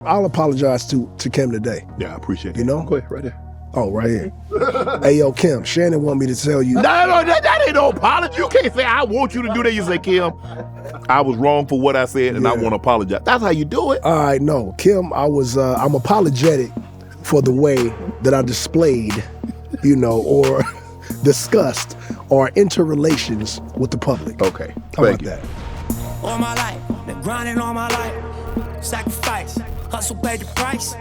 I'll apologize to Kim today. Yeah, I appreciate it. You know? Go ahead, right there. Oh, right here. Hey, yo, Kim, Shannon want me to tell you. No, that ain't no apology. You can't say, I want you to do that. You say, Kim, I was wrong for what I said, and I want to apologize. That's how you do it. All right, no. Kim, I'm apologetic for the way that I displayed, or discussed our interrelations with the public. Okay. How about that? All my life, been grinding all my life. Sacrifice, hustle, pay the price.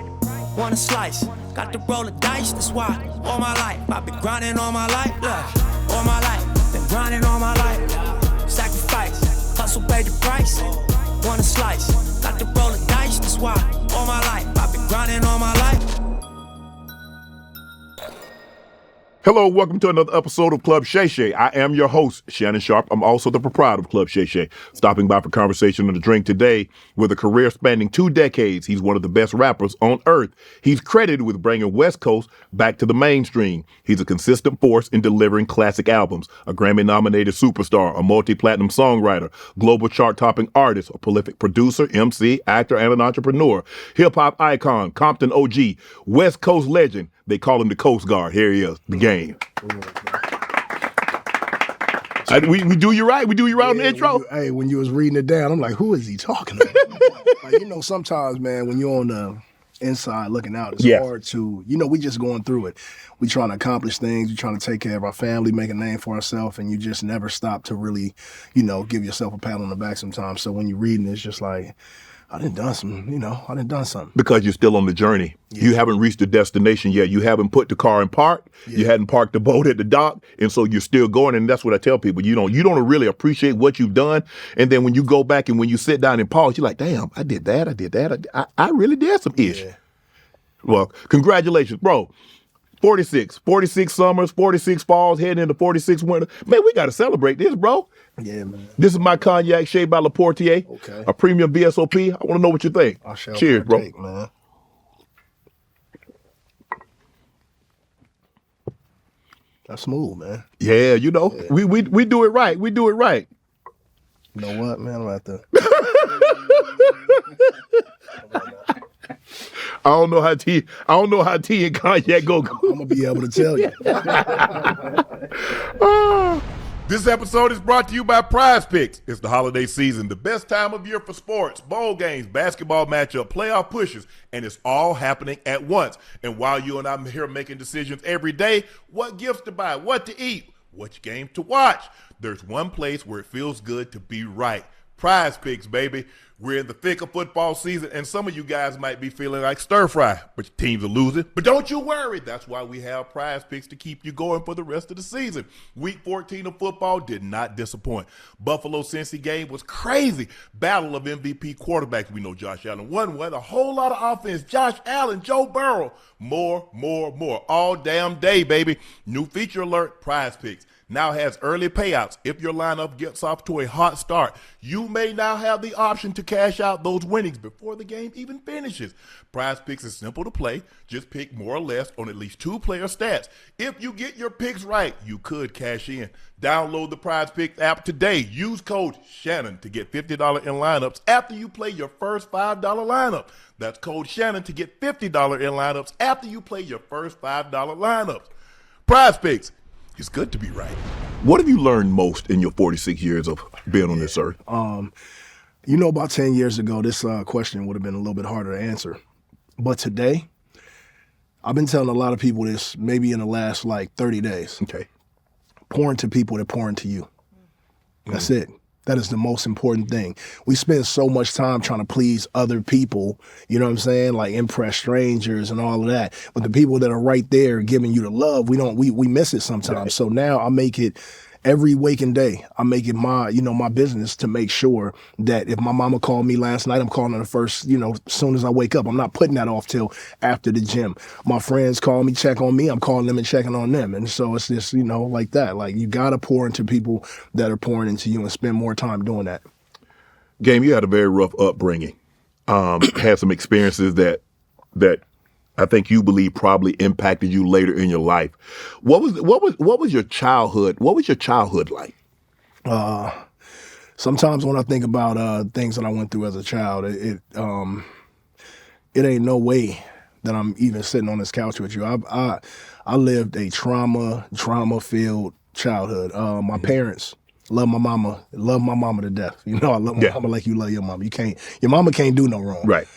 Want a slice, got to roll the dice, that's why. All my life, I've been grinding all my life. Look, all my life, been grinding all my life. Sacrifice, hustle, pay the price. Want a slice, got to roll the dice, that's why. All my life, I've been grinding all my life. Hello, welcome to another episode of Club Shay. I am your host, Shannon Sharpe. I'm also the proprietor of Club Shay. Stopping by for conversation and a drink today. With a career spanning 2 decades, he's one of the best rappers on earth. He's credited with bringing West Coast back to the mainstream. He's a consistent force in delivering classic albums, a Grammy-nominated superstar, a multi-platinum songwriter, global chart-topping artist, a prolific producer, MC, actor, and an entrepreneur. Hip-hop icon, Compton OG, West Coast legend. They call him the Coast Guard. Here he is, the game. We do you right. We do you right on the intro. When you was reading it down, I'm like, who is he talking about? Like, sometimes, man, when you're on the inside looking out, it's hard to, we just going through it. We trying to accomplish things. We trying to take care of our family, make a name for ourselves, and you just never stop to really, give yourself a pat on the back sometimes. So when you're reading, it's just like, I done done something. Because you're still on the journey. Yeah. You haven't reached the destination yet. You haven't put the car in park. Yeah. You hadn't parked the boat at the dock. And so you're still going. And that's what I tell people. You don't really appreciate what you've done. And then when you go back and when you sit down and pause, you're like, damn, I did that. I really did some ish. Yeah. Well, congratulations, bro. 46 summers, 46 falls, heading into 46 winter. Man, we got to celebrate this, bro. Yeah, man. This is my cognac, Shay by La Portier. Okay. A premium VSOP. I want to know what you think. Cheers, partake, bro. Man. That's smooth, man. Yeah, we do it right. We do it right. You know what, man? I'm at the. I don't know how tea and cognac go. I'm gonna be able to tell you. This episode is brought to you by Prize Picks. It's the holiday season, the best time of year for sports, bowl games, basketball matchup, playoff pushes, and it's all happening at once. And while you and I'm here making decisions every day, what gifts to buy, what to eat, which games to watch, there's one place where it feels good to be right. Prize Picks, baby. We're in the thick of football season, and some of you guys might be feeling like stir fry, but your teams are losing. But don't you worry. That's why we have Prize Picks to keep you going for the rest of the season. Week 14 of football did not disappoint. Buffalo-Cincy game was crazy. Battle of MVP quarterbacks. We know Josh Allen won. A whole lot of offense. Josh Allen, Joe Burrow. More. All damn day, baby. New feature alert, Prize Picks now has early payouts. If your lineup gets off to a hot start, you may now have the option to cash out those winnings before the game even finishes. Prize Picks is simple to play. Just pick more or less on at least 2 player stats. If you get your picks right, you could cash in. Download the Prize Picks app today. Use code Shannon to get $50 in lineups after you play your first $5 lineup. That's code Shannon to get $50 in lineups after you play your first $5 lineups. Prize Picks. It's good to be right. What have you learned most in your 46 years of being on this earth? About 10 years ago, this question would have been a little bit harder to answer. But today, I've been telling a lot of people this maybe in the last 30 days. Okay. Pour into people that pour into you. That's it. That is the most important thing. We spend so much time trying to please other people, you know what I'm saying? Like impress strangers and all of that. But the people that are right there giving you the love, we miss it sometimes. Right. So now I make it every waking day. I make it my business to make sure that if my mama called me last night, I'm calling her first, as soon as I wake up. I'm not putting that off till after the gym. My friends call me, check on me. I'm calling them and checking on them. And so it's just, like that. Like you got to pour into people that are pouring into you and spend more time doing that. Game, you had a very rough upbringing. Had some experiences that I think you believe probably impacted you later in your life. What was your childhood? What was your childhood like? Sometimes when I think about things that I went through as a child, it ain't no way that I'm even sitting on this couch with you. I lived a trauma-filled childhood. My parents love my mama to death. You know, I love my mama like you love your mama. Your mama can't do no wrong. Right.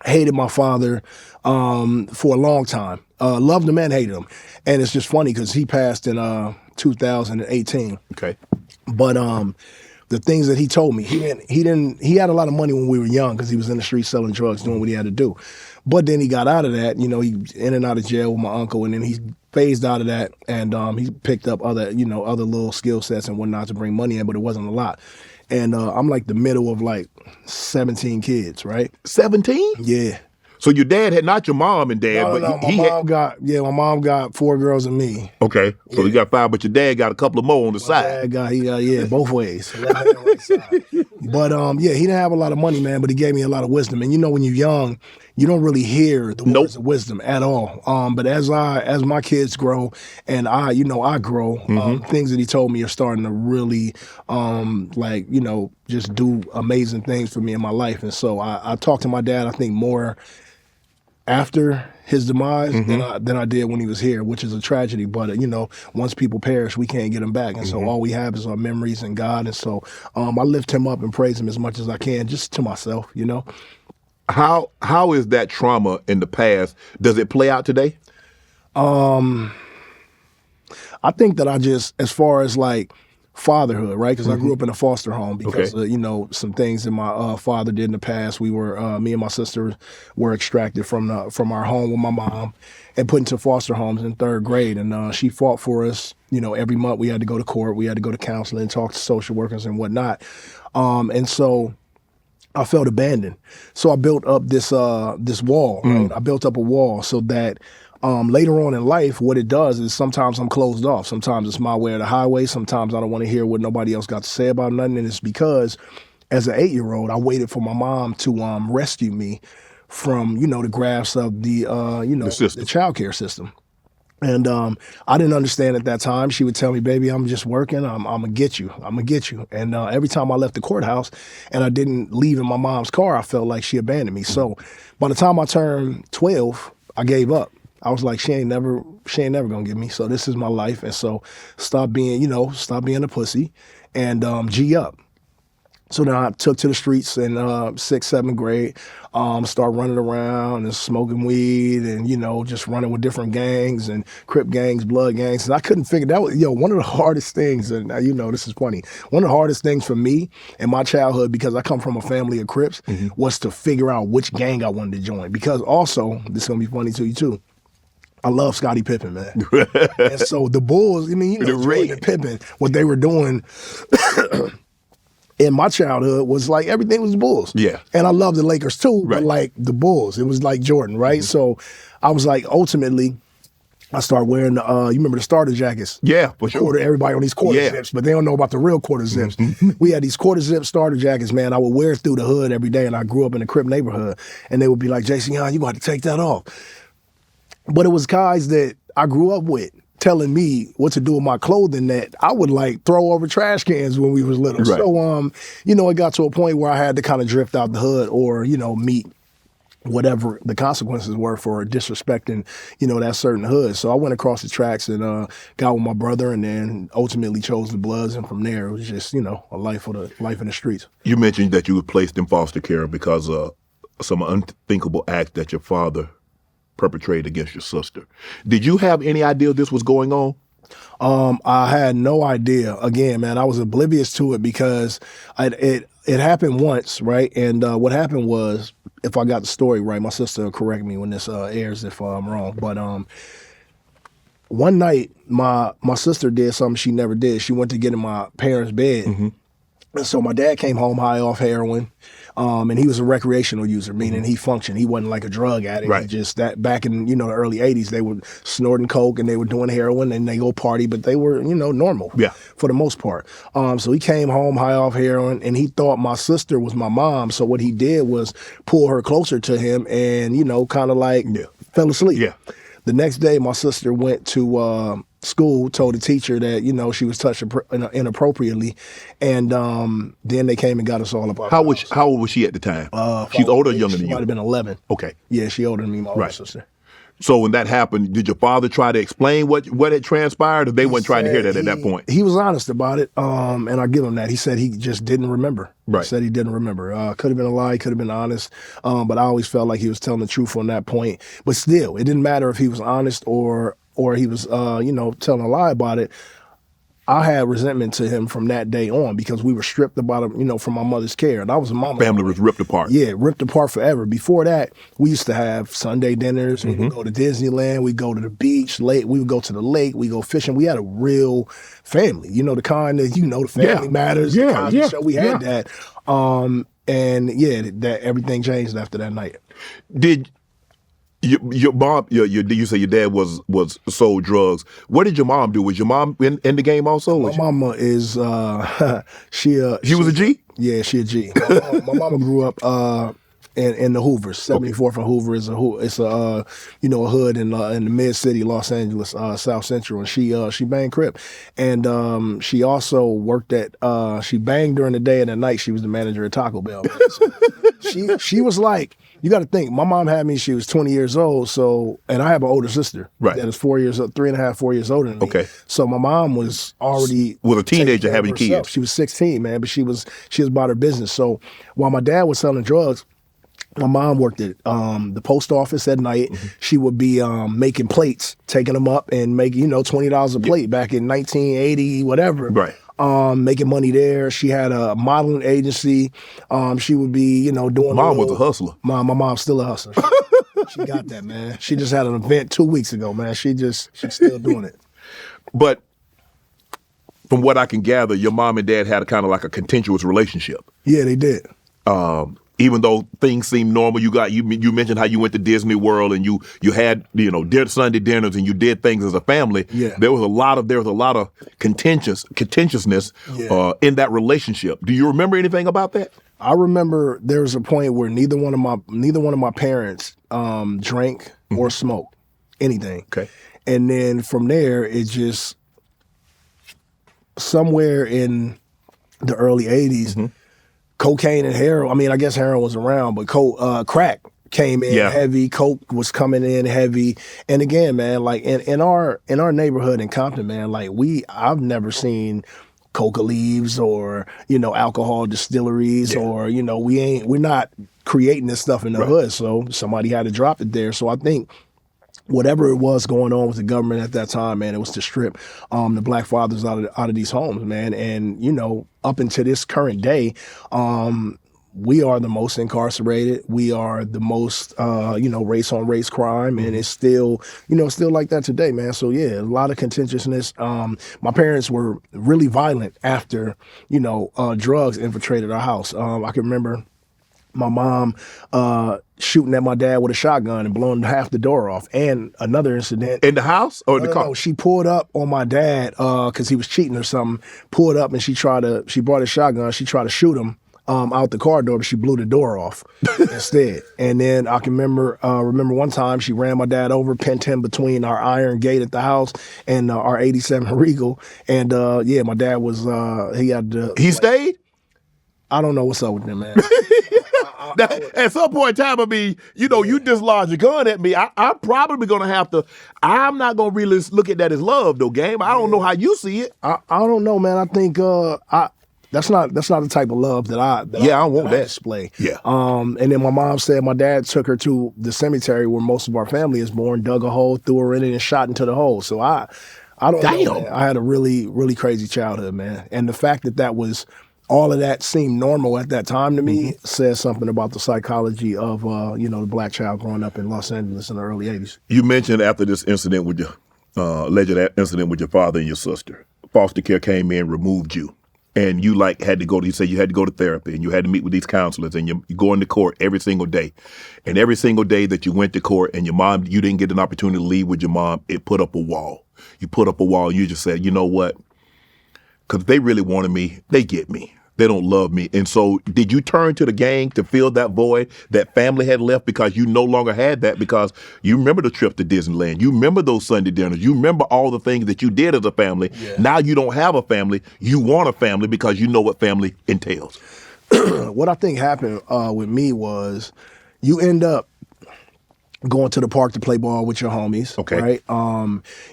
Hated my father for a long time. Loved him and hated him. And it's just funny because he passed in 2018. Okay. But the things that he told me, he had a lot of money when we were young because he was in the street selling drugs, doing what he had to do. But then he got out of that, you know, he in and out of jail with my uncle, and then he phased out of that, and he picked up other little skill sets and whatnot to bring money in, but it wasn't a lot. And I'm like the middle of like 17 kids, right? 17? Yeah. So your dad had not your mom and dad, No, but my mom got 4 girls and me. Okay, so you got 5, but your dad got a couple of more on the side. He got both ways. Left hand and right side. But he didn't have a lot of money, man, but he gave me a lot of wisdom. And you know, when you're young, you don't really hear the words of wisdom at all. But as my kids grow and I grow, things that he told me are starting to really just do amazing things for me in my life. And so I talked to my dad, I think, more after his demise than I did when he was here, which is a tragedy. But once people perish, we can't get them back, and so all we have is our memories and God. And so I lift him up and praise him as much as I can, just to myself. How is that trauma in the past? Does it play out today? I think that as far as like fatherhood, right? Because I grew up in a foster home because some things that my father did in the past. We were me and my sister were extracted from our home with my mom and put into foster homes in 3rd grade, and she fought for us. Every month we had to go to court, we had to go to counseling, talk to social workers and whatnot, and so I felt abandoned. So I built up this wall. Right? I built up a wall so that later on in life, what it does is sometimes I'm closed off. Sometimes it's my way or the highway. Sometimes I don't want to hear what nobody else got to say about nothing. And it's because as an 8-year-old, I waited for my mom to rescue me from, the grasp of the child care system. And I didn't understand at that time. She would tell me, baby, I'm just working. I'm going to get you. I'm going to get you. And every time I left the courthouse and I didn't leave in my mom's car, I felt like she abandoned me. So by the time I turned 12, I gave up. I was like, she ain't never gonna get me. So this is my life. And so stop being a pussy and G up. So then I took to the streets in 6th, 7th grade, start running around and smoking weed and, just running with different gangs and Crip gangs, blood gangs. And I couldn't figure that was, one of the hardest things, and this is funny, one of the hardest things for me in my childhood, because I come from a family of Crips, was to figure out which gang I wanted to join. Because also, this is gonna be funny to you too, I love Scottie Pippen, man. And so the Bulls, Jordan and Pippen, what they were doing in my childhood was like everything was the Bulls. Yeah. And I love the Lakers too, right. But like the Bulls, it was like Jordan, right? So I was like, ultimately, I started wearing you remember the starter jackets? Yeah, for sure. Everybody on these quarter zips, but they don't know about the real quarter zips. We had these quarter zip starter jackets, man. I would wear it through the hood every day, and I grew up in a Crip neighborhood, and they would be like, Jason, you're going to have to take that off. But it was guys that I grew up with telling me what to do with my clothing that I would like throw over trash cans when we was little. Right. So, it got to a point where I had to kind of drift out the hood or, meet whatever the consequences were for disrespecting, that certain hood. So I went across the tracks and got with my brother, and then ultimately chose the Bloods. And from there, it was just, a life in the streets. You mentioned that you were placed in foster care because of some unthinkable acts that your father perpetrated against your sister. Did you have any idea this was going on? I had no idea. Again, man, I was oblivious to it because it happened once, right? And what happened was, if I got the story right, my sister will correct me when this airs if I'm wrong. But one night, my sister did something she never did. She went to get in my parents' bed. And so my dad came home high off heroin, and he was a recreational user, meaning he functioned. He wasn't like a drug addict. Right. He just that back in the early '80s, they were snorting coke and they were doing heroin and they go party, but they were normal for the most part. So he came home high off heroin and he thought my sister was my mom. So what he did was pull her closer to him and kind of like fell asleep. Yeah. The next day, my sister went to school told the teacher that, you know, she was touched inappropriately, and then they came and got us all up. How old was she at the time? She's older or younger than She you? might have been 11. Okay. Yeah, she older than me, my older Right. sister. So when that happened, did your father try to explain what had transpired, or they weren't trying to hear that at that point? He was honest about it, and I give him that. He said he just didn't remember. Right. He said he didn't remember. Could have been a lie, could have been honest, but I always felt like he was telling the truth on that point. But still, it didn't matter if he was honest or he was, telling a lie about it. I had resentment to him from that day on because we were stripped about him, from my mother's care. And I was a mama. Family was ripped apart. Yeah, ripped apart forever. Before that, we used to have Sunday dinners. We Mm-hmm. would go to Disneyland. We'd go to the beach. We would go to the lake. We go fishing. We had a real family. The kind that, the Family Matters. The Cosby Show. We had that. That everything changed after that night. Did your mom? You say your dad was sold drugs. What did your mom do? Was your mom in the game also? My mama is she was a G? Yeah, she a G. My mama grew up in the Hoovers. 74th and Hoover is a hood in the mid city, Los Angeles, South Central, and she banged Crip, and she also worked at she banged during the day, and at night she was the manager at Taco Bell. So she was like. You got to think, my mom had me, she was 20 years old, and I have an older sister that is 4 years, 3.5, 4 years older than me. Okay. So my mom was already a teenager having kids. She was 16, man, but she was about her business. So while my dad was selling drugs, my mom worked at the post office at night. Mm-hmm. She would be making plates, taking them up and making, $20 a plate back in 1980, whatever. Right. Making money there. She had a modeling agency. She would be, doing. Mom was a hustler. My mom's still a hustler. She got that, man. She just had an event 2 weeks ago, man. She's still doing it. But from what I can gather, your mom and dad had a kind of like a contentious relationship. Yeah, they did. Even though things seem normal, you mentioned how you went to Disney World and you had Sunday dinners and you did things as a family. Yeah. There was a lot of contentiousness in that relationship. Do you remember anything about that? I remember there was a point where neither one of my parents drank or smoked anything. Okay. And then from there, it just somewhere in the early 80s. Mm-hmm. Cocaine and heroin. I mean, I guess heroin was around, but crack came in heavy. Coke was coming in heavy. And again, man, like in our neighborhood in Compton, man, like I've never seen coca leaves or alcohol distilleries or we're not creating this stuff in the hood. So somebody had to drop it there. So I think whatever it was going on with the government at that time, man, it was to strip the black fathers out of these homes, man. And up until this current day, we are the most incarcerated. We are the most race on race crime, and it's still like that today, man. So yeah, a lot of contentiousness. My parents were really violent after drugs infiltrated our house. I can remember my mom shooting at my dad with a shotgun and blowing half the door off. And another incident. In the house or in the car? No, she pulled up on my dad because he was cheating or something, pulled up and she brought a shotgun, she tried to shoot him out the car door, but she blew the door off instead. And then I can remember one time she ran my dad over, pinned him between our iron gate at the house and our 87 Regal. And my dad was, he had to. He stayed? I don't know what's up with him, man. At some point in time, I mean, you dislodge a gun at me. I'm probably going to have to. I'm not going to really look at that as love, though, game. I don't know how you see it. I don't know, man. I think that's not the type of love that I want that display. Yeah. And then my mom said my dad took her to the cemetery where most of our family is born, dug a hole, threw her in it, and shot into the hole. So I don't know, man. I had a really, really crazy childhood, man. And the fact that was. All of that seemed normal at that time to me, says something about the psychology of, the black child growing up in Los Angeles in the early 80s. You mentioned after this incident with your, alleged incident with your father and your sister, foster care came in, removed you. And you had to go to therapy and you had to meet with these counselors and you go into court every single day. And every single day that you went to court and you didn't get an opportunity to leave with your mom, it put up a wall. You put up a wall and you just said, you know what? Because if they really wanted me, they get me. they don't love me. And so did you turn to the gang to fill that void that family had left because you no longer had that, because you remember the trip to Disneyland, you remember those Sunday dinners, you remember all the things that you did as a family. Yeah. Now you don't have a family, you want a family because you know what family entails. What I think happened with me was you end up going to the park to play ball with your homies, Okay. right?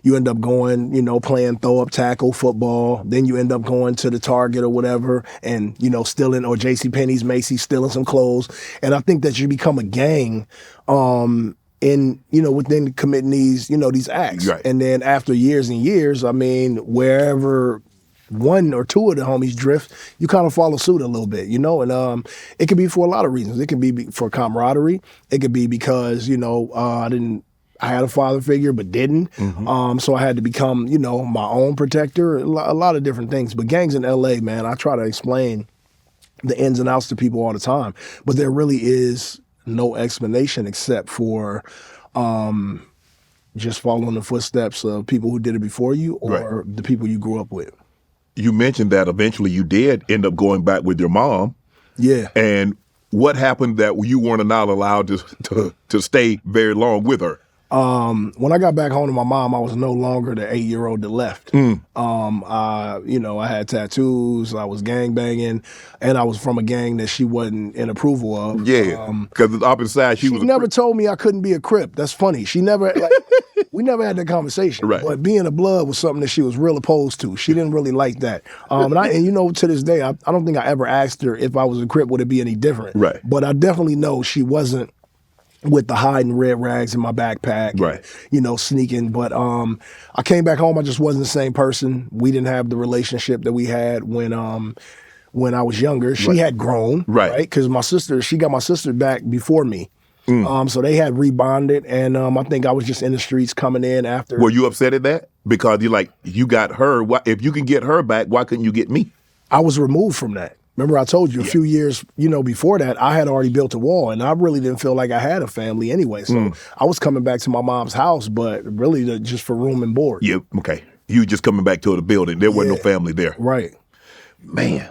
You end up going, playing throw up tackle football. Then you end up going to the Target or whatever and, stealing, or JCPenney's, Macy's, stealing some clothes. And I think that you become a gang within committing these acts. Right. And then after years and years, wherever one or two of the homies drift, you kind of follow suit a little bit, and it could be for a lot of reasons. It could be for camaraderie. It could be because, I had a father figure but didn't. So I had to become, my own protector, a lot of different things. But gangs in LA, man, I try to explain the ins and outs to people all the time, but there really is no explanation except for just following the footsteps of people who did it before you or the people you grew up with. You mentioned that eventually you did end up going back with your mom. Yeah. And what happened that you weren't not allowed to stay very long with her? When I got back home to my mom, I was no longer the 8-year-old that left. I had tattoos, I was gang banging, and I was from a gang that she wasn't in approval of. Yeah, because up inside she was never told me I couldn't be a Crip. That's funny. She never, we never had that conversation. Right. But being a blood was something that she was real opposed to. She didn't really like that. To this day, I don't think I ever asked her if I was a Crip, would it be any different? Right. But I definitely know she wasn't with the hiding red rags in my backpack, right? And, sneaking. But I came back home. I just wasn't the same person. We didn't have the relationship that we had when I was younger. She had grown, right? Because she got my sister back before me. So they had rebonded, and I think I was just in the streets coming in after. Were you upset at that? Because you got her. If you can get her back, why couldn't you get me? I was removed from that. Remember I told you a few years, before that, I had already built a wall, and I really didn't feel like I had a family anyway. So I was coming back to my mom's house, but really just for room and board. Yeah, okay. You just coming back to the building. There wasn't no family there. Right. Man.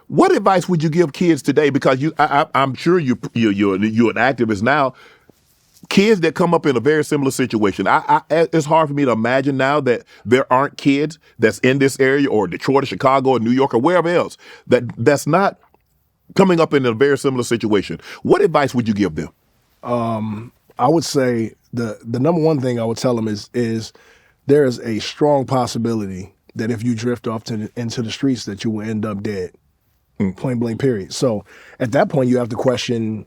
What advice would you give kids today? Because I'm sure you're an activist now. Kids that come up in a very similar situation. It's hard for me to imagine now that there aren't kids that's in this area or Detroit or Chicago or New York or wherever else that's not coming up in a very similar situation. What advice would you give them? I would say the number one thing I would tell them is there is a strong possibility that if you drift off into the streets that you will end up dead. Point blank period. So at that point you have to question,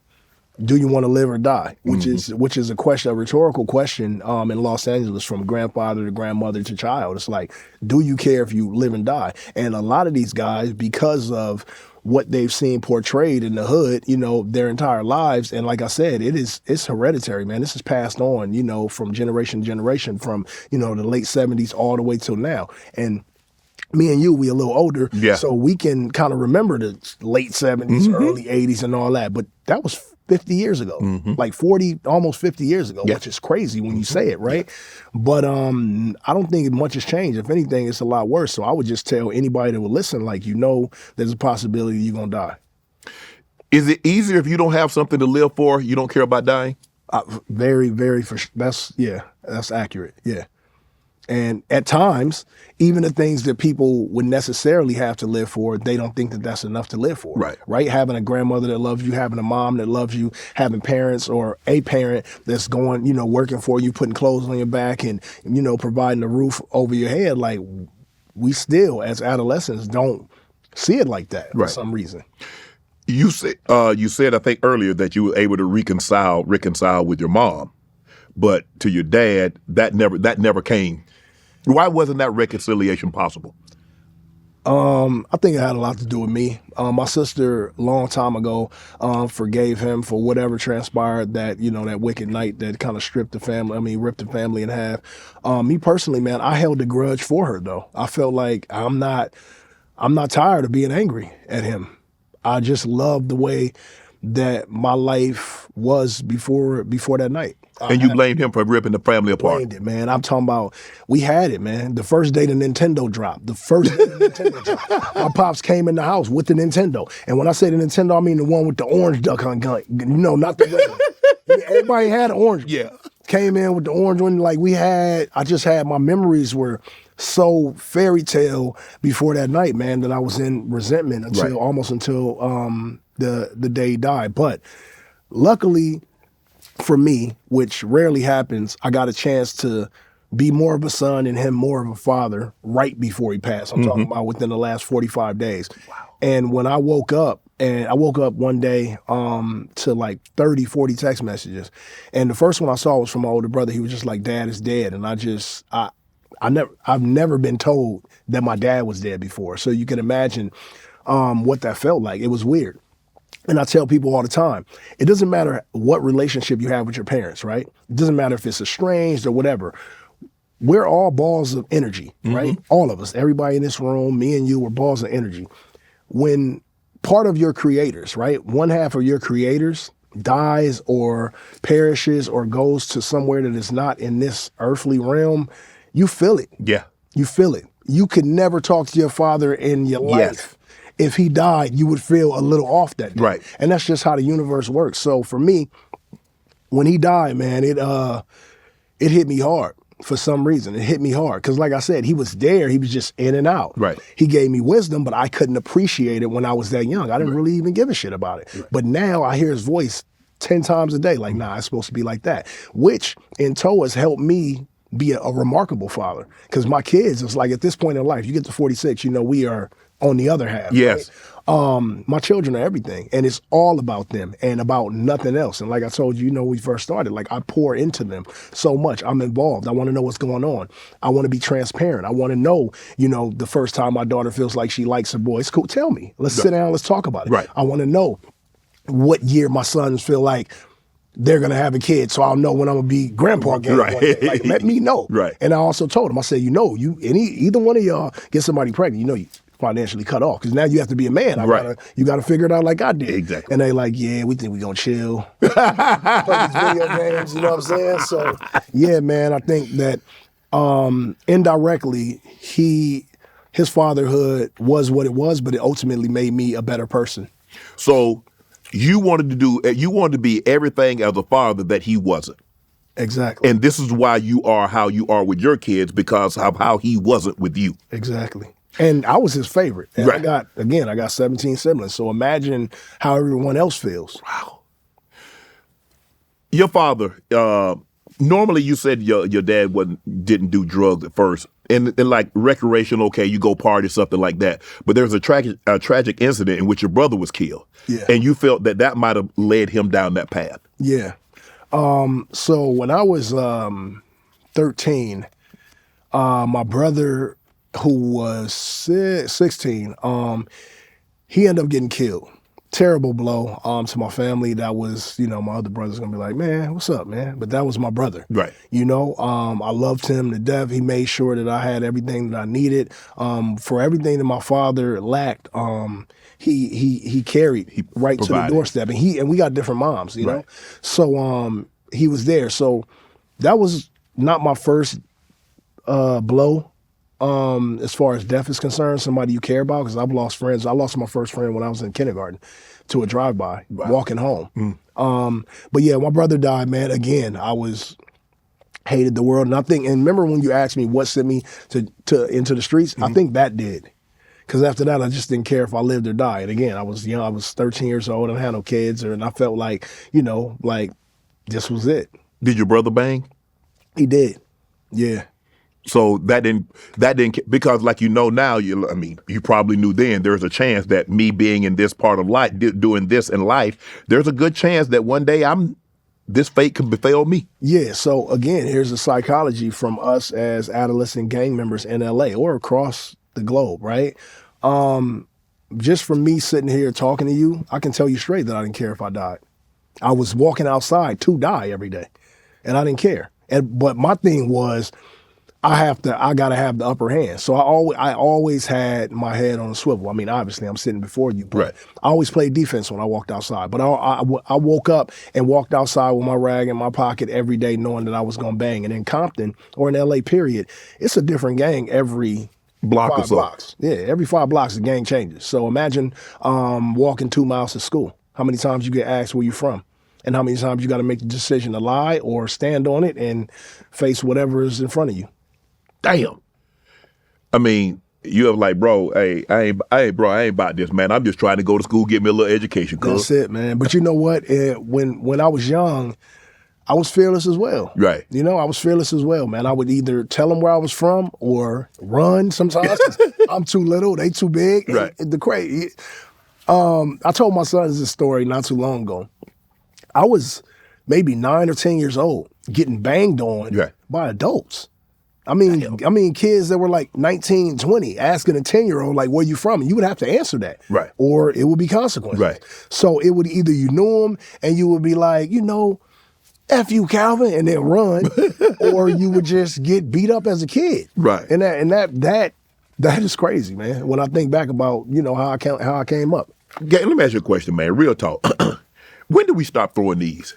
do you want to live or die? Which is a rhetorical question in Los Angeles, from grandfather to grandmother to child. It's like, do you care if you live and die? And a lot of these guys, because of what they've seen portrayed in the hood, their entire lives, and like I said, it's hereditary, man. This is passed on, from generation to generation, from the late 70s all the way till now. And me and you, we a little older, so we can kind of remember the late 70s, early 80s and all that. But that was 50 years ago, like 40, almost 50 years ago, which is crazy when you say it, right? But I don't think much has changed. If anything, it's a lot worse. So I would just tell anybody that would listen, there's a possibility you're going to die. Is it easier if you don't have something to live for, you don't care about dying? Very, very, that's accurate, yeah. And at times, even the things that people would necessarily have to live for, they don't think that that's enough to live for. Right? Having a grandmother that loves you, having a mom that loves you, having parents or a parent that's going, working for you, putting clothes on your back and, providing a roof over your head. Like, we still, as adolescents, don't see it like that for some reason. You said, I think earlier, that you were able to reconcile with your mom, but to your dad, that never came. Why wasn't that reconciliation possible? I think it had a lot to do with me. My sister, a long time ago, forgave him for whatever transpired that wicked night that kind of ripped the family in half. Me personally, man, I held a grudge for her, though. I felt like I'm not tired of being angry at him. I just loved the way that my life was before that night. And you blamed him for ripping the family apart. Blamed it, man. I'm talking about, we had it, man. The first day the Nintendo dropped. My pops came in the house with the Nintendo. And when I say the Nintendo, I mean the one with the orange duck on gun. No, not the red one. Everybody had an orange one. Yeah. Came in with the orange one. Like I just had, my memories were so fairy tale before that night, man, that I was in resentment until almost until the day he died. But luckily for me, which rarely happens, I got a chance to be more of a son and him more of a father right before he passed. I'm talking about within the last 45 days. Wow. And when I woke up, one day to like 30, 40 text messages. And the first one I saw was from my older brother. He was just like, Dad is dead. And I've never been told that my dad was dead before. So you can imagine what that felt like. It was weird. And I tell people all the time, it doesn't matter what relationship you have with your parents, right? It doesn't matter if it's estranged or whatever. We're all balls of energy, right? All of us, everybody in this room, me and you, we're balls of energy. When part of your creators, right, one half of your creators dies or perishes or goes to somewhere that is not in this earthly realm, you feel it. Yeah. You feel it. You could never talk to your father in your life. If he died, you would feel a little off that day. Right. And that's just how the universe works. So for me, when he died, man, it hit me hard for some reason. It hit me hard. Because like I said, he was there. He was just in and out. Right. He gave me wisdom, but I couldn't appreciate it when I was that young. I didn't really even give a shit about it. Right. But now I hear his voice 10 times a day. Like, nah, it's supposed to be like that. Which in tow has helped me be a remarkable father. Because my kids, it's like at this point in life, you get to 46, we are on the other half. Yes. Right? My children are everything, and it's all about them and about nothing else. And like I told you, when we first started, like I pour into them so much. I'm involved. I want to know what's going on. I want to be transparent. I want to know, the first time my daughter feels like she likes a boy, it's cool. Tell me. Let's sit down. Let's talk about it. Right. I want to know what year my sons feel like they're going to have a kid, so I'll know when I'm going to be grandpa again. Right. One day. Like, let me know. Right. And I also told him, I said, either one of y'all get somebody pregnant, you financially cut off, because now you have to be a man. You got to figure it out like I did. Exactly. And they like, yeah, we think we're going to chill. Play these video games, you know what I'm saying? So, yeah, man, I think that indirectly, his fatherhood was what it was, but it ultimately made me a better person. So you wanted to be everything as a father that he wasn't. Exactly. And this is why you are how you are with your kids, because of how he wasn't with you. Exactly. And I was his favorite. And right. I got 17 siblings. So imagine how everyone else feels. Wow. Your father, normally you said your dad didn't do drugs at first. And like recreational, okay, you go party, something like that. But there's a tragic incident in which your brother was killed. Yeah. And you felt that might have led him down that path. Yeah. So when I was 13, my brother, who was 16, he ended up getting killed. Terrible blow to my family. That was, my other brother's gonna be like, man, what's up, man? But that was my brother. Right. I loved him to death. He made sure that I had everything that I needed. For everything that my father lacked, he carried right to the doorstep. And we got different moms, you know? So he was there. So that was not my first blow. As far as death is concerned, somebody you care about, because I've lost friends. I lost my first friend when I was in kindergarten to a drive-by, walking home. But yeah, my brother died, man. Again, I hated the world. And remember when you asked me what sent me to into the streets? I think that did. Because after that, I just didn't care if I lived or died. And again, I was young. I was 13 years old. I had no kids. And I felt like, like this was it. Did your brother bang? He did. Yeah. So that didn't because like now, you probably knew then there's a chance that me being in this part of life, doing this in life, there's a good chance that one day this fate could befall me. Yeah. So again, here's the psychology from us as adolescent gang members in LA or across the globe, right? Just from me sitting here talking to you, I can tell you straight that I didn't care if I died. I was walking outside to die every day, and I didn't care. But my thing was, I gotta have the upper hand. So I always had my head on a swivel. I mean, obviously I'm sitting before you, but Right. I always played defense when I walked outside. But I woke up and walked outside with my rag in my pocket every day, knowing that I was gonna bang. And in Compton or in LA, period, it's a different gang every Block or 5 so. blocks. Yeah, every 5 blocks the gang changes. So imagine walking 2 miles to school. How many times you get asked where you from? And how many times you got to make the decision to lie or stand on it and face whatever is in front of you. Damn. I mean, you have like, bro, hey, I ain't about this, man. I'm just trying to go to school, get me a little education. That's it, man. But you know what? When I was young, I was fearless as well. Right. You know, I was fearless as well, man. I would either tell them where I was from or run sometimes. 'Cause I'm too little, they too big. Right. And the crazy. I told my sons this story not too long ago. I was maybe 9 or 10 years old, getting banged on Right. by adults. I mean, kids that were like 19, 20, asking a 10-year-old, like, where you from? And you would have to answer that. Right. Or it would be consequences. Right. So it would either you knew them and you would be like, F you, Calvin, and then run, or you would just get beat up as a kid. Right. And that is crazy, man. When I think back about, how I came up. Let me ask you a question, man. Real talk. When did we stop throwing these?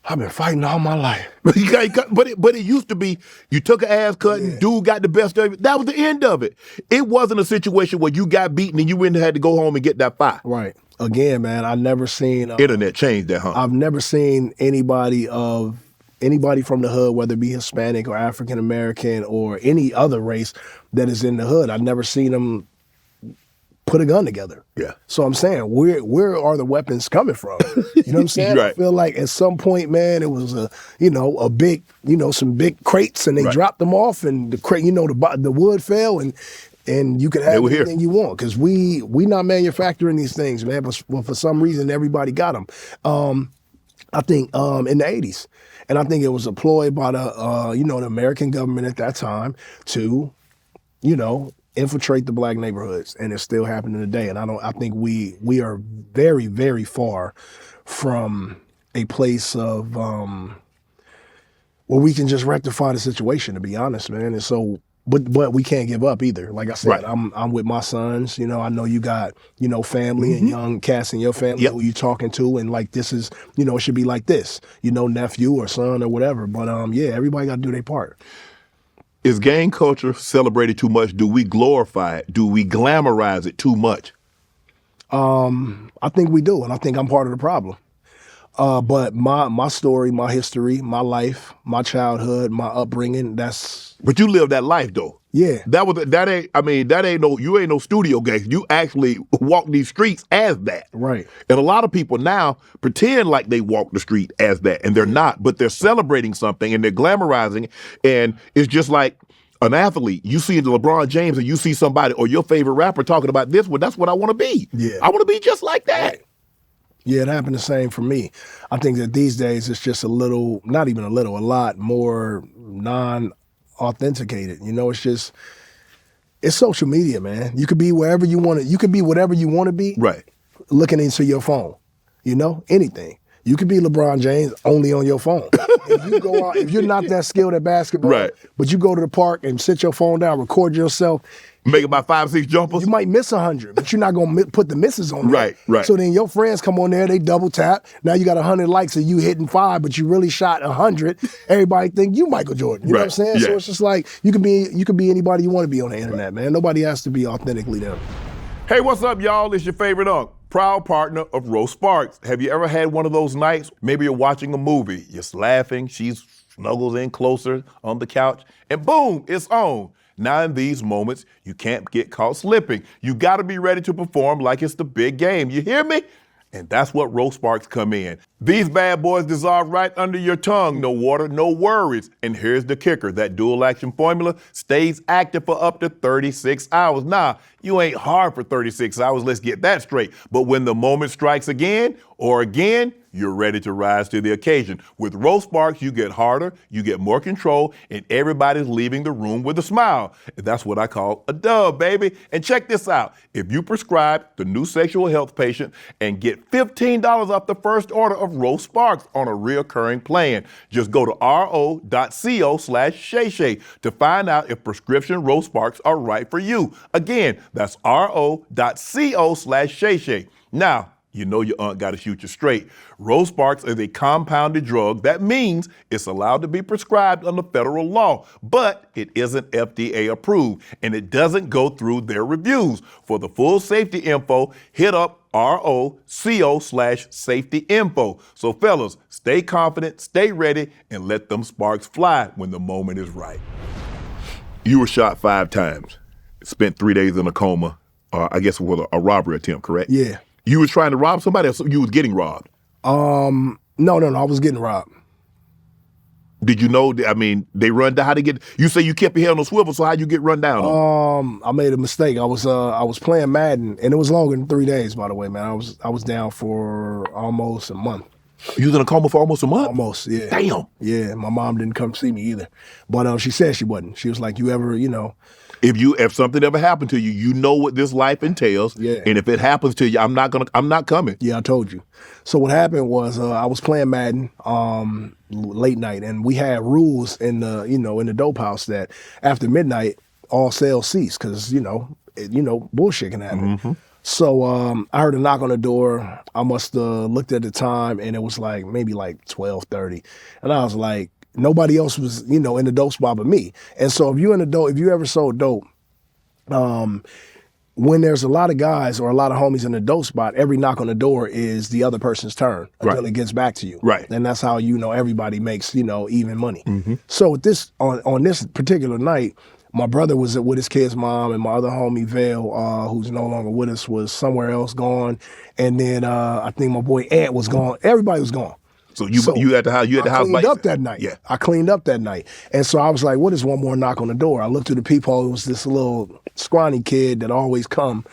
I've been fighting all my life. But it used to be you took an ass cutting, dude got the best of it. That was the end of it. It wasn't a situation where you got beaten and you went and had to go home and get that fight. Right. Again, man, I never seen Internet changed that, huh? I've never seen anybody from the hood, whether it be Hispanic or African American or any other race that is in the hood. I've never seen them put a gun together. Yeah. So I'm saying, where are the weapons coming from? You know what I'm saying? Right. I feel like at some point, man, it was a big, some big crates, and they Right. dropped them off, and the crate, the wood fell, and you could have anything you want, because we not manufacturing these things, man. But for some reason, everybody got them. I think in the 80s, and I think it was a ploy by the American government at that time to, infiltrate the black neighborhoods, and it's still happening today. And I think we are very, very far from a place of where we can just rectify the situation, to be honest, man. And so, but we can't give up either. Like I said, Right. I'm with my sons. I know you got family and young cats in your family who you talking to, and like this is it should be like this, nephew or son or whatever. But everybody got to do their part. Is gang culture celebrated too much? Do we glorify it? Do we glamorize it too much? I think we do, and I think I'm part of the problem. But my story, my history, my life, my childhood, my upbringing, But you live that life though. Yeah. You ain't no studio gang. You actually walk these streets as that. Right. And a lot of people now pretend like they walk the street as that, and they're not, but they're celebrating something and they're glamorizing. And it's just like an athlete. You see LeBron James and you see somebody or your favorite rapper talking about this, well, that's what I want to be. Yeah. I want to be just like that. Right. Yeah, it happened the same for me. I think that these days it's just a lot more non-authenticated. It's social media, man. You could be wherever you want to. You could be whatever you want to be. Right. Looking into your phone, anything. You could be LeBron James only on your phone. If you go out, if you're not that skilled at basketball, Right. but you go to the park and sit your phone down, record yourself, Make about 5-6 jumpers. you might miss 100, but you're not gonna put the misses on there. Right, right. So then your friends come on there, they double tap. Now you got 100 likes and you hitting 5, but you really shot 100. Everybody think you Michael Jordan. You know what I'm Right, saying? yeah. So it's just like you can be anybody you want to be on the internet, man. Nobody has to be authentically them. Hey, what's up, y'all? It's your favorite Unc, proud partner of Rose Sparks. Have you ever had one of those nights? Maybe you're watching a movie, you're laughing, she snuggles in closer on the couch, and boom, it's on. Now in these moments, you can't get caught slipping. You gotta be ready to perform like it's the big game. You hear me? And that's what Rose Sparks come in. These bad boys dissolve right under your tongue. No water, no worries. And here's the kicker. That dual action formula stays active for up to 36 hours. Nah, you ain't hard for 36 hours. Let's get that straight. But when the moment strikes again, Or again, you're ready to rise to the occasion. With Roast Sparks, you get harder, you get more control, and everybody's leaving the room with a smile. And that's what I call a dub, baby. And check this out. If you prescribe the new sexual health patient and get $15 off the first order of Roast Sparks on a reoccurring plan, just go to ro.co/Shay to find out if prescription Roast Sparks are right for you. Again, that's ro.co/Shay. Now, you know your aunt got to shoot you straight. Roast Sparks is a compounded drug. That means it's allowed to be prescribed under federal law, but it isn't FDA approved, and it doesn't go through their reviews. For the full safety info, hit up ROCO/safety info. So fellas, stay confident, stay ready, and let them sparks fly when the moment is right. You were shot 5 times, spent 3 days in a coma, I guess it was a robbery attempt, correct? Yeah. You was trying to rob somebody, or you was getting robbed? No, I was getting robbed. Did you know, I mean, they run down, how they get, you say you kept your head on a swivel, so how you get run down? I made a mistake. I was playing Madden, and it was longer than 3 days, by the way, man. I was down for almost a month. You was in a coma for almost a month? Almost, yeah. Damn. Yeah, my mom didn't come see me either. But she said she wasn't. She was like, you ever, If something ever happened to you, you know what this life entails. Yeah. And if it happens to you, I'm not coming. Yeah, I told you. So what happened was I was playing Madden late night, and we had rules in the dope house that after midnight all sales cease because bullshit can happen. Mm-hmm. So I heard a knock on the door. I must have looked at the time, and it was maybe 12:30, and I was like, nobody else was in the dope spot but me. And so if you ever sold dope, when there's a lot of guys or a lot of homies in the dope spot, every knock on the door is the other person's turn until it gets back to you. Right. And that's how everybody makes even money. Mm-hmm. So at this on this particular night, my brother was with his kid's mom, and my other homie Vale, who's no longer with us, was somewhere else gone. And then I think my boy Ant was gone. Everybody was gone. So you at the house? You at the house? I cleaned up that night. Yeah. I cleaned up that night, and so I was like, "What is one more knock on the door?" I looked through the peephole. It was this little scrawny kid that always come,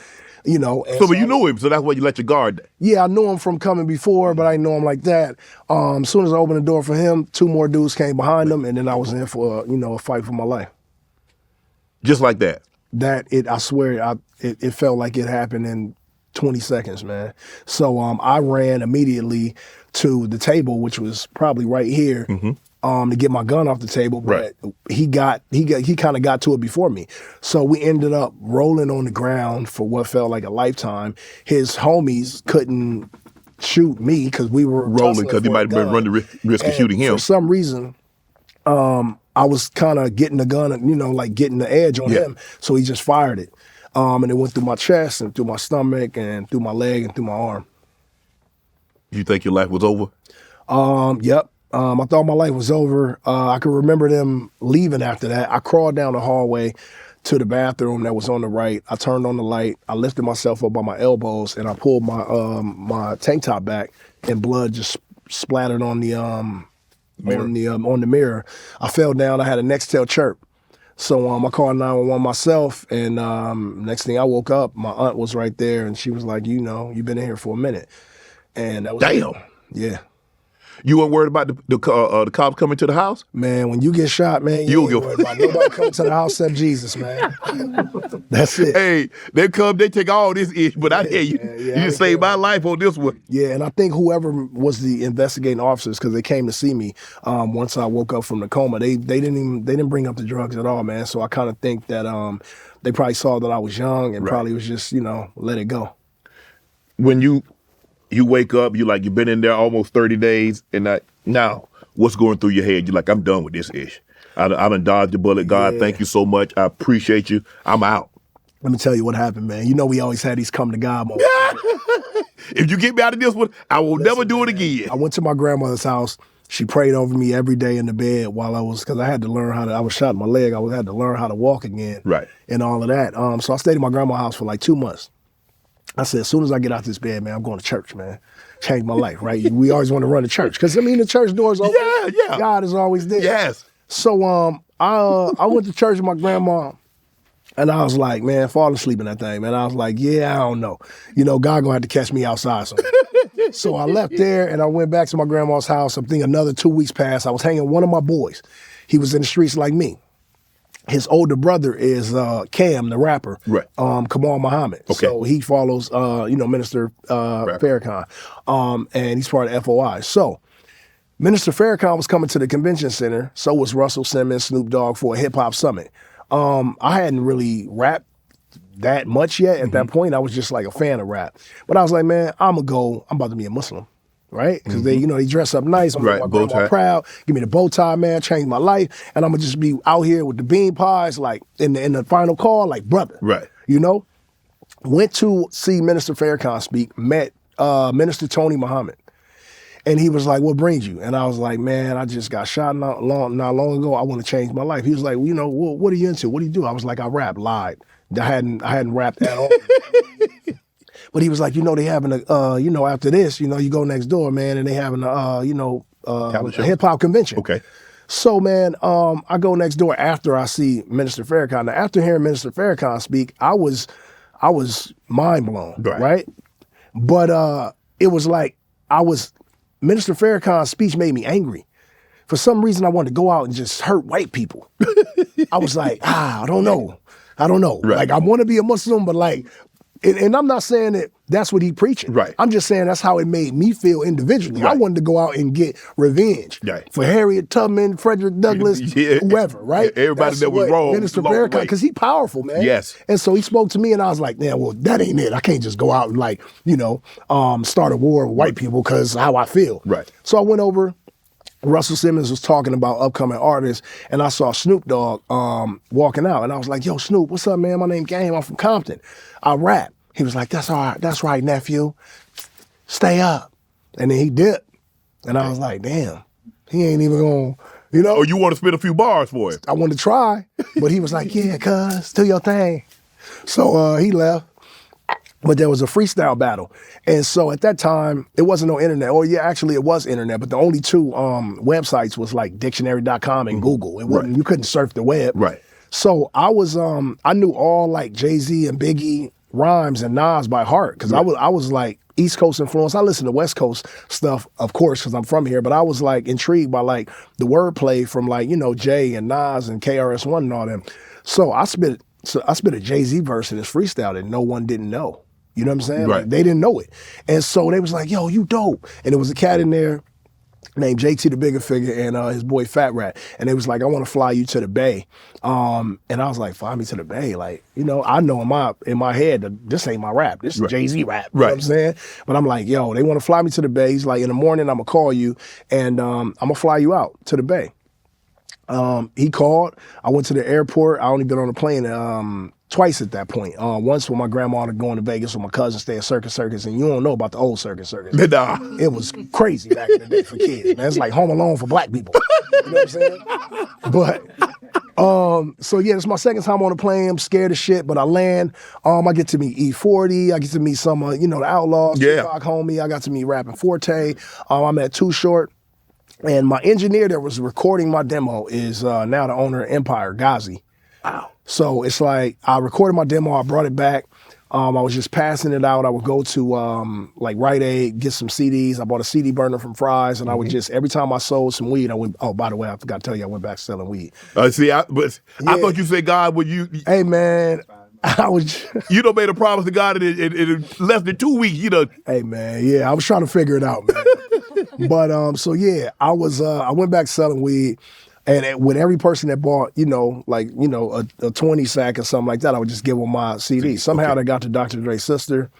And but you knew him, so that's why you let your guard down. Yeah, I knew him from coming before, but I didn't know him like that. As soon as I opened the door for him, 2 more dudes came behind him, and then I was in for a fight for my life. Just like that. I swear, it felt like it happened in 20 seconds, man. So I ran immediately to the table, which was probably right here, to get my gun off the table. But he kind of got to it before me. So we ended up rolling on the ground for what felt like a lifetime. His homies couldn't shoot me because we were rolling because he might have run the risk of shooting him. For some reason, I was kind of getting the gun, getting the edge on him. So he just fired it. And it went through my chest and through my stomach and through my leg and through my arm. You think your life was over? Yep. I thought my life was over. I could remember them leaving after that. I crawled down the hallway to the bathroom that was on the right. I turned on the light. I lifted myself up by my elbows and I pulled my tank top back, and blood just splattered on the mirror. I fell down. I had a Nextel chirp. So I called 911 myself, and next thing I woke up, my aunt was right there, and she was like, you've been in here for a minute. And that was damn. Yeah. You weren't worried about the cops coming to the house? Man, when you get shot, man, you ain't worried about nobody coming to the house except Jesus, man. That's it. Hey, they take all this ish, but I hear you. You just saved my life on this one. Yeah, and I think whoever was the investigating officers, because they came to see me once I woke up from the coma, they didn't bring up the drugs at all, man. So I kind of think that they probably saw that I was young and probably was just let it go. When you wake up, you've been in there almost 30 days, and now what's going through your head? You're like, I'm done with this ish. I done dodged the bullet. God, thank you so much. I appreciate you. I'm out. Let me tell you what happened, man. We always had these come to God moments. If you get me out of this one, I will never do it again. I went to my grandmother's house. She prayed over me every day in the bed because I had to learn I was shot in my leg. I had to learn how to walk again. Right. And all of that. So I stayed at my grandma's house for 2 months. I said, as soon as I get out this bed, man, I'm going to church, man. Change my life, right? We always want to run to church because, the church door's open. Yeah. God is always there. Yes. So I went to church with my grandma, and I was like, man, falling asleep in that thing, man. I was like, I don't know. God going to have to catch me outside sometime. So I left there and I went back to my grandma's house. I think another 2 weeks passed. I was hanging with one of my boys. He was in the streets like me. His older brother is Cam, the rapper, Right. Kamal Muhammad. Okay. So he follows, Minister Farrakhan, and he's part of FOI. So Minister Farrakhan was coming to the convention center. So was Russell Simmons, Snoop Dogg for a hip hop summit. I hadn't really rapped that much yet at that point. I was just like a fan of rap. But I was like, man, I'm about to be a Muslim. Right? Because they dress up nice. I'm Right, my bow grandma tie. proud. Give me the bow tie, man. Change my life. And I'm going to just be out here with the bean pies, like in the final call, like brother. Right. Went to see Minister Farrakhan speak, met Minister Tony Muhammad. And he was like, what brings you? And I was like, man, I just got shot not long ago. I want to change my life. He was like, well, what are you into? What do you do? I was like, I rap, lied. I hadn't rapped at all. But he was like, they having a, after this, you go next door, man, and they having a, Talent show. a hip hop convention. Okay. So, man, I go next door after I see Minister Farrakhan. Now, after hearing Minister Farrakhan speak, I was mind blown, right? But it was like Minister Farrakhan's speech made me angry. For some reason, I wanted to go out and just hurt white people. I was like, I don't know. Right. Like, I want to be a Muslim, but like, and I'm not saying that that's what he preaching. Right. I'm just saying that's how it made me feel individually. Right. I wanted to go out and get revenge for Harriet Tubman, Frederick Douglass, whoever, right? Everybody That's that was what wrong. Minister Farrakhan, because he powerful, man. Yes. And so he spoke to me and I was like, well, that ain't it. I can't just go out and like, start a war with white people because how I feel. Right. So I went over. Russell Simmons was talking about upcoming artists, and I saw Snoop Dogg walking out, and I was like, yo, Snoop, what's up, man? My name Game. I'm from Compton. I rap. He was like, that's all right. That's right, nephew. Stay up. And then he dipped. And I was like, damn, he ain't even going to, Oh, you want to spit a few bars for him? I wanted to try, but he was like, yeah, cuz, do your thing. So he left. But there was a freestyle battle. And so at that time, it wasn't no internet. Or yeah, actually it was internet, but the only two websites was like dictionary.com and Google. It wasn't, you couldn't surf the web. Right. So I was, I knew all like Jay-Z and Biggie rhymes and Nas by heart. Cause I was like East Coast influence. I listened to West Coast stuff, of course, cause I'm from here, but I was like intrigued by like the wordplay from like, Jay and Nas and KRS-One and all them. So I spit a Jay-Z verse in this freestyle that no one didn't know. You know what I'm saying? Right. Like, they didn't know it. And so they was like, yo, you dope. And there was a cat in there named JT the Bigger Figure and his boy Fat Rat. And they was like, I want to fly you to the Bay. And I was like, fly me to the Bay? Like, I know in my head that this ain't my rap. This is Jay-Z rap. You know what I'm saying? But I'm like, yo, they want to fly me to the Bay. He's like, in the morning, I'm going to call you and I'm going to fly you out to the Bay. He called. I went to the airport. I only been on a plane twice at that point. Once with my grandma to going to Vegas with my cousin, stay at Circus, and you don't know about the old Circus. Nah. It was crazy back in the day for kids, man. It's like Home Alone for black people. You know what I'm saying? But, so yeah, it's my second time on a plane. I'm scared as shit, but I land. I get to meet E40. I get to meet some, the Outlaws, Tupac homie. I got to meet Rappin' Forte. I met Too Short. And my engineer that was recording my demo is now the owner of Empire, Ghazi. Wow. So it's like I recorded my demo, I brought it back. I was just passing it out. I would go to like Rite Aid, get some CDs. I bought a CD burner from Fry's, and I would just, every time I sold some weed, I went, oh, by the way, I forgot to tell you, I went back selling weed. I thought you said God, would you? Hey, man, I was. You done made a promise to God in less than 2 weeks, Hey, man, yeah, I was trying to figure it out, man. But so yeah, I went back selling weed, and with every person that bought, a 20 sack or something like that, I would just give them my CD. Somehow they got to Dr. Dre's sister,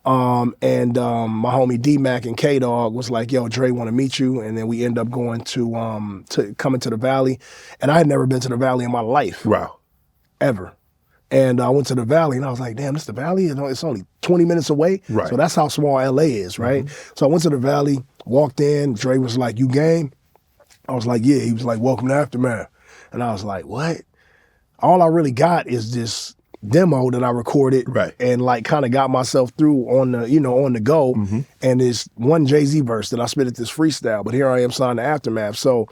and my homie D-Mac and K-Dog was like, yo, Dre want to meet you, and then we end up going to coming to the Valley, and I had never been to the Valley in my life. Wow. Ever. And I went to the Valley, and I was like, damn, this is the Valley? It's only 20 minutes away? Right. So that's how small L.A. is, right? Mm-hmm. So I went to the Valley, walked in. Dre was like, you game? I was like, yeah. He was like, welcome to Aftermath. And I was like, what? All I really got is this demo that I recorded and like kind of got myself through on the go. Mm-hmm. And this one Jay-Z verse that I spit at this freestyle. But here I am signed to Aftermath. So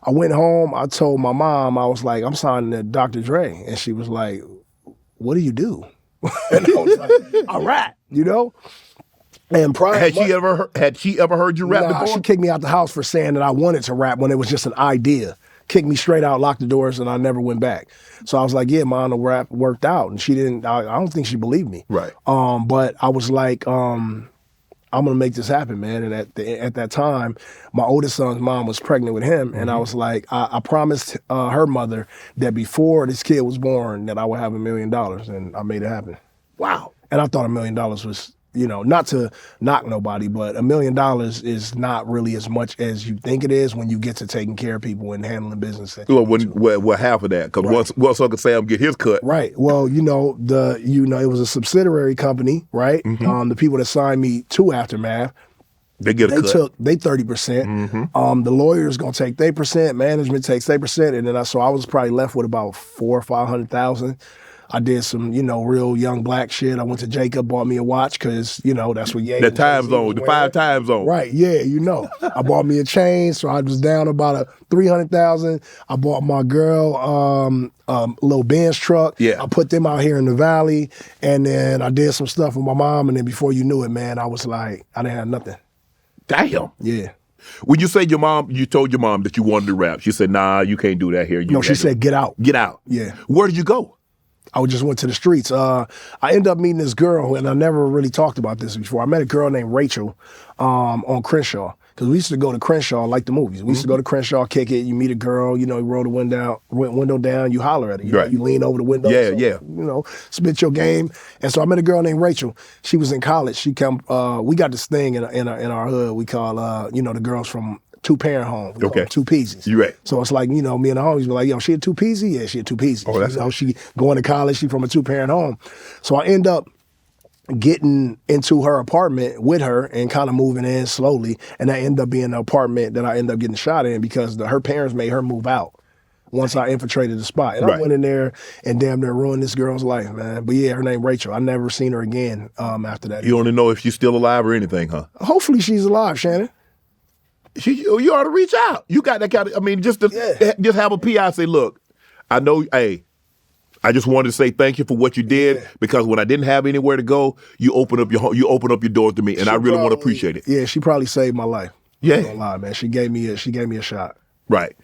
I went home. I told my mom, I was like, I'm signing to Dr. Dre. And she was like, what do you do? And I was like, I rap, And prior, had she ever heard you rap nah, before? she kicked me out the house for saying that I wanted to rap when it was just an idea. Kicked me straight out, locked the doors, and I never went back. So I was like, yeah, mine, the rap worked out. And she didn't, I don't think she believed me. Right. But I was like, I'm gonna make this happen, man. And at that time, my oldest son's mom was pregnant with him, and I was like, I promised her mother that before this kid was born, that I would have $1 million, and I made it happen. Wow. And I thought $1 million was, not to knock nobody, but $1 million is not really as much as you think it is when you get to taking care of people and handling business. Well, half of that, because once Uncle Sam get his cut. Right. Well, it was a subsidiary company, right? The people that signed me to Aftermath, they get a cut. Took they 30%. The lawyer's gonna take their percent, management takes their percent, and then I was probably left with about $400,000 or $500,000. I did some, real young black shit. I went to Jacob, bought me a watch because, that's what Ye. The time zone, the 5 time zone. Right, yeah, I bought me a chain, so I was down about $300,000. I bought my girl a little Benz truck. Yeah. I put them out here in the valley, and then I did some stuff with my mom, and then before you knew it, man, I was like, I didn't have nothing. Damn. Yeah. When you say you told your mom that you wanted to rap, she said, nah, you can't do that here. No, she said, get out. Get out. Yeah. Where did you go? I just went to the streets. I ended up meeting this girl, and I never really talked about this before. I met a girl named Rachel on Crenshaw, because we used to go to Crenshaw like the movies. We used to go to Crenshaw, kick it. You meet a girl, you roll the window down, you holler at her. Right. You lean over the window. Yeah. Spit your game. And so I met a girl named Rachel. She was in college. She we got this thing in our hood we call the girls from two-parent home. We call them two peasies. You right. So it's like, me and the homies be like, yo, she a two-peasy? Yeah, she a two-peasy. Oh, that's she going to college, she from a two-parent home. So I end up getting into her apartment with her and kind of moving in slowly. And that ended up being the apartment that I ended up getting shot in because her parents made her move out once I infiltrated the spot. And I went in there and damn near ruined this girl's life, man. But yeah, her name Rachel. I never seen her again after that. You don't know if she's still alive or anything, huh? Hopefully she's alive, Shannon. You ought to reach out. You got that kind of, just have a PI say, look, I know, hey, I just wanted to say thank you for what you did because when I didn't have anywhere to go, you opened up your doors to me, and I really want to appreciate it. Yeah, she probably saved my life. Yeah, I don't lie, man. She gave me a shot. Right.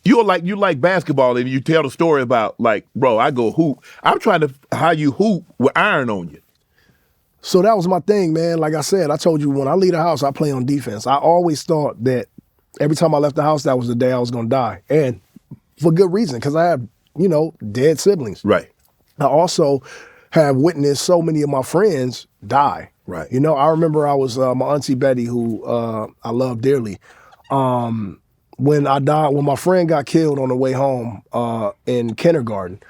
You like basketball, and you tell the story about bro, I go hoop. I'm trying to how you hoop with iron on you. So that was my thing, man. Like I said, I told you when I leave the house, I play on defense. I always thought that every time I left the house, that was the day I was going to die. And for good reason, because I have, dead siblings. Right. I also have witnessed so many of my friends die. Right. I remember I was, my auntie Betty, who I love dearly, when my friend got killed on the way home in kindergarten,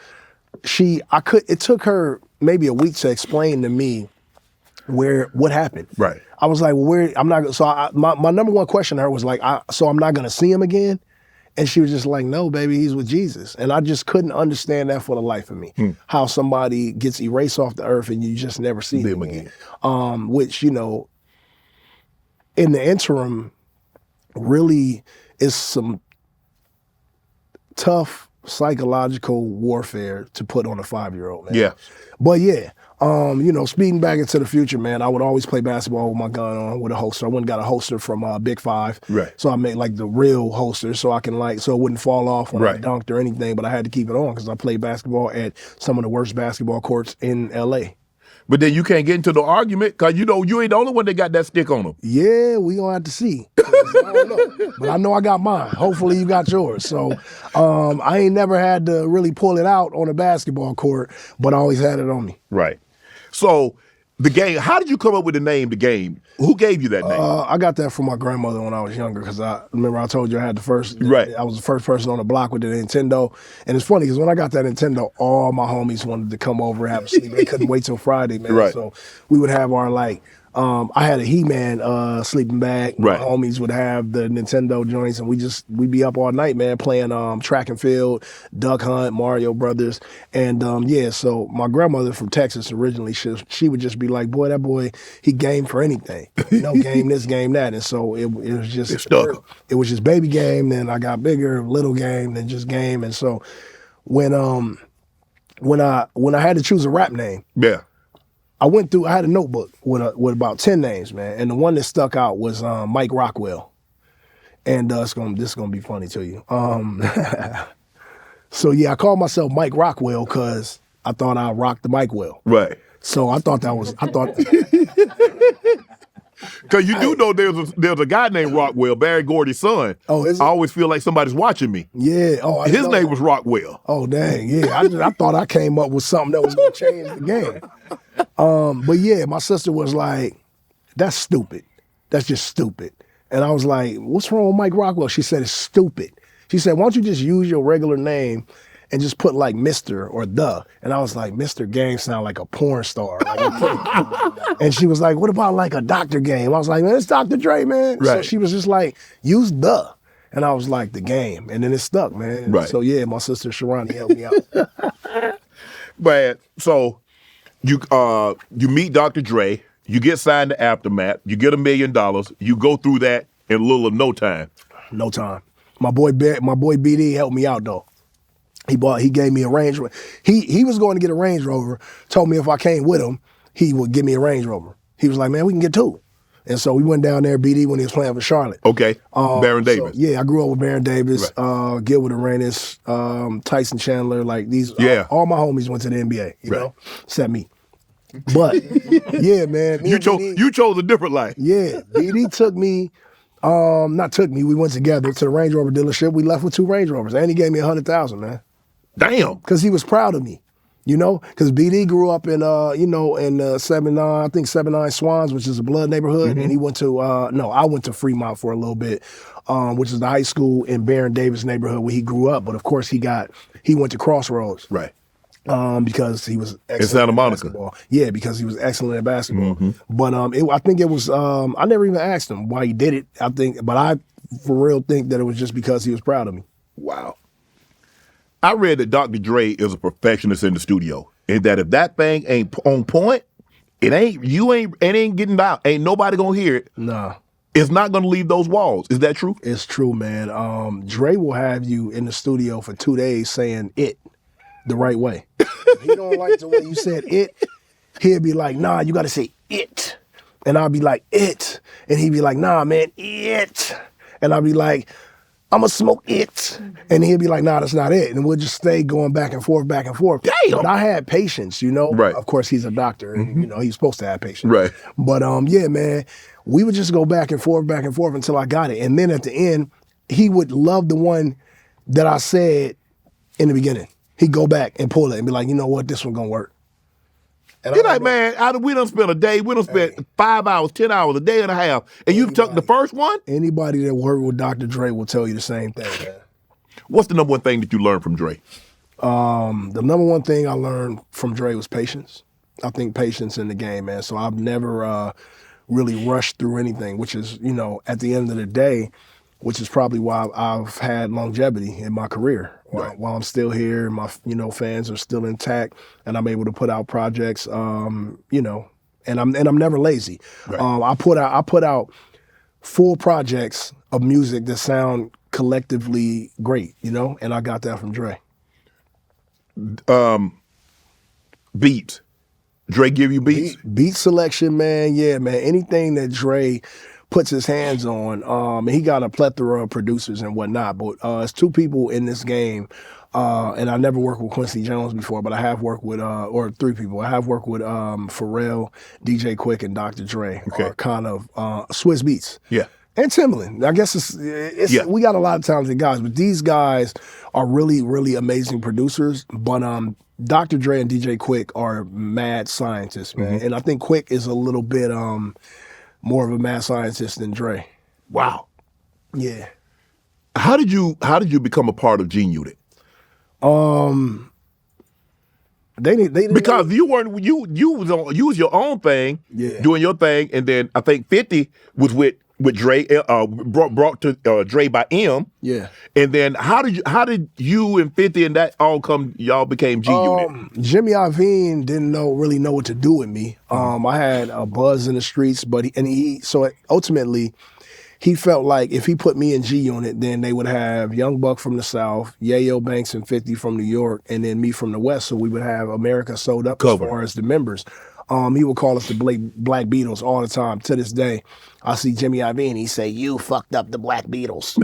it took her maybe a week to explain to me what happened. Right. I was like, my number one question to her was like, so I'm not gonna see him again? And she was just like, no, baby, he's with Jesus. And I just couldn't understand that for the life of me. How somebody gets erased off the earth and you just never see him again. Which, in the interim, really is some tough psychological warfare to put on a 5-year-old, man. Yeah. But yeah, speeding back into the future, man, I would always play basketball with my gun on with a holster. I went and got a holster from Big Five. Right. So I made the real holster so I can so it wouldn't fall off when I dunked or anything, but I had to keep it on because I played basketball at some of the worst basketball courts in LA. But then you can't get into the argument because you ain't the only one that got that stick on them. Yeah, we gonna have to see. I don't know. But I know I got mine. Hopefully you got yours. So I ain't never had to really pull it out on a basketball court, but I always had it on me. Right. So the game, how did you come up with the name, The Game? Who gave you that name? I got that from my grandmother when I was younger because I remember I told you I had the first. Right. I was the first person on the block with the Nintendo. And it's funny because when I got that Nintendo, all my homies wanted to come over and have a sleep. They couldn't wait till Friday, man. Right. So we would have our I had a He-Man sleeping bag. Right. My homies would have the Nintendo joints, and we'd be up all night, man, playing track and field, Duck Hunt, Mario Brothers, and so my grandmother from Texas originally, she would just be like, boy, that boy, he game for anything, game this, game that, and so it was just it was just baby game. Then I got bigger, little game, then just game, and so when I had to choose a rap name, yeah. I went through. I had a notebook with about 10 names, man, and the one that stuck out was Mike Rockwell. And this is gonna be funny to you. So yeah, I called myself Mike Rockwell because I thought I rocked the mic well. Right. So I thought. Because you do know there's a guy named Rockwell, Barry Gordy's son. Oh, is it? I always feel like somebody's watching me. Yeah. Oh, His name was Rockwell. Oh, dang. Yeah. I thought I came up with something that was going to change the game. But yeah, my sister was like, that's stupid. That's just stupid. And I was like, what's wrong with Mike Rockwell? She said, it's stupid. She said, why don't you just use your regular name and just put like Mr. or the. And I was like, Mr. Game sound like a porn star. And she was like, what about like a Dr. Game? I was like, man, it's Dr. Dre, man. Right. So she was just like, use the. And I was like, the game. And then it stuck, man. Right. So yeah, my sister Sharani helped me out. But so you meet Dr. Dre, you get signed to Aftermath, you get $1 million, you go through that in little of no time. No time. My boy BD helped me out though. He gave me a Range Rover. He was going to get a Range Rover, told me if I came with him, he would give me a Range Rover. He was like, man, we can get two. And so we went down there, BD, when he was playing for Charlotte. Okay, Baron Davis. So, yeah, I grew up with Baron Davis, Right. Gilbert Arenas, Tyson Chandler, like these, all my homies went to the NBA, you know, except me. But, yeah, man. You chose a different life. Yeah, BD took me, we went together to the Range Rover dealership. We left with 2 Range Rovers, and he gave me $100,000, man. Damn. Because he was proud of me, you know? Because BD grew up in, in 79 Swans, which is a blood neighborhood. And he went to, I went to Fremont for a little bit, which is the high school in Baron Davis neighborhood where he grew up. But of course he went to Crossroads. Right. Because he was excellent in Santa Monica. Basketball. Yeah, because he was excellent at basketball. But I think it was, I never even asked him why he did it. But I for real think that it was just because he was proud of me. Wow. I read that Dr. Dre is a perfectionist in the studio, and that if that thing ain't on point, it ain't getting out. Ain't nobody gonna hear it. Nah. It's not gonna leave those walls. Is that true? It's true, man. Dre will have you in the studio for 2 days saying it the right way. If he don't like the way you said it, he'll be like, nah, you gotta say it. And I'll be like, it. And he'd be like, nah, man, it. And I'll be like, I'm gonna smoke it. And he'll be like, nah, that's not it. And we'll just stay going back and forth. Damn. But I had patience, you know? Right. Of course, he's a doctor, and, you know, he's supposed to have patience. Right. But, yeah, man, we would just go back and forth until I got it. And then at the end, he would love the one that I said in the beginning. He'd go back and pull it and be like, you know what, this one's gonna work. And You're like, man, we done spent a day, we done spent 5 hours, 10 hours, a day and a half, and you took the first one? Anybody that worked with Dr. Dre will tell you the same thing, man. What's the number one thing that you learned from Dre? The number one thing I learned from Dre was patience. I think patience in the game, man. So I've never really rushed through anything, which is, you know, at the end of the day, which is probably why I've had longevity in my career. While I'm still here, my fans are still intact, and I'm able to put out projects. And I'm never lazy. Right. I put out full projects of music that sound collectively great, you know, and I got that from Dre. Beats. Dre give you beats? Beat selection, man. Yeah, man. Anything that Dre puts his hands on, and he got a plethora of producers and whatnot, but it's 2 people in this game, and I never worked with Quincy Jones before, but I have worked with, or 3 people. I have worked with Pharrell, DJ Quick, and Dr. Dre, kind of Swiss Beats. Yeah. And Timbaland. I guess we got a lot of talented guys, but these guys are really, really amazing producers. But Dr. Dre and DJ Quick are mad scientists, man. And I think Quick is a little bit more of a mad scientist than Dre. Wow. Yeah. How did you become a part of G Unit? They because you was your own thing, doing your thing, and then I think 50 was with Dre, brought to Dre by M. Yeah. And then how did you and 50 and that all come? Y'all became G Unit. Jimmy Iovine didn't really know what to do with me. I had a buzz in the streets, but so ultimately he felt like if he put me in G Unit, then they would have Young Buck from the South, Yayo Banks and 50 from New York, and then me from the West. So we would have America sewed up as far as the members. He would call us the Black Beatles all the time. To this day, I see Jimmy Iovine, he say, "You fucked up the Black Beatles."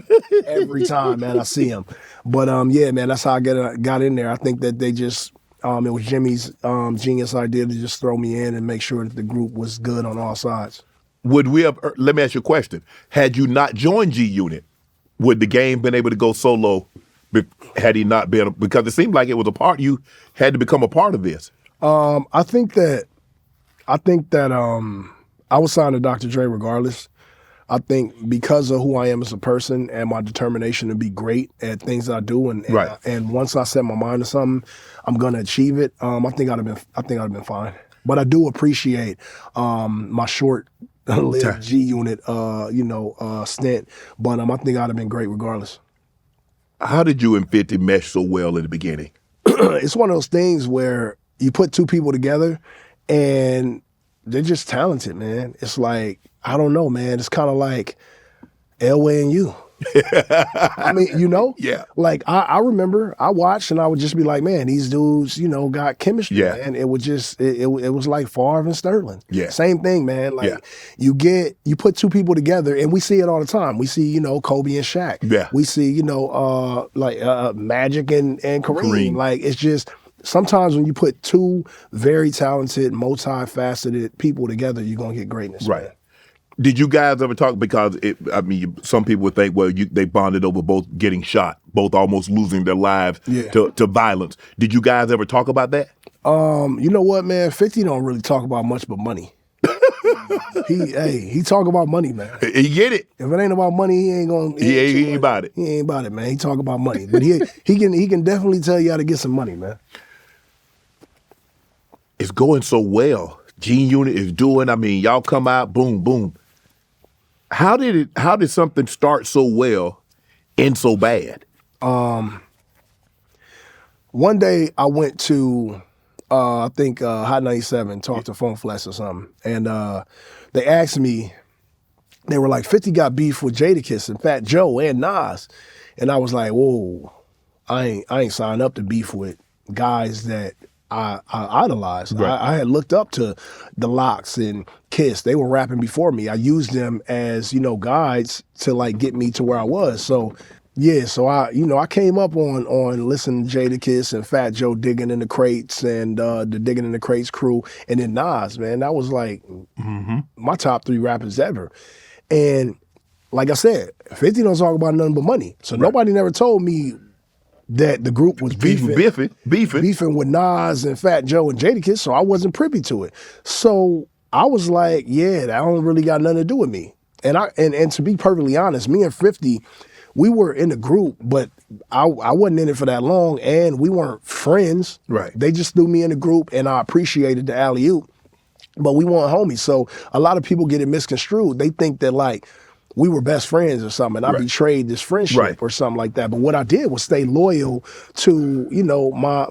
Every time, man, I see him. But yeah, man, that's how I got in there. I think that they just, it was Jimmy's genius idea to just throw me in and make sure that the group was good on all sides. Would we have, let me ask you a question. Had you not joined G Unit, would the game been able to go solo had he not been, because it seemed like it was a part, you had to become a part of this. I think that I was signed to Dr. Dre regardless. I think because of who I am as a person and my determination to be great at things I do, and once I set my mind to something, I'm gonna achieve it. I think I'd have been fine. But I do appreciate my short-lived G Unit, stint. But I think I'd have been great regardless. How did you and 50 mesh so well in the beginning? It's one of those things where you put two people together and they're just talented, man. It's like, I don't know, man. It's kind of like Elway and you. I mean, Yeah. Like I remember I watched and I would just be like, man, these dudes, got chemistry. Yeah. Man. It would just it was like Favre and Sterling. Yeah. Same thing, man. Like you put two people together and we see it all the time. We see, Kobe and Shaq. Yeah. We see, Magic and Kareem. Like it's just sometimes when you put two very talented, multifaceted people together, you're gonna get greatness. Right. Man. Did you guys ever talk, because some people would think, well, they bonded over both getting shot, both almost losing their lives to violence. Did you guys ever talk about that? You know what, man? 50 don't really talk about much but money. He talk about money, man. He get it. If it ain't about money, he ain't gonna. He ain't about it. He ain't about it, man. He talk about money, but he can definitely tell you how to get some money, man. It's going so well. G Unit is doing. Y'all come out, boom, boom. How did something start so well, end so bad? One day I went to, Hot 97, talked to Phone Flex or something, and they asked me, they were like, 50 got beef with Jadakiss and Fat Joe and Nas, and I was like, whoa, I ain't signed up to beef with guys that I idolized. Right. I had looked up to the Locks and Kiss. They were rapping before me. I used them as, guides to like get me to where I was. So yeah, so I came up on listening to Jadakiss and Fat Joe Digging in the Crates and the Digging in the Crates crew, and then Nas, man. That was like my top 3 rappers ever. And like I said, 50 don't talk about nothing but money. So nobody never told me that the group was beefing with Nas and Fat Joe and Jadakiss, so I wasn't privy to it. So I was like, yeah, that don't really got nothing to do with me. And to be perfectly honest, me and 50, we were in the group, but I wasn't in it for that long, and we weren't friends. Right. They just threw me in the group, and I appreciated the alley-oop, but we weren't homies. So a lot of people get it misconstrued. They think that like we were best friends or something, and I betrayed this friendship or something like that. But what I did was stay loyal to, my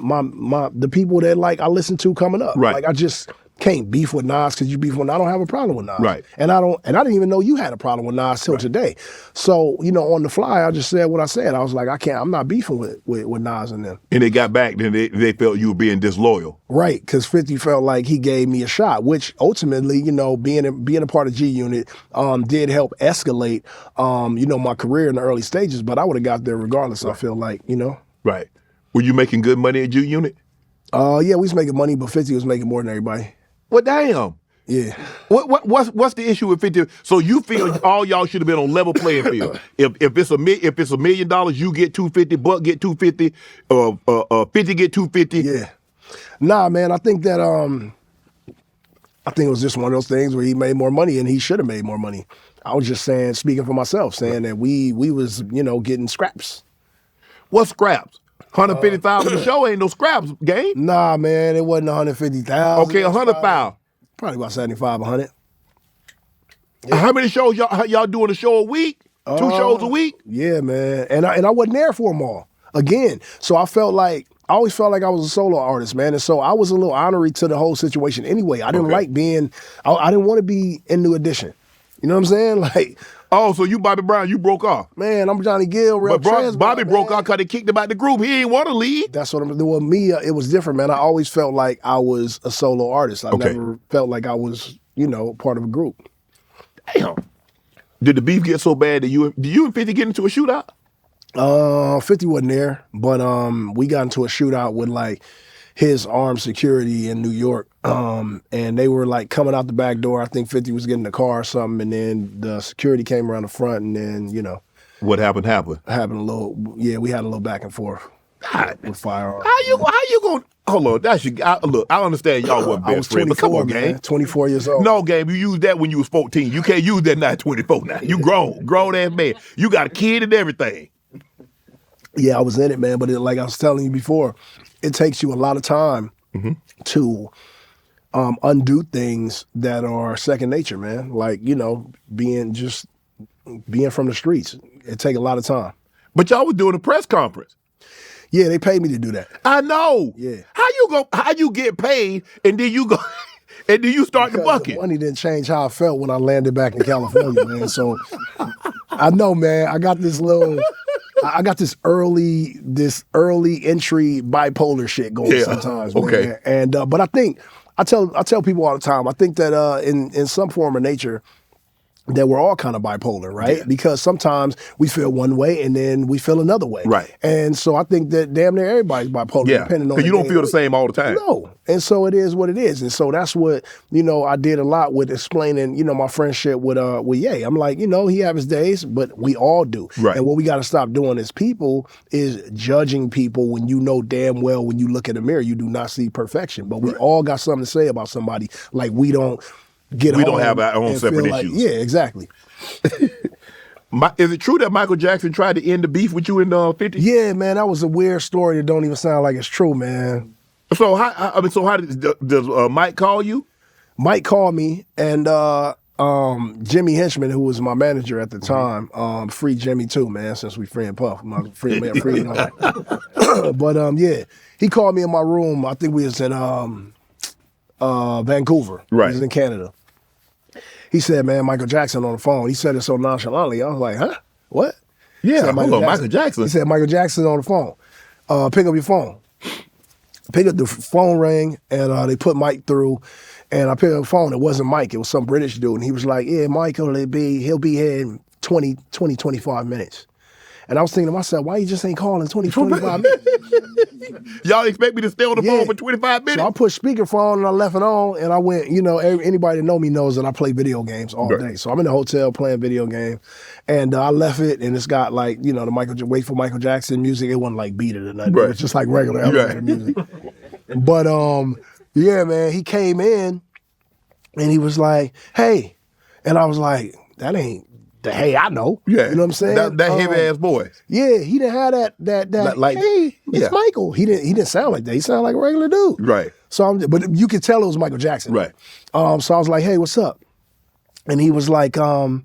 the people that like I listened to coming up. Right. Like I just can't beef with Nas because you beef with Nas. I don't have a problem with Nas. Right. And I didn't even know you had a problem with Nas till today. So, on the fly, I just said what I said. I was like, I'm not beefing with Nas and them. And they got back, then they felt you were being disloyal. Right, because 50 felt like he gave me a shot, which ultimately, being a part of G Unit did help escalate, my career in the early stages, but I would have got there regardless, I feel like, Right. Were you making good money at G Unit? Yeah, we was making money, but 50 was making more than everybody. Well, damn. Yeah. What's the issue with 50? So you feel all y'all should have been on level playing field. If it's $1 million, you get 250, Buck get 250, 50 get 250. Yeah. Nah, man, I think that I think it was just one of those things where he made more money and he should have made more money. I was just speaking for myself, saying that we was, getting scraps. What scraps? 150,000 a show ain't no scraps, game. Nah, man, it wasn't 150,000. Okay, 100,000. Probably about 75, 100. Yeah. How many shows y'all doing a show a week? 2 shows a week? Yeah, man. And I wasn't there for them all. Again, so I always felt like I was a solo artist, man. And so I was a little honorary to the whole situation anyway. I didn't like being, I didn't want to be in New Edition. You know what I'm saying? Like, Oh, so you Bobby Brown, you broke off. Man, I'm Johnny Gill. But Bobby broke off because they kicked him out the group. He didn't want to leave. That's what I'm doing. Well, me, it was different, man. I always felt like I was a solo artist. I never felt like I was, part of a group. Damn. Did the beef get so bad that you and 50 get into a shootout? 50 wasn't there, but we got into a shootout with like his armed security in New York, and they were like coming out the back door. I think 50 was getting in the car or something, and then the security came around the front, and then what happened? Happened a little. Yeah, we had a little back and forth with firearms. How you gonna? Hold on, look. I understand y'all weren't best friends, but come on, gang. 24 years old. No, game. You used that when you was 14. You can't use that now at 24. Now you grown ass man. You got a kid and everything. Yeah, I was in it, man. But like I was telling you before, it takes you a lot of time to undo things that are second nature, man. Like being from the streets. It take a lot of time. But y'all was doing a press conference. Yeah, they paid me to do that. I know. Yeah. How you get paid and then you go and then you start the bucket? The money didn't change how I felt when I landed back in California, man. So I know, man. I got this early entry bipolar shit going sometimes, man. Okay. And but I think I tell people all the time. I think that in some form or nature, that we're all kind of bipolar, right? Yeah. Because sometimes we feel one way and then we feel another way. Right. And so I think that damn near everybody's bipolar, depending on. Because you don't feel the same all the time. No. And so it is what it is. And so that's what, I did a lot with explaining, my friendship with Ye. I'm like, he have his days, but we all do. Right. And what we got to stop doing as people is judging people when you know damn well when you look in the mirror, you do not see perfection. But we all got something to say about somebody. Like we don't have our own separate issues. Yeah, exactly. Is it true that Michael Jackson tried to end the beef with you in 50? Yeah, man, that was a weird story that don't even sound like it's true, man. So how does Mike call you? Mike called me, and Jimmy Henchman, who was my manager at the time, free Jimmy too, man, since we free and Puff. My free man, free and all. But yeah, he called me in my room. I think we was in Vancouver. Right. He was in Canada. He said, man, Michael Jackson on the phone. He said it so nonchalantly. I was like, huh? What? Yeah, Michael Jackson. He said, Michael Jackson on the phone. Pick up your phone. Pick up the phone rang, and they put Mike through. And I picked up the phone. It wasn't Mike. It was some British dude. And he was like, yeah, Michael, he'll be here in 25 minutes. And I was thinking to myself, why you just ain't calling 25 minutes? Y'all expect me to stay on the phone for 25 minutes? So I pushed speakerphone and I left it on, and I went, anybody that know me knows that I play video games all day. So I'm in the hotel playing video games, and I left it, and it's got like, the Wait for Michael Jackson music. It wasn't like beat it or nothing. Right. It was just like regular elevator music. But yeah, man, he came in, and he was like, hey. And I was like, that ain't the hey I know. Yeah. You know what I'm saying? That heavy ass voice. Yeah, he didn't have that like, hey, it's Michael. He didn't sound like that. He sounded like a regular dude. Right. So but you could tell it was Michael Jackson. Right. So I was like, hey, what's up? And he was like, you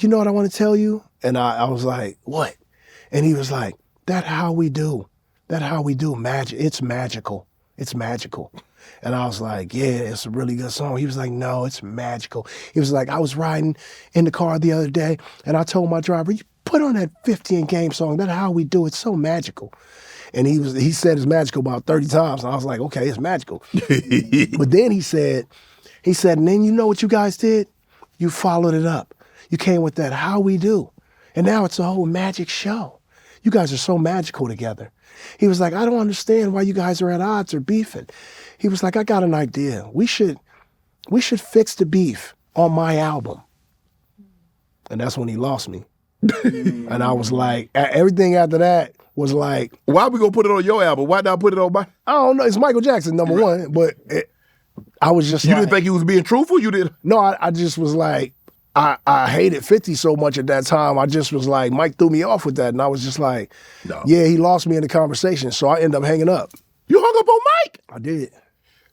know what I want to tell you? And I was like, what? And he was like, that's how we do. Magic. It's magical. It's magical. And I was like, yeah, it's a really good song. He was like, no, it's magical. He was like, I was riding in the car the other day, and I told my driver, you put on that 50 and Game song. That's how we do. It's so magical. And he said it's magical about 30 times. And I was like, okay, it's magical. But then he said, and then you know what you guys did? You followed it up. You came with that how we do. And now it's a whole magic show. You guys are so magical together. He was like, I don't understand why you guys are at odds or beefing. He was like, I got an idea. We should fix the beef on my album. And that's when he lost me. And I was like, everything after that was like, why we gonna put it on your album? Why not put it on my? I don't know. It's Michael Jackson, number one. But I was just You didn't think he was being truthful? You did? No, I just was like, I hated 50 so much at that time. I just was like, Mike threw me off with that. And I was just like, no. Yeah, he lost me in the conversation. So I ended up hanging up. You hung up on Mike? I did.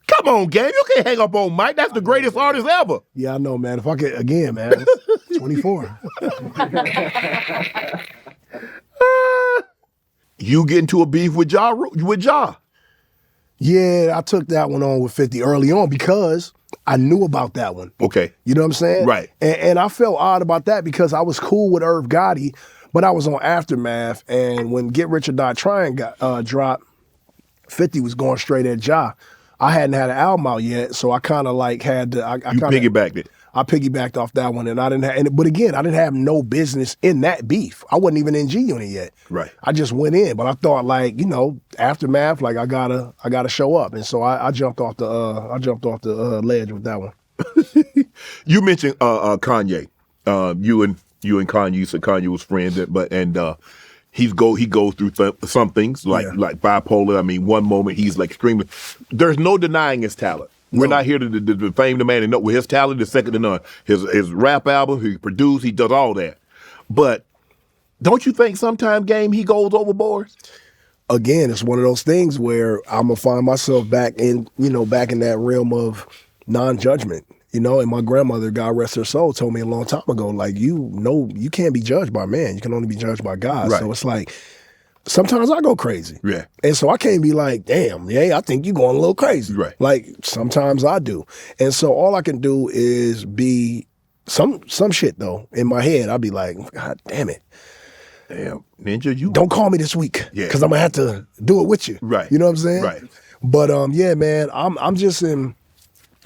Come on, Gabe. You can't hang up on Mike. That's the greatest artist ever. Yeah, I know, man. If I could, again, man, 24. You get into a beef with Ja? Yeah, I took that one on with 50 early on because I knew about that one. Okay. You know what I'm saying? Right. And I felt odd about that because I was cool with Irv Gotti, but I was on Aftermath, and when Get Rich or Die Trying got dropped, 50 was going straight at Ja. I hadn't had an album out yet, so I kind of like had to. You piggybacked it. I piggybacked off that one, and I didn't have. But again, I didn't have no business in that beef. I wasn't even in G Unit yet. Right. I just went in, but I thought like Aftermath, like I gotta show up, and so I jumped off the ledge with that one. You mentioned Kanye. You and Kanye, you said Kanye was friends, he goes through some things like bipolar. I mean, one moment he's like extremely. There's no denying his talent. We're not here to defame the man and know his talent is second to none. His rap album, he produced, he does all that. But don't you think sometimes, Game, he goes overboard? Again, it's one of those things where I'm gonna find myself back in that realm of non-judgment. And my grandmother, God rest her soul, told me a long time ago, like, you can't be judged by man. You can only be judged by God. Right. So it's like, sometimes I go crazy. Yeah. And so I can't be like, damn, I think you're going a little crazy. Right. Like, sometimes I do. And so all I can do is be some shit, though, in my head. I'll be like, God damn it. Damn, Ninja, you Don't call me this week. Yeah. Because I'm going to have to do it with you. Right. You know what I'm saying? Right. But, yeah, man, I'm just in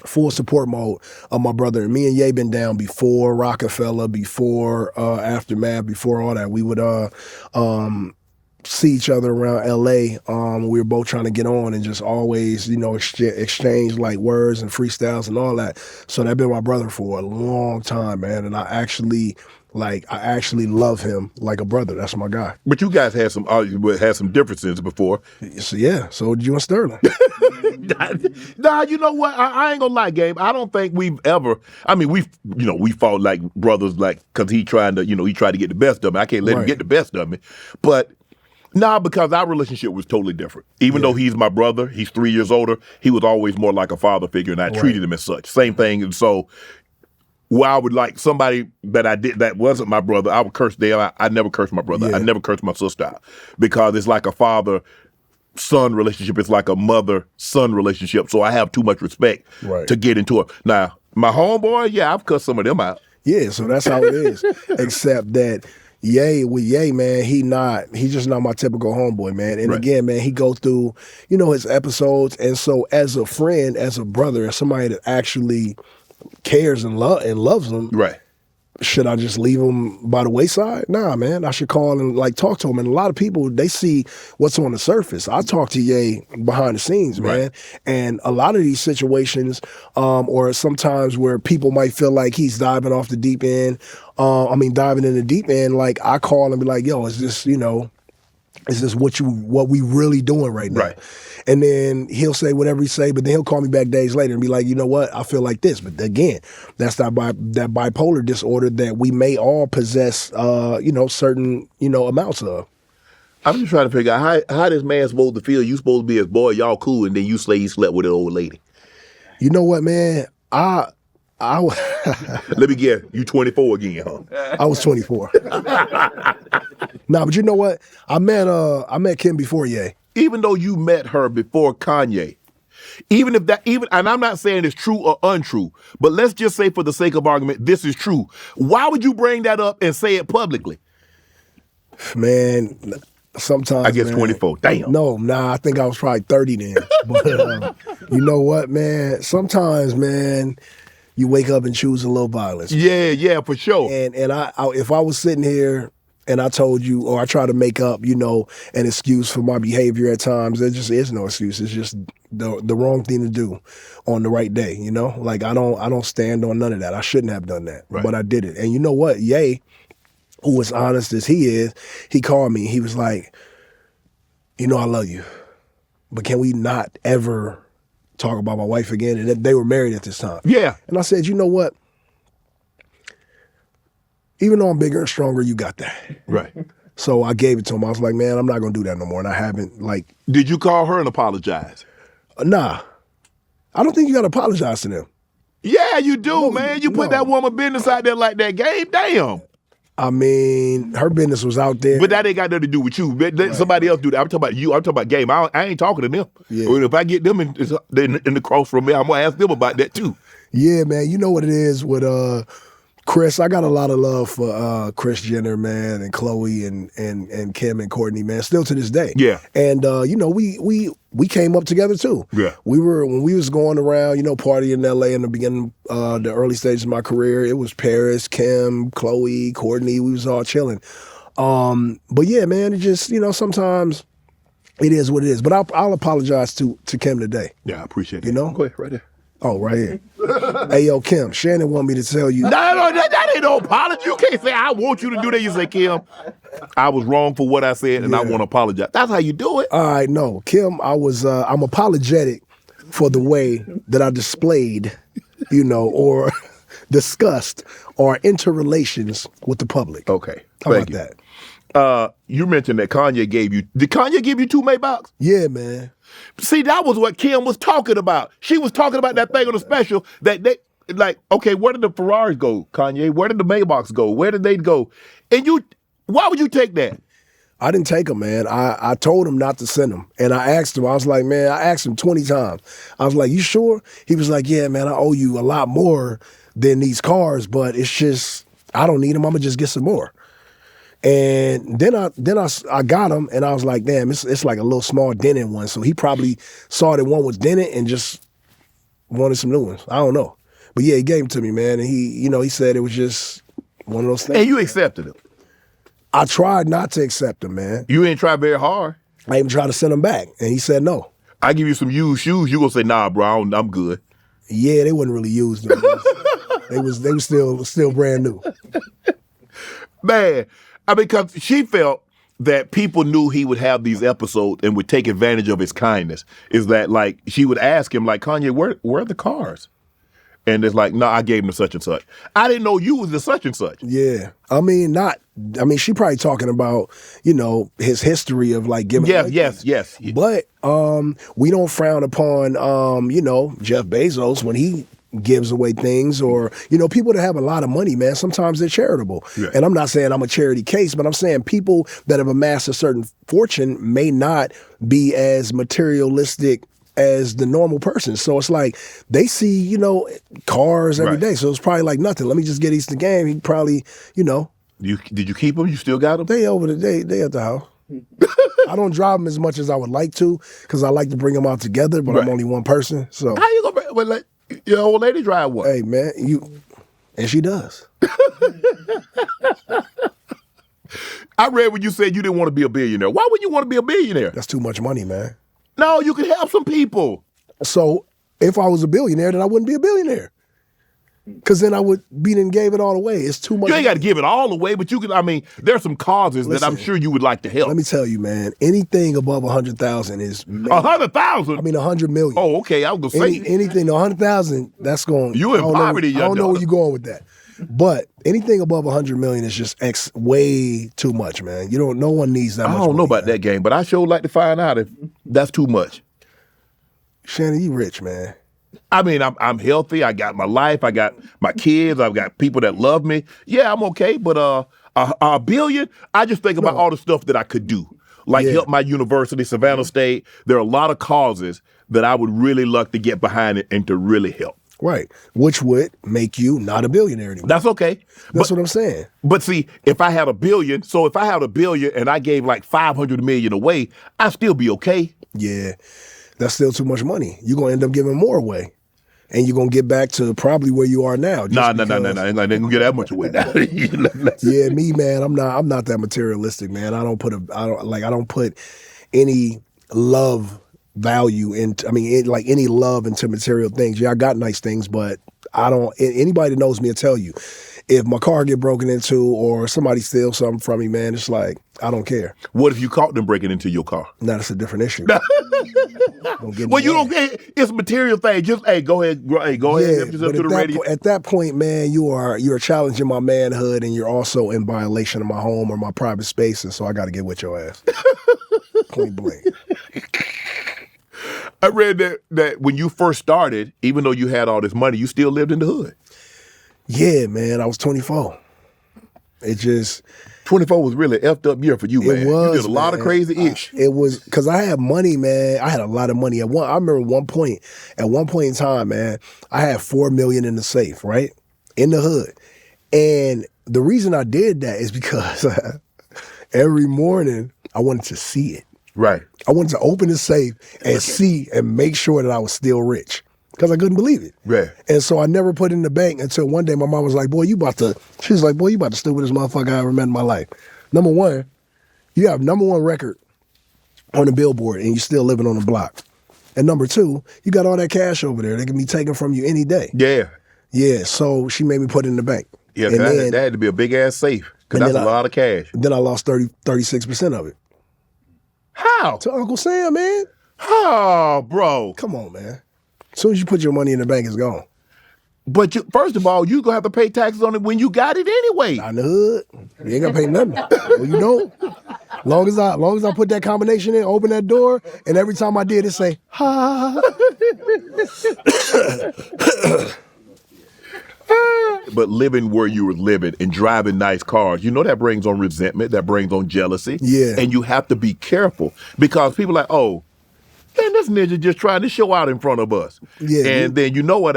full support mode of my brother. And me and Ye been down before Rockefeller, before Aftermath, before all that. We would see each other around LA. We were both trying to get on and just always, exchange like words and freestyles and all that. So that been my brother for a long time, man. And I actually love him like a brother. That's my guy. But you guys had some differences before. So yeah, so did you and Sterling. Nah, you know what? I ain't gonna lie, Gabe. I don't think we've ever. I mean, we fought like brothers, like because he tried to get the best of me. I can't let him get the best of me, but. Nah, because our relationship was totally different. Even though he's my brother, he's 3 years older, he was always more like a father figure, and I treated him as such. Same thing. And so, where I would like somebody that wasn't my brother, I would curse them. I never cursed my brother. I never cursed my sister out. Because it's like a father-son relationship. It's like a mother-son relationship. So I have too much respect to get into it. Now, my homeboy, I've cussed some of them out. Yeah, so that's how it is. Except that Ye, man, he's just not my typical homeboy, man. And again, man, he go through, his episodes. And so as a friend, as a brother, as somebody that actually cares and loves him, should I just leave him by the wayside? Nah, man, I should call and like talk to him. And a lot of people, they see what's on the surface. I talk to Ye behind the scenes, man. And a lot of these situations, or sometimes where people might feel like he's diving off the deep end, diving in the deep end, like I call and be like, yo, is this what we really doing right now? And then he'll say whatever he say, but then he'll call me back days later and be like, you know what, I feel like this. But again, that's that bipolar disorder that we may all possess, certain, amounts of. I'm just trying to figure out how this man supposed to feel. You supposed to be his boy, y'all cool, and then you say he slept with an old lady. You know what, man? Let me guess, you 24 again, huh? I was 24. Nah, but you know what? I met Kim before Ye. Even though you met her before Kanye, and I'm not saying it's true or untrue, but let's just say for the sake of argument, this is true. Why would you bring that up and say it publicly? Man, sometimes I guess 24. Damn. No, I think I was probably 30 then. But you know what, man? Sometimes, man, you wake up and choose a little violence. Yeah, for sure. And I if I was sitting here and I told you, or I try to make up, an excuse for my behavior at times, there just is no excuse. It's just the wrong thing to do on the right day, Like I don't stand on none of that. I shouldn't have done that, but I did it. And you know what? Ye, who as honest as he is, he called me. He was like, I love you, but can we not ever talk about my wife again? And they were married at this time. Yeah. And I said, you know what? Even though I'm bigger and stronger, you got that. Right. So I gave it to him. I was like, man, I'm not going to do that no more. And I haven't, like... Did you call her and apologize? Nah. I don't think you got to apologize to them. Yeah, you do, man. You put that woman business out there like that. Gabe, damn. I mean, her business was out there. But that ain't got nothing to do with you. Let somebody else do that. I'm talking about you. I'm talking about Gabe. I ain't talking to them. Yeah. If I get them in the cross from me, I'm going to ask them about that too. Yeah, man. You know what it is with Chris. I got a lot of love for Chris Jenner, man, and Chloe and Kim and Courtney, man. Still to this day. Yeah. And you know, we came up together too. Yeah. When we was going around, you know, partying in LA in the beginning, the early stages of my career. It was Paris, Kim, Chloe, Courtney. We was all chilling. But yeah, man, it just, you know, sometimes it is what it is. But I'll apologize to Kim today. Yeah, I appreciate it. You know? Go ahead, right there. Oh, right here. Hey, yo, Kim, Shannon want me to tell you. No, that ain't no apology. You can't say, I want you to do that. You say, Kim, I was wrong for what I said, and I want to apologize. That's how you do it. All right, no. Kim, I'm apologetic for the way that I displayed, you know, or discussed our interrelations with the public. Okay. How Thank about you. that? You mentioned that Kanye gave you. Did Kanye give you 2 Maybachs? Yeah, man. See, that was what Kim was talking about. She was talking about that thing on the special that they, like, okay, where did the Ferraris go, Kanye? Where did the Maybachs go? Where did they go? And why would you take that? I didn't take them, man. I told him not to send them. And I asked him, I was like, man, I asked him 20 times. I was like, you sure? He was like, yeah, man, I owe you a lot more than these cars, but it's just, I don't need them. I'm going to just get some more. And then I got him, and I was like, damn, it's like a little small dented one. So he probably saw that one was dented and just wanted some new ones. I don't know. But yeah, he gave them to me, man. And he said it was just one of those things. And you accepted it. I tried not to accept them, man. You ain't tried very hard. I even tried to send them back, and he said no. I give you some used shoes, you gonna say, nah, bro, I'm good. Yeah, they wasn't really used. They was still brand new. Man, I mean, because she felt that people knew he would have these episodes and would take advantage of his kindness. Is that, like, she would ask him, like, Kanye, where are the cars? And it's like, no, I gave him to such and such. I didn't know you was the such and such. Yeah. She probably talking about, you know, his history of like giving. Yes. But we don't frown upon, you know, Jeff Bezos when he gives away things, or, you know, people that have a lot of money, man, sometimes they're charitable. Yeah. And I'm not saying I'm a charity case, but I'm saying people that have amassed a certain fortune may not be as materialistic as the normal person. So it's like they see, you know, cars every day. So it's probably like nothing. Let me just get East the game. He probably, you know. Did you keep them? You still got them? They at the house. I don't drive them as much as I would like to, because I like to bring them out together, but I'm only one person. So how you gonna let your old lady drive one? Hey man, and she does. I read when you said you didn't want to be a billionaire. Why would you want to be a billionaire? That's too much money, man. No, you could help some people. So if I was a billionaire, then I wouldn't be a billionaire. Because then I would and gave it all away. It's too much. You ain't got to give it all away, but you can. I mean, there's some causes that I'm sure you would like to help. Let me tell you, man. Anything above 100,000 is 100,000. I mean 100 million. Oh, okay. I was gonna say anything 100,000. That's going. You in poverty. I don't know where you're going with that. But anything above 100 million is just way too much, man. No one needs that much. I don't know about that game, but I sure like to find out if that's too much. Shannon, you rich, man. I mean, I'm healthy. I got my life. I got my kids. I've got people that love me. Yeah, I'm okay. But a billion, I just think about all the stuff that I could do, like help my university, Savannah State. There are a lot of causes that I would really love to get behind it and to really help. Right, which would make you not a billionaire anymore. That's okay. That's what I'm saying. But see, if I had a billion, and I gave like 500 million away, I'd still be okay. Yeah, that's still too much money. You're going to end up giving more away. And you're going to get back to probably where you are now. No. Ain't going to get that much away now. Yeah, me, man, I'm not that materialistic, man. I don't put any love value into, any love into material things. Yeah, I got nice things, but I don't, anybody that knows me will tell you, if my car get broken into or somebody steals something from me, man, it's like, I don't care. What if you caught them breaking into your car? Now that's a different issue. Well, you don't get it's a material thing. Just go ahead, help yourself to the radio. At that point, man, you're challenging my manhood, and you're also in violation of my home or my private spaces. So I got to get with your ass. Point blank. I read that when you first started, even though you had all this money, you still lived in the hood. Yeah, man. I was 24. It just 24 was really effed up year for you, man. was, you did a lot of crazy ish. It was because I had money, man. I had a lot of money. I remember at one point in time, man, I had $4 million in the safe, right? In the hood. And the reason I did that is because every morning I wanted to see it. Right. I wanted to open the safe and see and make sure that I was still rich. Because I couldn't believe it. Right. And so I never put it in the bank until one day my mom was like, she was like, boy, you about the stupidest motherfucker I ever met in my life. Number one, you have #1 record on the Billboard and you're still living on the block. And number two, you got all that cash over there that can be taken from you any day. Yeah. Yeah, so she made me put it in the bank. Yeah, that had to be a big ass safe because that's a lot of cash. Then I lost 36% of it. How? To Uncle Sam, man. Oh, bro. Come on, man. As soon as you put your money in the bank, it's gone. But first of all, you gonna have to pay taxes on it when you got it anyway. Not in the hood. You ain't gotta pay nothing. Well, you don't. Long as I put that combination in, open that door, and every time I did, it say, ha. But living where you were living and driving nice cars, that brings on resentment, that brings on jealousy. Yeah. And you have to be careful because people are like, oh, man, this ninja just trying to show out in front of us. Yeah. And then what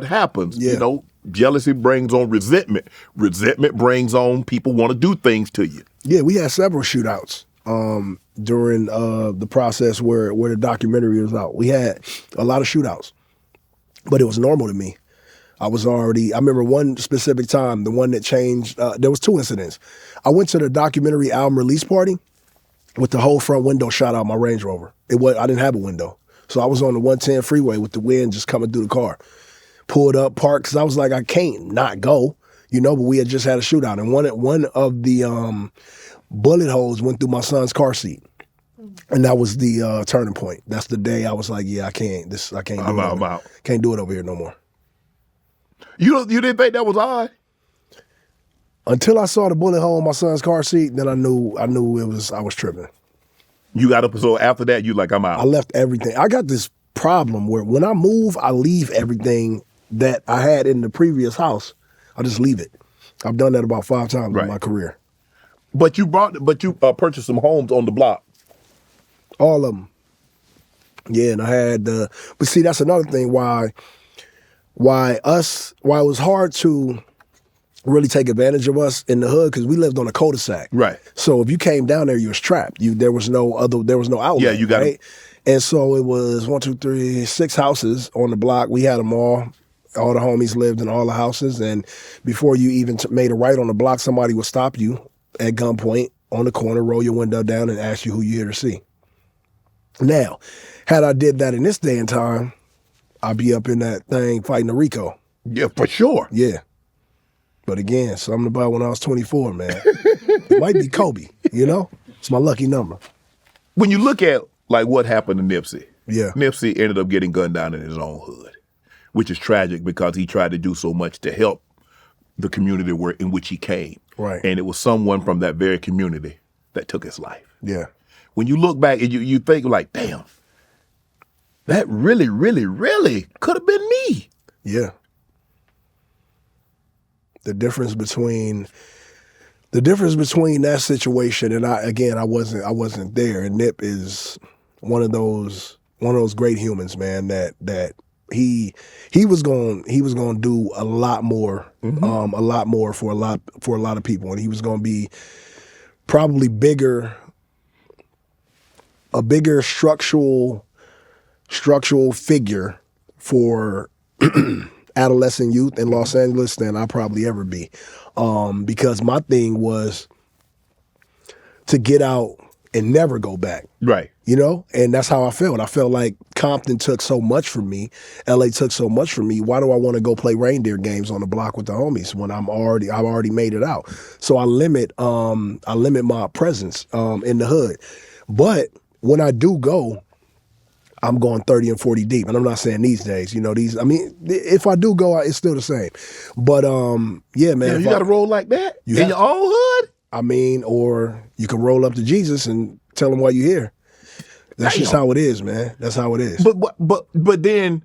happens. Yeah. Jealousy brings on resentment. Resentment brings on people want to do things to you. Yeah, we had several shootouts during the process where the documentary was out. We had a lot of shootouts, but it was normal to me. I remember one specific time, the one that changed, there was 2 incidents. I went to the documentary album release party with the whole front window shot out my Range Rover. I didn't have a window. So I was on the 110 freeway with the wind just coming through the car. Pulled up, parked, because I was like, I can't not go, but we had just had a shootout. And one of the bullet holes went through my son's car seat. And that was the turning point. That's the day I was like, yeah, I can't do it. I'm out. Can't do it over here no more. You didn't think that was odd? Until I saw the bullet hole in my son's car seat, then I knew I was tripping. You got up, so after that, you like, I'm out. I left everything. I got this problem where when I move, I leave everything that I had in the previous house. I just leave it. I've done that about 5 times in my career. But you purchased some homes on the block. All of them. Yeah, and I had but see, that's another thing why it was hard to really take advantage of us in the hood because we lived on a cul-de-sac. Right. So if you came down there, you was trapped. There was no outlet. Yeah, you got right? And so it was 1, 2, 3, 6 houses on the block. We had them all. All the homies lived in all the houses. And before you even made a right on the block, somebody would stop you at gunpoint on the corner, roll your window down, and ask you who you here to see. Now, had I did that in this day and time, I'd be up in that thing fighting a RICO. Yeah, for sure. Yeah. But again, something about when I was 24, man. It might be Kobe, It's my lucky number. When you look at like what happened to Nipsey, yeah, Nipsey ended up getting gunned down in his own hood, which is tragic because he tried to do so much to help the community in which he came. Right. And it was someone from that very community that took his life. Yeah. When you look back and you think like, damn, that really, really, really could have been me. Yeah. The difference between that situation and I wasn't there. And Nip is one of those great humans, man. That he was going to do a lot more, a lot more for a lot of people, and he was going to be probably a bigger structural figure for adolescent youth in Los Angeles than I'll probably ever be. Because my thing was to get out and never go back. Right. And that's how I felt. I felt like Compton took so much from me. LA took so much from me. Why do I want to go play reindeer games on the block with the homies when I've already made it out? So I limit my presence in the hood. But when I do go, I'm going 30 and 40 deep. And I'm not saying these days, if I do go, it's still the same. But yeah, man. You got to roll like that in your own hood? Or you can roll up to Jesus and tell him why you're here. That's just how it is, man. That's how it is. But then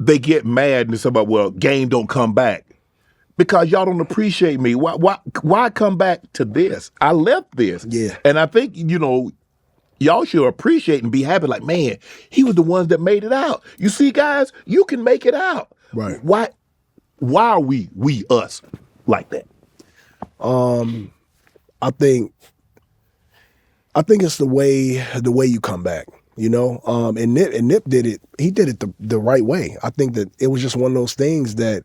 they get mad and it's about, well, game don't come back. because y'all don't appreciate me. Why come back to this? I left this. Yeah. And I think, y'all should appreciate and be happy. Like, man, he was the ones that made it out. You see, guys, you can make it out. Right. Why are we us like that? I think it's the way you come back, and Nip did it. He did it the right way. I think that it was just one of those things that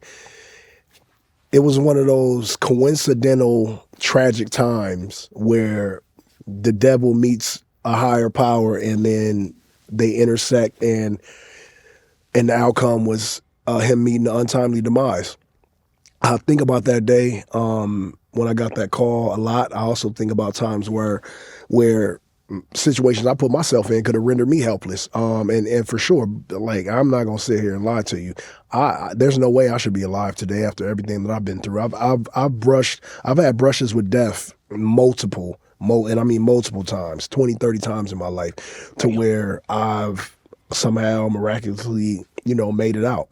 it was one of those coincidental tragic times where the devil meets a higher power and then they intersect, and the outcome was him meeting the untimely demise. I think about that day when I got that call a lot. I also think about times where situations I put myself in could have rendered me helpless. And for sure, like, I'm not gonna sit here and lie to you. There's no way I should be alive today after everything that I've been through. I've had brushes with death multiple times, 20, 30 times in my life, to where I've somehow miraculously, made it out.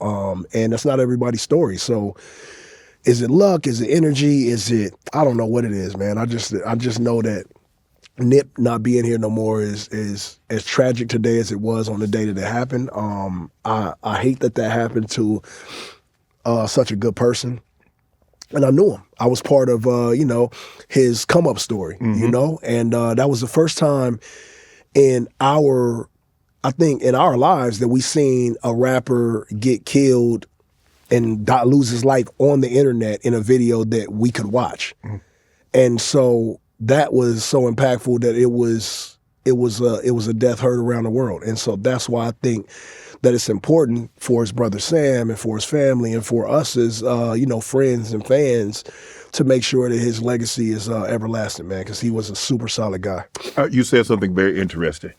And that's not everybody's story. So is it luck? Is it energy? I don't know what it is, man. I just know that Nip not being here no more is as tragic today as it was on the day that it happened. I hate that happened to such a good person. And I knew him. I was part of, his come up story, and that was the first time in our lives that we seen a rapper get killed and lose his life on the internet in a video that we could watch. And so that was so impactful that it was a death heard around the world. And so that's why I think that it's important for his brother Sam and for his family and for us as friends and fans to make sure that his legacy is everlasting, man, because he was a super solid guy. You said something very interesting.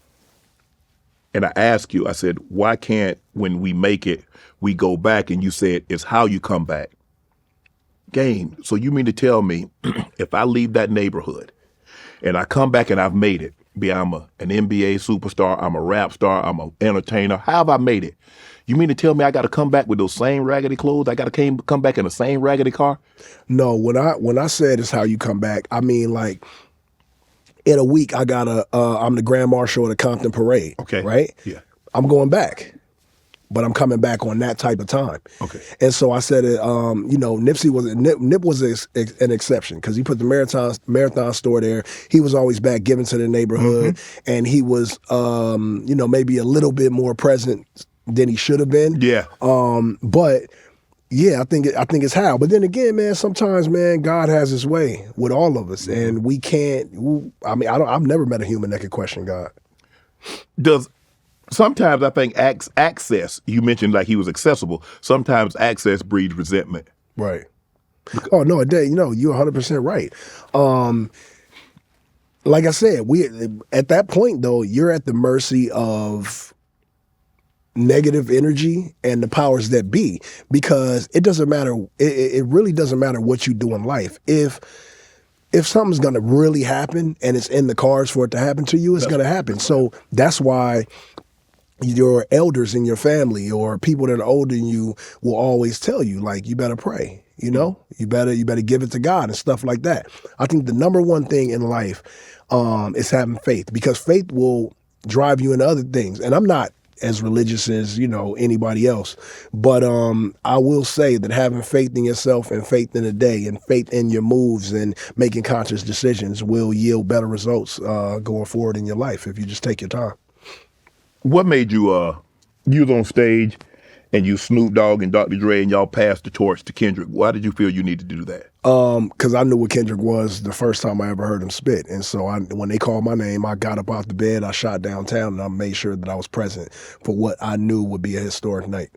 And I asked you, I said, why can't, when we make it, we go back? And you said, it's how you come back. Game. So you mean to tell me if I leave that neighborhood and I come back and I've made it, be I'm an NBA superstar, I'm a rap star, I'm an entertainer, how have I made it? You mean to tell me I got to come back with those same raggedy clothes? I got to come back in the same raggedy car? No, when I said it's how you come back, I mean, like, in a week, I'm the Grand Marshal of the Compton Parade. Okay. Right? Yeah. I'm going back, but I'm coming back on that type of time. Okay. And so I said it, Nip was an exception because he put the marathon store there. He was always back giving to the neighborhood, and he was, maybe a little bit more present than he should have been. Yeah. But yeah, I think it's how. But then again, man, sometimes, man, God has his way with all of us, and we can't. I've never met a human that could question God. Sometimes I think access. You mentioned like he was accessible. Sometimes access breeds resentment. Right. Oh no, you're 100% right. Like I said, we at that point though, you're at the mercy of negative energy and the powers that be, because it doesn't matter. It really doesn't matter what you do in life. If something's gonna really happen and it's in the cards for it to happen to you, it's gonna happen. So that's why your elders in your family or people that are older than you will always tell you, like, you better pray. You better give it to God and stuff like that. I think the number one thing in life is having faith, because faith will drive you into other things. And I'm not as religious as, anybody else. But I will say that having faith in yourself and faith in the day and faith in your moves and making conscious decisions will yield better results going forward in your life if you just take your time. What made you was on stage and you Snoop Dogg and Dr. Dre and y'all passed the torch to Kendrick? Why did you feel you needed to do that? Because I knew what Kendrick was the first time I ever heard him spit. And so when they called my name, I got up out the bed, I shot downtown, and I made sure that I was present for what I knew would be a historic night.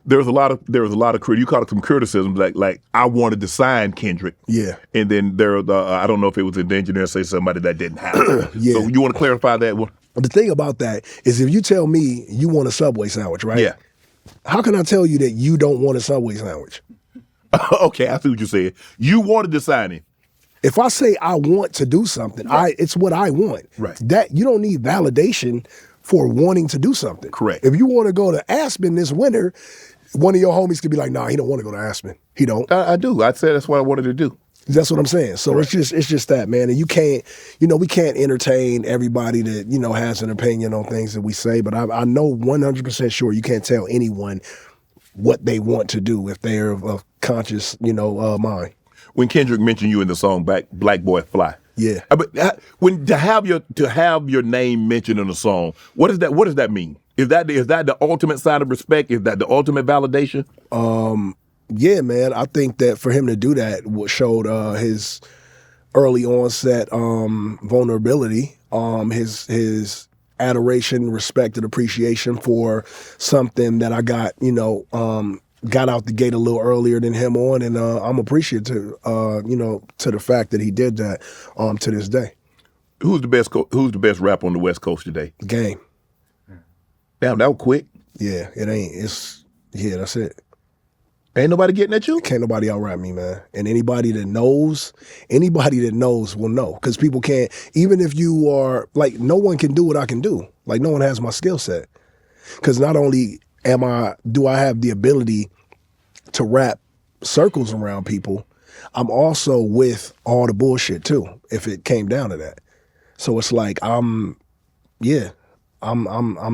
There was a lot of you caught some criticism, like I wanted to sign Kendrick. Yeah. And then I don't know if it was endangered or say somebody that didn't happen. Yeah. So you want to clarify that one? The thing about that is, if you tell me you want a Subway sandwich, right? Yeah. How can I tell you that you don't want a Subway sandwich? Okay, I see what you said. You wanted to sign him. If I say I want to do something, right. it's what I want. Right. That you don't need validation for wanting to do something. Correct. If you want to go to Aspen this winter, one of your homies could be like, nah, he don't want to go to Aspen. He don't. I do. I said that's what I wanted to do. That's what I'm saying. So it's just that, man. And you can't, we can't entertain everybody that, has an opinion on things that we say, but I know 100% sure you can't tell anyone what they want to do if they're of conscious, mind. When Kendrick mentioned you in the song Black Boy Fly. Yeah. But when to have your name mentioned in a song, what does that mean? Is that the ultimate sign of respect? Is that the ultimate validation? Yeah, man. I think that for him to do that showed his early onset vulnerability, his adoration, respect, and appreciation for something that I got, got out the gate a little earlier than him on, and I'm appreciative, to the fact that he did that to this day. Who's the best rapper on the West Coast today? Game. Damn, that was quick. Yeah, it ain't. That's it. Ain't nobody getting at you? Can't nobody out-rap me, man. And anybody that knows will know. Because people can't, even if you are, like, no one can do what I can do. Like, no one has my skill set. Because not only do I have the ability to wrap circles around people, I'm also with all the bullshit, too, if it came down to that. So it's like, I'm the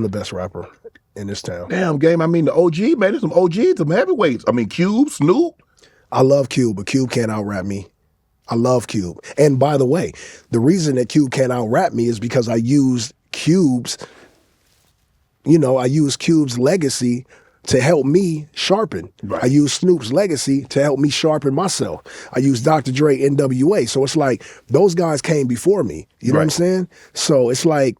best rapper in this town. Damn, Game. I mean, the OG, man, there's some OGs, some heavyweights. I mean, Cube, Snoop. I love Cube, but Cube can't out-rap me. I love Cube. And by the way, the reason that Cube can't out-rap me is because I used Cube's legacy to help me sharpen. Right. I used Snoop's legacy to help me sharpen myself. I used Dr. Dre, NWA. So it's like, those guys came before me. You know what I'm saying? So it's like,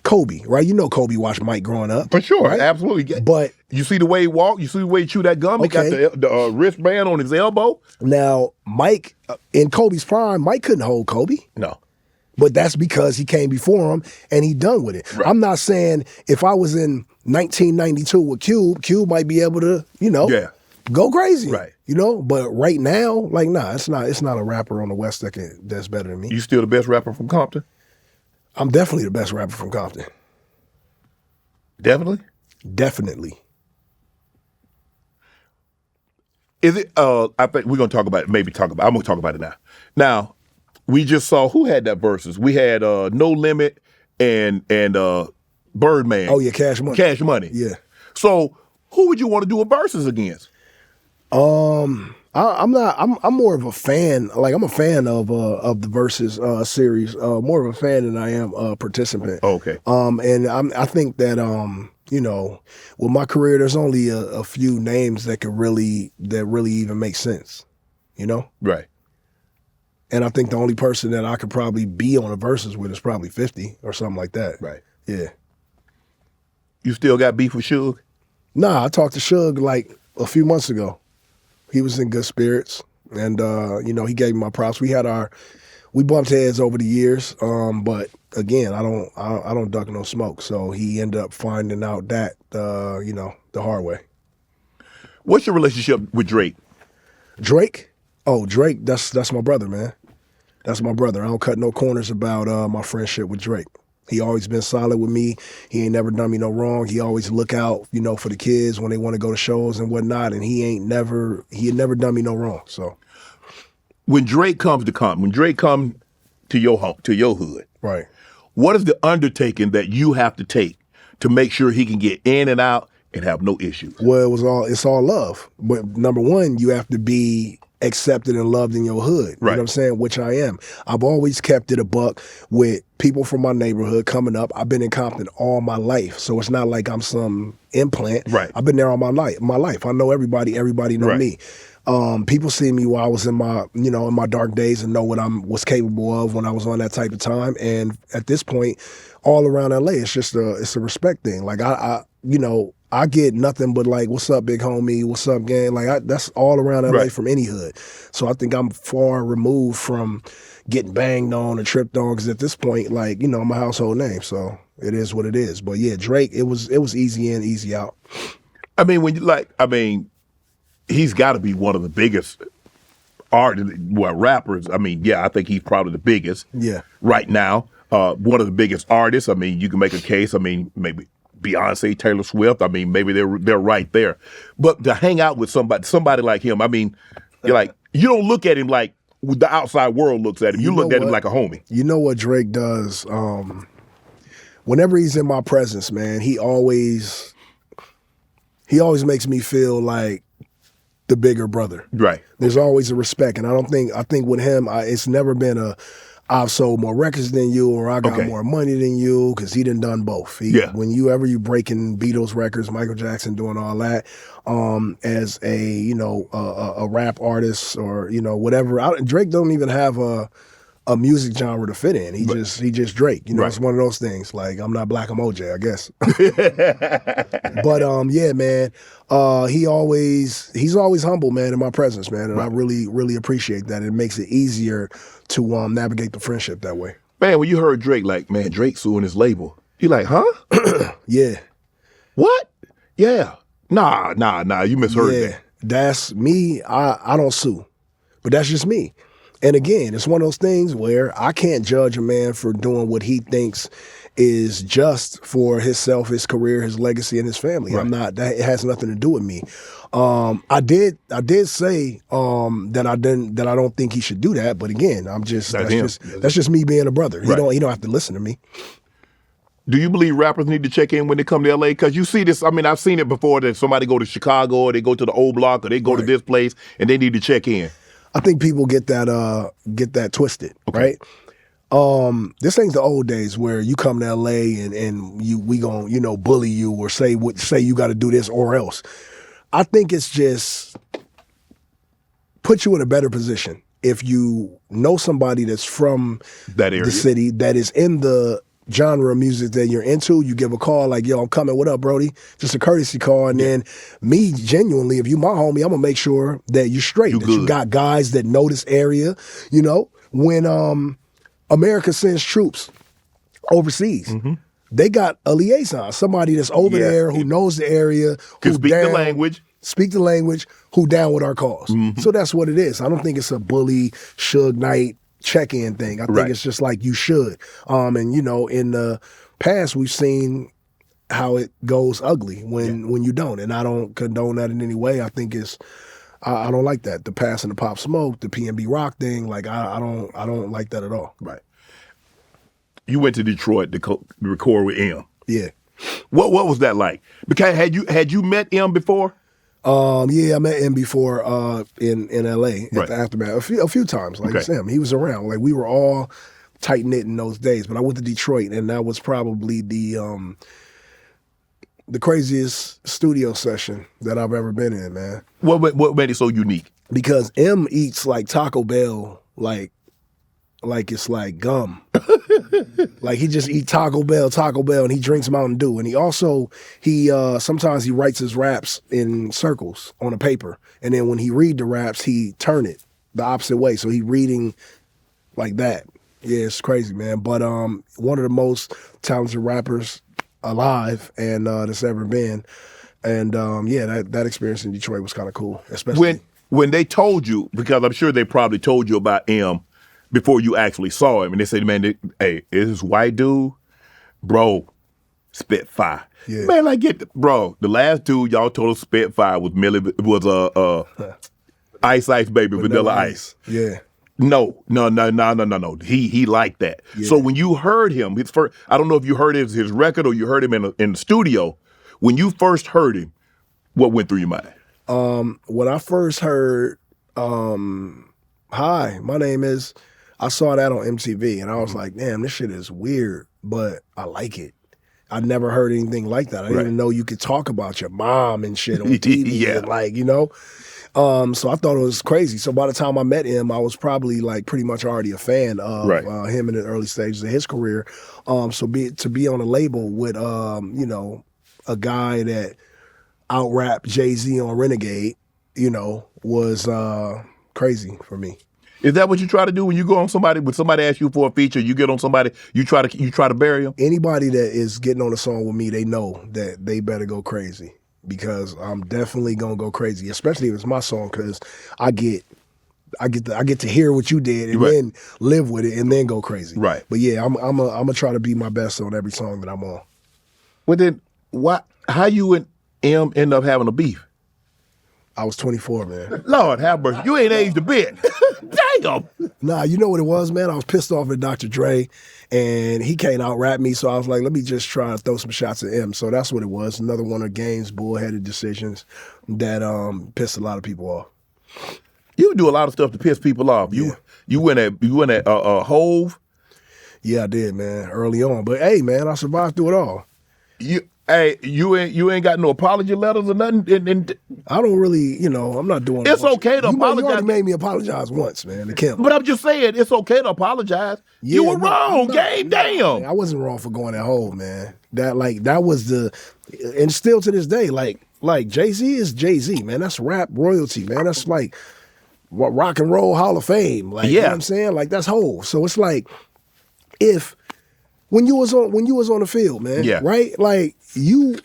Kobe, right? Kobe watched Mike growing up. For sure, right? absolutely. But you see the way he walked? You see the way he chewed that gum? Okay. He got the wristband on his elbow? Now, Mike, in Kobe's prime, Mike couldn't hold Kobe. No. But that's because he came before him and he done with it. Right. I'm not saying if I was in 1992 with Cube might be able to, go crazy. Right. But right now, like, nah, it's not a rapper on the West that's better than me. You still the best rapper from Compton? I'm definitely the best rapper from Compton. Definitely? Definitely. Is it, I think we're going to I'm going to talk about it now. Now, we just saw, who had that versus? We had No Limit and Birdman. Oh, yeah, Cash Money. Cash Money. Yeah. So, who would you want to do a versus against? I'm more of a fan. Like, I'm a fan of the Versus series. More of a fan than I am a participant. Okay. And I think that with my career, there's only a few names that really even make sense. Right. And I think the only person that I could probably be on a Versus with is probably 50 or something like that. Right. Yeah. You still got beef with Suge? Nah, I talked to Suge like a few months ago. He was in good spirits, and he gave me my props. We bumped heads over the years, but again, I don't duck no smoke. So he ended up finding out that the hard way. What's your relationship with Drake? Drake? Oh, Drake, that's my brother, man. That's my brother. I don't cut no corners about my friendship with Drake. He always been solid with me. He ain't never done me no wrong. He always look out, for the kids when they want to go to shows and whatnot. And he had never done me no wrong. So when Drake comes to Compton, when Drake comes to your home, to your hood, right, what is the undertaking that you have to take to make sure he can get in and out and have no issues? Well, it's all love. But number one, you have to be accepted and loved in your hood. You know what I'm saying? Which I am. I've always kept it a buck with people from my neighborhood coming up. I've been in Compton all my life. So it's not like I'm some implant. Right. I've been there all my life. I know everybody know me. People see me while I was in my, in my dark days and know what I was capable of when I was on that type of time. And at this point, all around LA, it's a respect thing. Like I get nothing but like, what's up, big homie? What's up, gang? Like that's all around LA from any hood. So I think I'm far removed from getting banged on or tripped on because at this point, like, I'm a household name. So it is what it is. But yeah, Drake, it was easy in, easy out. I mean, he's got to be one of the biggest rappers. I mean, yeah, I think he's probably the biggest. Yeah. Right now. one of the biggest artists. I mean, you can make a case. I mean, maybe Beyonce, Taylor Swift. I mean, maybe they're right there. But to hang out with somebody like him, I mean, you're like, you don't look at him like the outside world looks at him. You look at him like a homie. You know what Drake does? Whenever he's in my presence, man, he always makes me feel like the bigger brother. Right. There's always a respect, and I think with him, it's never been I've sold more records than you, or I got more money than you, because he done both. When you breaking Beatles records, Michael Jackson doing all that, as a rap artist or whatever. Drake don't even have a music genre to fit in. He just Drake. It's one of those things. Like, I'm not Black, I'm OJ, I guess. But yeah, man. He's always humble, man, in my presence, man, and I really, really appreciate that. It makes it easier to navigate the friendship that way. Man, when you heard Drake, like, man, Drake suing his label, you like, huh? Yeah. What? Yeah. Nah, you misheard that. That's me. I don't sue, but that's just me. And again, it's one of those things where I can't judge a man for doing what he thinks is just for himself, his career, his legacy, and his family. Right. It has nothing to do with me. I did say that I don't think he should do that, but again, that's just me being a brother. Right. He don't have to listen to me. Do you believe rappers need to check in when they come to L.A.? Because you see this, I mean, I've seen it before that somebody go to Chicago or they go to the old block or they go to this place and they need to check in. I think people get that twisted, right? This ain't the old days where you come to LA and we gon' bully you or say you got to do this or else. I think it's just put you in a better position if you know somebody that's from that area, the city, that is in the genre of music that you're into. You give a call like, yo, I'm coming, what up, Brody? Just a courtesy call. And then me, genuinely, if you my homie, I'm gonna make sure that you're straight, you got guys that know this area. When America sends troops overseas, they got a liaison, somebody that's over there who knows the area, who speak the language, who down with our cause. So that's what it is. I don't think it's a bully, Suge Knight check-in thing. I think it's just like you should. And in the past we've seen how it goes ugly when you don't, and I don't condone that in any way. I think I don't like that. The Pass and the Pop Smoke, the PNB Rock thing, like I don't like that at all. Right. You went to Detroit to record with M. Yeah. What was that like? Because had you met M before? Yeah, I met him before in LA at the Aftermath a few times. Like Sam, he was around. Like, we were all tight knit in those days. But I went to Detroit, and that was probably the craziest studio session that I've ever been in, man. What made it so unique? Because M eats like Taco Bell, like it's like gum. Like, he just eat Taco Bell, and he drinks Mountain Dew. And he sometimes he writes his raps in circles on a paper. And then when he read the raps, he turn it the opposite way. So he reading like that. Yeah, it's crazy, man. But one of the most talented rappers alive and that's ever been. And that experience in Detroit was kind of cool, especially when they told you, because I'm sure they probably told you about M before you actually saw him, and they said, man, hey, is this white dude? Bro, spit fire. Yeah. Man, the last dude y'all told us spit fire was Ice Ice Baby, Vanilla Ice. Yeah. No. He liked that. Yeah. So when you heard him, his first, I don't know if you heard his record or you heard him in the studio. When you first heard him, what went through your mind? When I first heard, hi, my name is, I saw that on MTV, and I was like, damn, this shit is weird, but I like it. I never heard anything like that. I didn't even know you could talk about your mom and shit on TV. And so I thought it was crazy. So by the time I met him, I was probably like pretty much already a fan of him in the early stages of his career. To be on a label with a guy that out-rapped Jay-Z on Renegade, was crazy for me. Is that what you try to do when you go on somebody? When somebody asks you for a feature, you get on somebody, you try to bury them? Anybody that is getting on a song with me, they know that they better go crazy, because I'm definitely gonna go crazy, especially if it's my song, because I get I get to hear what you did and Right. then live with it and then go crazy. Right. But yeah, I'm gonna try to be my best on every song that I'm on. Well, then, how you and M end up having a beef? I was 24, man. Lord have mercy. You ain't aged a bit. Damn. Nah, you know what it was, man? I was pissed off at Dr. Dre, and he can't out-rap me, so I was like, let me just try to throw some shots at him. So that's what it was. Another one of Game's bullheaded decisions that pissed a lot of people off. You do a lot of stuff to piss people off. You went at Hove. Yeah, I did, man, early on. But hey, man, I survived through it all. You ain't got no apology letters or nothing. And I don't really, I'm not doing It's okay to You apologize. already made me apologize once, man, to Kim. But I'm just saying, it's okay to apologize. Yeah, you were no, wrong, no, Game. no, Damn. man, I wasn't wrong for going at home, man. That was and still to this day, like Jay-Z is Jay-Z, man. That's rap royalty, man. That's like what Rock and Roll Hall of Fame. Like, you know what I'm saying? Like, that's whole. So it's like, when you was on the field, man, right? Like you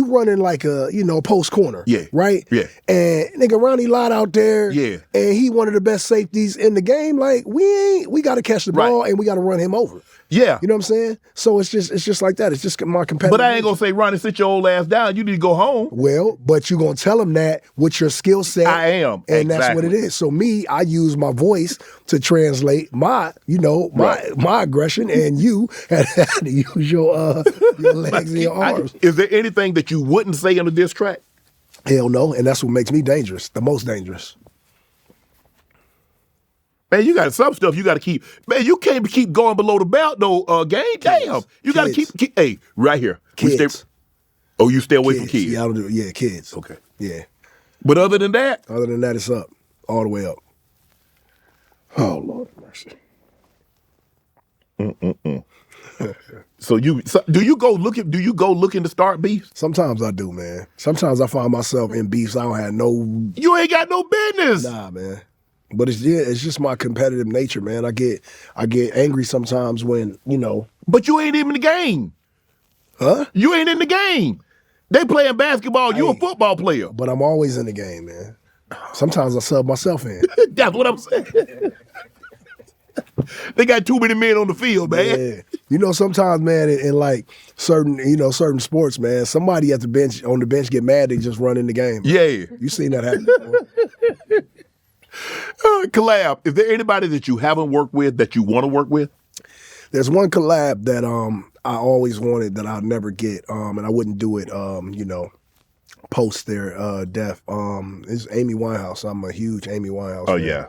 running like a post corner, right? Yeah. And nigga Ronnie Lott out there, and he one of the best safeties in the game. Like we got to catch the ball and we got to run him over. Yeah. You know what I'm saying? So it's just like that. It's just my competitive. But I ain't gonna say, Ronnie, sit your old ass down. You need to go home. Well, but you gonna tell him that with your skill set. I am, and that's what it is. So I use my voice to translate my aggression, and you had to use your legs and your arms. Is there anything that you wouldn't say in a diss track? Hell no, and that's what makes me dangerous, the most dangerous. Man, you got some stuff you got to keep. Man, you can't keep going below the belt, though, Game. Damn. You got to keep. Hey, right here. Kids. You stay away from kids. Yeah, I don't do it. Yeah, kids. Okay. Yeah. But other than that? Other than that, it's up. All the way up. Oh, Lord have mercy. So do you go looking to start beefs? Sometimes I do, man. Sometimes I find myself in beefs I don't have no. You ain't got no business. Nah, man. But it's just my competitive nature, man. I get angry sometimes when, But you ain't even in the game. Huh? You ain't in the game. They playing basketball, you a football player. But I'm always in the game, man. Sometimes I sub myself in. That's what I'm saying. They got too many men on the field, man. Yeah. Sometimes, man, in like certain sports, man, somebody on the bench get mad, they just run in the game. Yeah. You seen that happen before. Collab. Is there anybody that you haven't worked with that you want to work with? There's one collab that I always wanted that I'll never get, and I wouldn't do it, post their death. It's Amy Winehouse. I'm a huge Amy Winehouse fan. Yeah.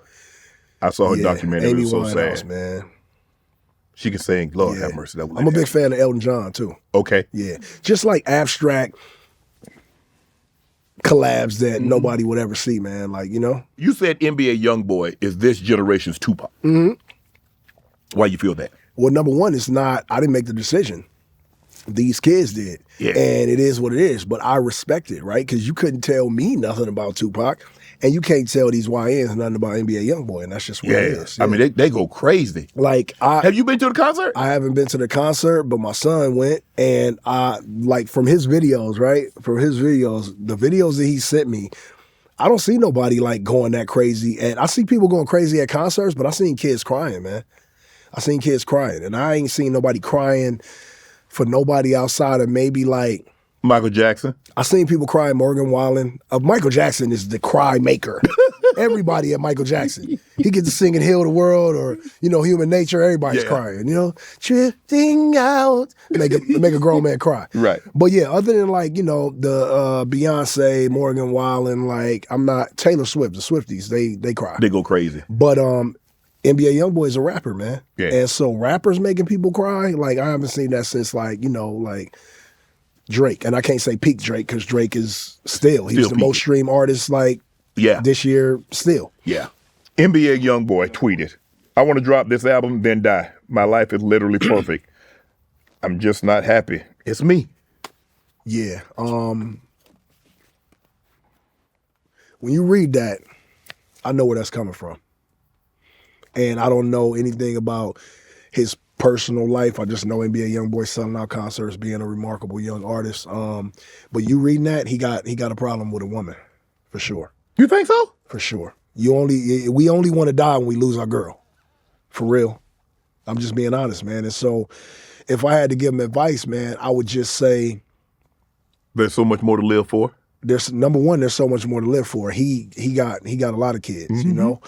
I saw her documentary. Amy it was so Winehouse, sad. man. She can sing. Lord have mercy. I'm a big fan of Elton John, too. Okay. Yeah. Just like abstract collabs that nobody would ever see, man. Like, You said NBA YoungBoy is this generation's Tupac. Mm-hmm. Why you feel that? Well, number one, it's not, I didn't make the decision. These kids did. Yeah. And it is what it is. But I respect it, right? Because you couldn't tell me nothing about Tupac, and you can't tell these YNs nothing about NBA YoungBoy, and that's just what it is. I mean, they go crazy. Have you been to the concert? I haven't been to the concert, but my son went, and from his videos, right? From his videos, the videos that he sent me, I don't see nobody like going that crazy. And I see people going crazy at concerts, but I seen kids crying, man. I seen kids crying, and I ain't seen nobody crying for nobody outside of maybe like Michael Jackson. I seen people crying. Morgan Wallen. Michael Jackson is the cry maker. Everybody at Michael Jackson. He gets to sing and Heal the World or, Human Nature. Everybody's crying, Drifting out. Make a grown man cry. Right. But yeah, other than like, the Beyonce, Morgan Wallen, like I'm not Taylor Swift, the Swifties, they cry. They go crazy. But NBA YoungBoy is a rapper, man. Yeah. And so rappers making people cry, like I haven't seen that since like, like Drake. And I can't say peak Drake because Drake is he's the most streamed artist like this year still. Yeah. NBA YoungBoy tweeted, I want to drop this album, then die. My life is literally perfect. I'm just not happy. It's me. Yeah. When you read that, I know where that's coming from. And I don't know anything about his personal life. I just know NBA YoungBoy selling out concerts, being a remarkable young artist. But you reading that, he got a problem with a woman, for sure. You think so? For sure. We only want to die when we lose our girl. For real. I'm just being honest, man. And so if I had to give him advice, man, I would just say There's so much more to live for. there's number one, there's so much more to live for. He got a lot of kids, you know.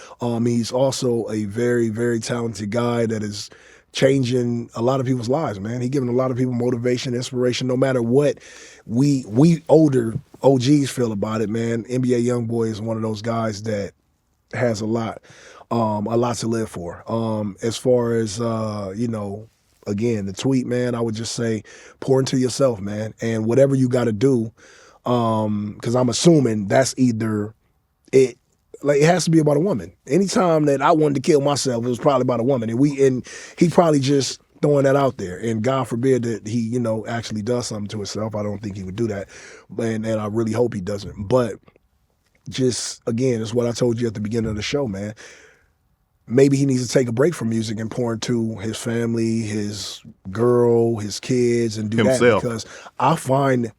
He's also a very, very talented guy that is changing a lot of people's lives, man. He giving a lot of people motivation, inspiration, no matter what we older OGs feel about it, man. NBA Youngboy is one of those guys that has a lot to live for. As far as again, the tweet, man, I would just say pour into yourself, man, and whatever you got to do. Because I'm assuming that's either it. Like, it has to be about a woman. Anytime that I wanted to kill myself, it was probably about a woman, and he probably just throwing that out there. And God forbid that he, actually does something to himself. I don't think he would do that, and I really hope he doesn't. But just again, it's what I told you at the beginning of the show, man. Maybe he needs to take a break from music and pour into his family, his girl, his kids, and do Himself. that, because I find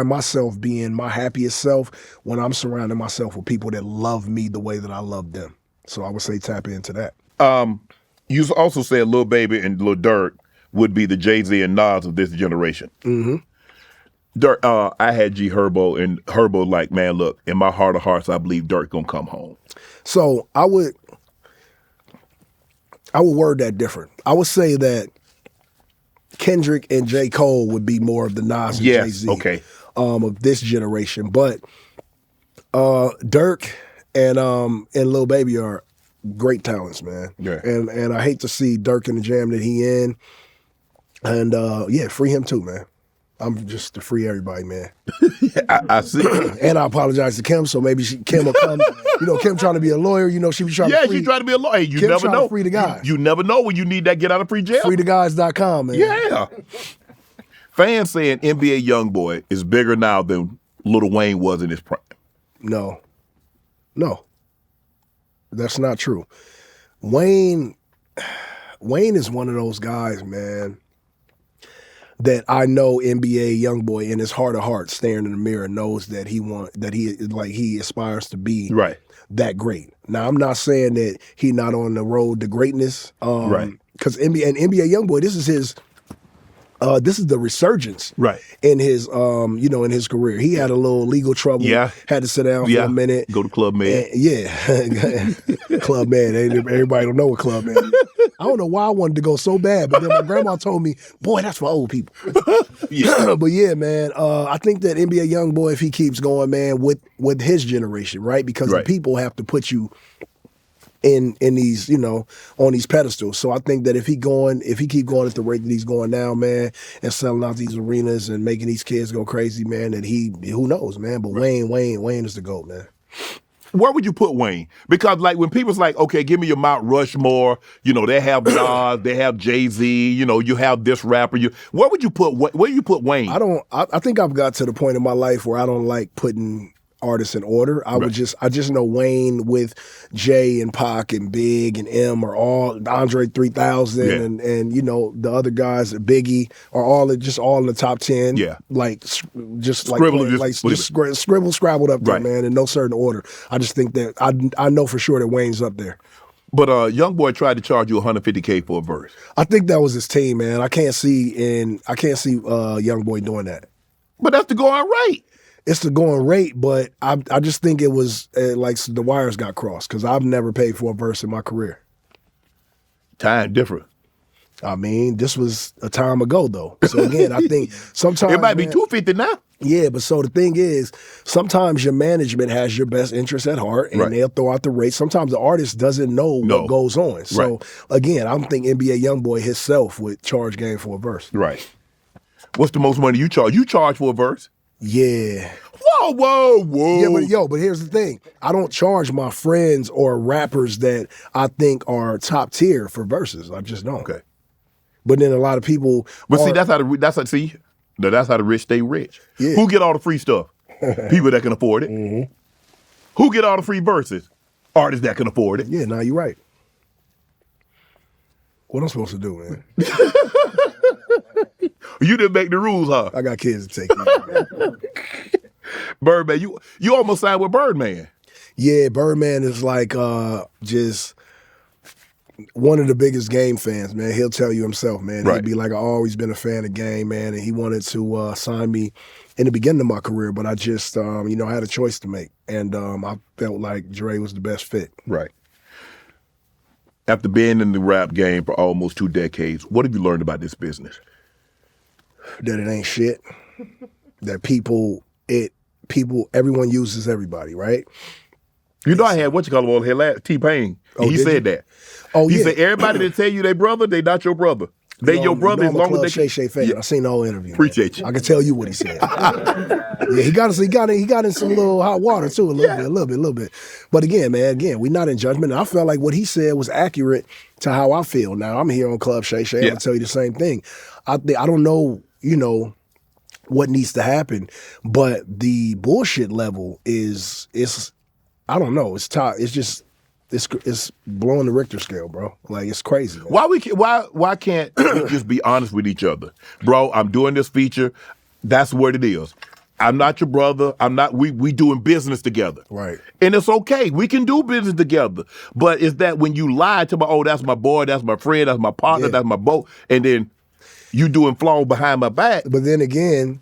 myself being my happiest self when I'm surrounding myself with people that love me the way that I love them. So I would say tap into that. You also said Lil Baby and Lil Durk would be the Jay-Z and Nas of this generation. Mm-hmm. Durk, I had G Herbo, and Herbo like, man, look, in my heart of hearts, I believe Durk gonna come home. So I would word that different. I would say that Kendrick and J. Cole would be more of the Nas and Jay-Z of this generation. But Durk and Lil Baby are great talents, man. Yeah. And I hate to see Durk in the jam that he in. And free him too, man. I'm just to free everybody, man. I see. And I apologize to Kim, so maybe Kim will come. Kim trying to be a lawyer. She be trying to free. She's trying to be a lawyer. You Kim never know. To free the guy. You never know when you need that get out of free jail. FreeTheGuys.com, man. Yeah. Fans saying NBA Youngboy is bigger now than Lil Wayne was in his prime. No. That's not true. Wayne is one of those guys, man, that I know NBA Youngboy in his heart of hearts, staring in the mirror, knows that he aspires to be Right. that great. Now, I'm not saying that he not on the road to greatness. Right. Because NBA Youngboy, this is the resurgence, Right. in his in his career. He had a little legal trouble. Yeah. Had to sit down for a minute. Go to Club Med. Club Med. Everybody don't know what Club Med is. I don't know why I wanted to go so bad, but then my grandma told me, boy, that's for old people. Yeah. But yeah, man, I think that NBA Youngboy, if he keeps going, man, with his generation, right? Because the people have to put you in these, on these pedestals. So I think that if he keep going at the rate that he's going now, man, and selling out these arenas and making these kids go crazy, man, that who knows, man. But Wayne is the GOAT, man. Where would you put Wayne? Because like when people's like, okay, give me your Mount Rushmore, they have Nas, they have Jay-Z, you have this rapper. Where do you put Wayne? I think I've got to the point in my life where I don't like putting artists in order. I just know Wayne with Jay and Pac and Big and M are all Andre 3000 and the other guys, Biggie, are all in the top 10. Yeah, scribbled, scrabbled up there, man, in no certain order. I just think that I know for sure that Wayne's up there. But Youngboy tried to charge you $150K for a verse. I think that was his team, man. I can't see Youngboy doing that. But that's the going rate. It's the going rate, but I just think it was like the wires got crossed, because I've never paid for a verse in my career. Time different. I mean, this was a time ago, though. So again, I think sometimes it might be $250 now. Yeah, but so the thing is, sometimes your management has your best interest at heart, and they'll throw out the rate. Sometimes the artist doesn't know what goes on. So again, I don't think NBA Youngboy himself would charge game for a verse. Right. What's the most money you charge? You charge for a verse? Yeah. Whoa. Yeah, but here's the thing. I don't charge my friends or rappers that I think are top tier for verses. I just don't. Okay. But then a lot of people. But see, that's how the rich stay rich. Yeah. Who get all the free stuff? People that can afford it. Mm-hmm. Who get all the free verses? Artists that can afford it. Yeah, you're right. What am I supposed to do, man? You didn't make the rules, huh? I got kids to take care of. Birdman, you almost signed with Birdman. Yeah, Birdman is like just one of the biggest game fans, man. He'll tell you himself, man. Right. He'd be like, I've always been a fan of game, man. And he wanted to sign me in the beginning of my career, but I just, I had a choice to make. And I felt like Dre was the best fit. Right. After being in the rap game for almost 2 decades, what have you learned about this business? That it ain't shit. That everyone uses everybody, right? You know, I had what you call him on here, T-Pain. Oh, He did said you? that. Oh, He yeah. said everybody that tell you they brother, they not your brother. They your brother as long as they Shay fan. I seen the whole interview. Appreciate man. you. I can tell you what he said. Yeah, he got in some little hot water too, a little bit. But again, we're not in judgment. I felt like what he said was accurate to how I feel. Now I'm here on Club Shay. I'll tell you the same thing. I don't know, what needs to happen, but the bullshit level is I don't know. It's top. It's just. It's blowing the Richter scale, bro. Like, it's crazy. Man. Why can't we just be honest with each other? Bro, I'm doing this feature. That's what it is. I'm not your brother. I'm not, we doing business together. Right. And it's okay. We can do business together. But it's that when you lie to that's my boy, that's my friend, that's my partner, that's my boat, and then you doing flaws behind my back. But then again,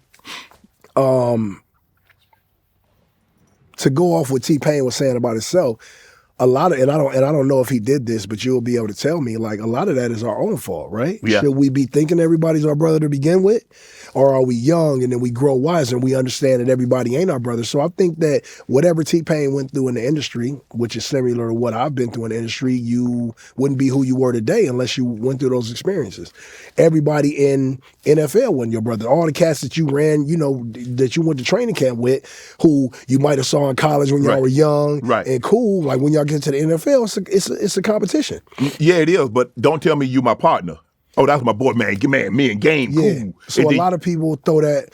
to go off what T-Pain was saying about himself, a lot of, and I don't know if he did this, but you'll be able to tell me, like, a lot of that is our own fault, right? Yeah. Should we be thinking everybody's our brother to begin with? Or are we young and then we grow wise and we understand that everybody ain't our brother? So I think that whatever T-Pain went through in the industry, which is similar to what I've been through in the industry, you wouldn't be who you were today unless you went through those experiences. Everybody in NFL wasn't your brother. All the cats that you ran, that you went to training camp with, who you might have saw in college when y'all were young and cool, like when y'all get to the NFL, it's a competition. Yeah, it is, but don't tell me you my partner. Oh, that's my boy, man, me and Game, cool. So a lot of people throw that.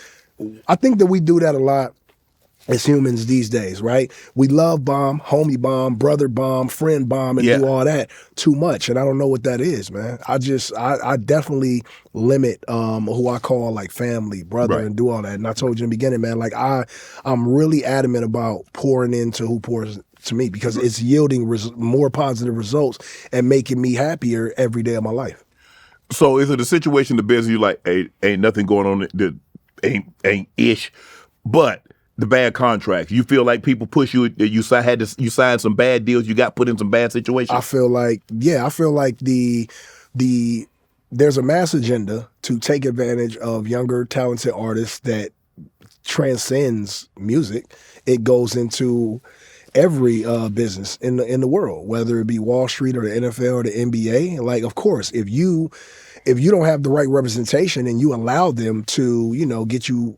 I think that we do that a lot as humans these days, right? We love bomb, homie bomb, brother bomb, friend bomb, and do all that too much. And I don't know what that is, man. I definitely limit who I call like family, brother, and do all that. And I told you in the beginning, man, like I'm really adamant about pouring into who pours to me because it's yielding more positive results and making me happier every day of my life. So is it a situation in the business you like, hey, ain't nothing going on that ain't ish, but the bad contracts, you feel like people push you, you signed some bad deals, you got put in some bad situations? I feel like there's a mass agenda to take advantage of younger, talented artists that transcends music. It goes into every business in the world, whether it be Wall Street or the NFL or the NBA. Like, of course, if you don't have the right representation and you allow them to, get you,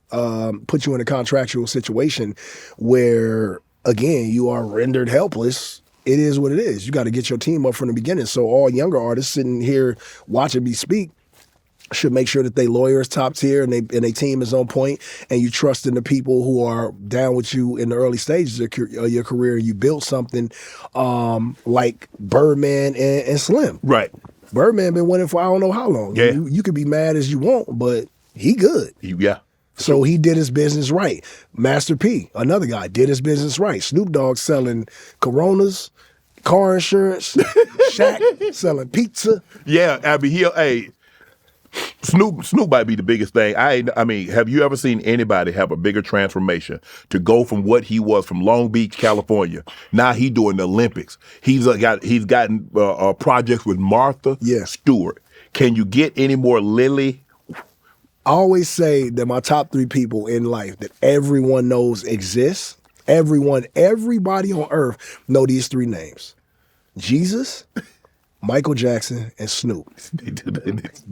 put you in a contractual situation where, again, you are rendered helpless, it is what it is. You got to get your team up from the beginning. So all younger artists sitting here watching me speak should make sure that they lawyer is top tier and they team is on point, and you trust in the people who are down with you in the early stages of your career. You built something like Birdman and Slim. Right. Birdman been winning for I don't know how long. Yeah. You could be mad as you want, but he good. Yeah. So he did his business right. Master P, another guy, did his business right. Snoop Dogg selling Coronas, car insurance, Shaq selling pizza. Yeah, Snoop might be the biggest thing. I mean, have you ever seen anybody have a bigger transformation to go from what he was from Long Beach, California? Now he doing the Olympics. He's gotten projects with Martha Stewart. Can you get any more Lily? I always say that my top 3 people in life that everyone knows exist. Everybody on earth know these 3 names: Jesus, Michael Jackson, and Snoop.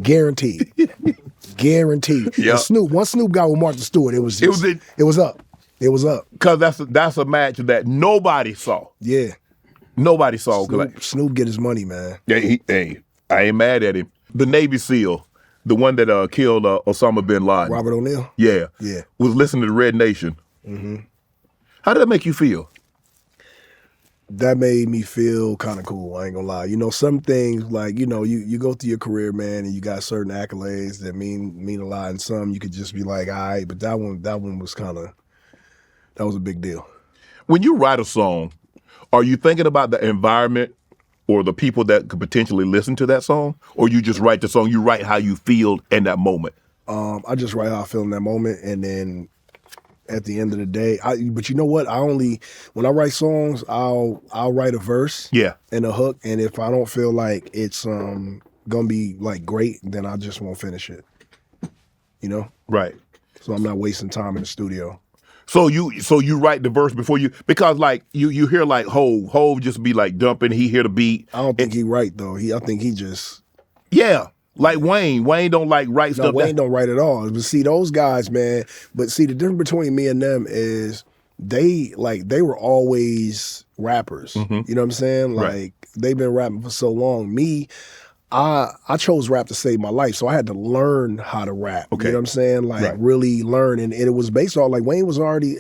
Guaranteed. Yeah. Once Snoop got with Martha Stewart, it was up. Because that's a match that nobody saw. Yeah. Nobody saw. Snoop get his money, man. Yeah, I ain't mad at him. The Navy SEAL, the one that killed Osama bin Laden. Robert O'Neill? Yeah. Yeah. Was listening to Red Nation. Mm-hmm. How did that make you feel? That made me feel kind of cool, I ain't gonna lie. Some things like, you go through your career, man, and you got certain accolades that mean a lot, and some you could just be like, all right, but that one was that was a big deal. When you write a song, Are you thinking about the environment or the people that could potentially listen to that song? Or you just write the song, you write how you feel in that moment? I just write how I feel in that moment, and then at the end of the day, but you know what? When I write songs, I'll write a verse, and a hook, and if I don't feel like it's gonna be like great, then I just won't finish it. You know? Right. So I'm not wasting time in the studio. So you write the verse before you, because like you hear like Hove just be like jumping, he hear the beat. I don't think he write though. I think he just like Wayne don't like write stuff. Wayne don't write at all. But see those guys, man. But see the difference between me and them is they were always rappers. You know what I'm saying? Like they've been rapping for so long. Me, I chose rap to save my life, so I had to learn how to rap. Okay. You know what I'm saying? Like really learn, and it was based on like Wayne was already.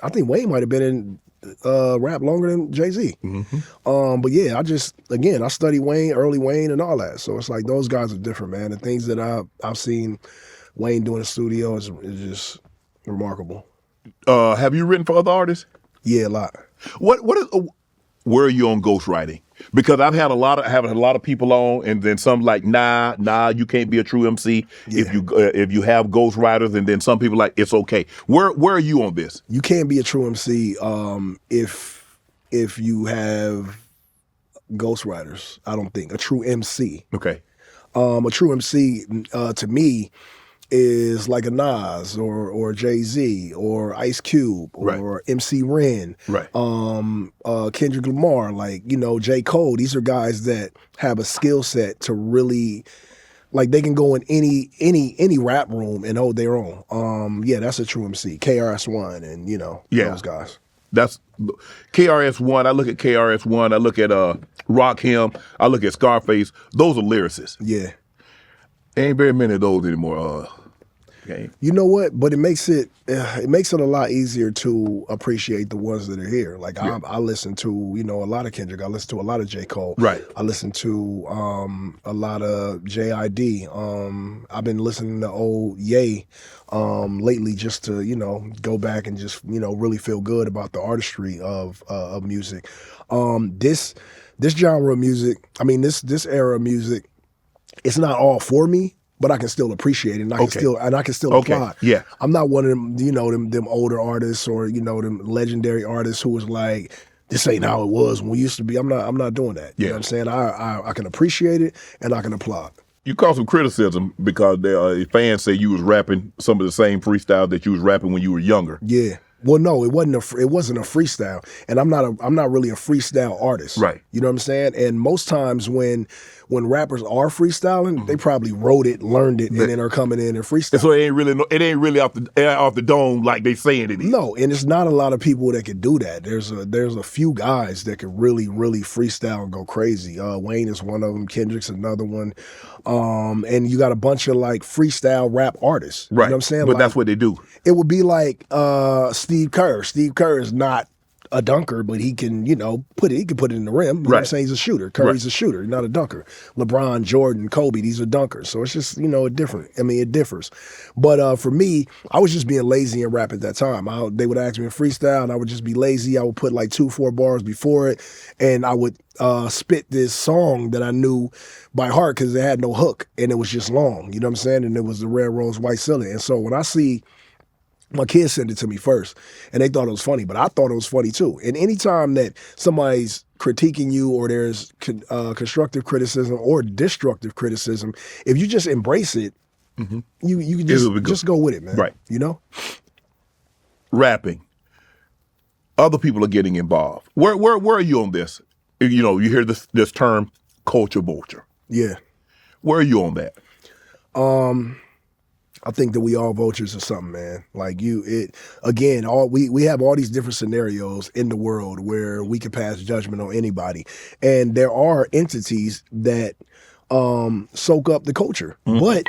I think Wayne might have been in rap longer than Jay-Z. But yeah, I studied Wayne, early Wayne, and all that. So it's like those guys are different, man. The things that I've seen Wayne do in the studio is just remarkable. Have you written for other artists? Yeah, a lot. Where are you on ghostwriting? Because I've had a lot of people on, and then some like, nah, you can't be a true MC if you have ghostwriters, and then some people like it's okay. Where are you on this? You can't be a true MC if you have ghostwriters. I don't think a true MC. Okay. A true MC to me is like a Nas or Jay-Z or Ice Cube or MC Ren, Kendrick Lamar, like, you know, J. Cole. These are guys that have a skill set to really, like, they can go in any rap room and hold their own. That's a true MC. KRS-One and, you know, those guys. That's KRS-One. I look at KRS-One. I look at Rakim. I look at Scarface. Those are lyricists. Yeah. Ain't very many of those anymore. Okay. You know what? But it makes it a lot easier to appreciate the ones that are here. Like I listen to, you know, a lot of Kendrick. I listen to a lot of J. Cole. Right. I listen to a lot of J.I.D. I've been listening to old Ye lately just to, you know, go back and just, you know, really feel good about the artistry of music. This genre of music, I mean, this era of music, it's not all for me, but I can still appreciate it, and I can still apply. Yeah. I'm not one of them, you know, them older artists or, you know, them legendary artists who was like, this ain't how it was when we used to be. I'm not doing that. You know what I'm saying? I can appreciate it and I can applaud. You caught some criticism because fans say you was rapping some of the same freestyle that you was rapping when you were younger. Yeah. Well, no, it wasn't a freestyle, and I'm not really a freestyle artist. Right. You know what I'm saying? And most times when rappers are freestyling, they probably wrote it, learned it, and then are coming in and freestyling. So it ain't really off the dome like they saying it is. No, and it's not a lot of people that can do that. There's a few guys that can really, really freestyle and go crazy. Wayne is one of them. Kendrick's another one. And you got a bunch of like freestyle rap artists. Right. You know what I'm saying? But like, that's what they do. It would be like Steve Kerr. Steve Kerr is not a dunker, but he can, you know, put it in the rim. You know what I'm saying? He's a shooter. Curry's a shooter, not a dunker. LeBron, Jordan, Kobe, these are dunkers. So it's just, you know, it differs. But for me, I was just being lazy in rap at that time. They would ask me to freestyle, and I would just be lazy. I would put like 2-4 bars before it, and I would spit this song that I knew by heart because it had no hook, and it was just long. You know what I'm saying? And it was the Red Rose, White Ceiling. And so when I see my kids sent it to me first, and they thought it was funny, but I thought it was funny too. And anytime that somebody's critiquing you or there's constructive criticism or destructive criticism, if you just embrace it, you can just go with it, man. Right. You know? Rapping. Other people are getting involved. Where are you on this? You know, you hear this term, culture vulture. Yeah. Where are you on that? I think that we all vultures or something, man. Like we have all these different scenarios in the world where we can pass judgment on anybody. And there are entities that soak up the culture. But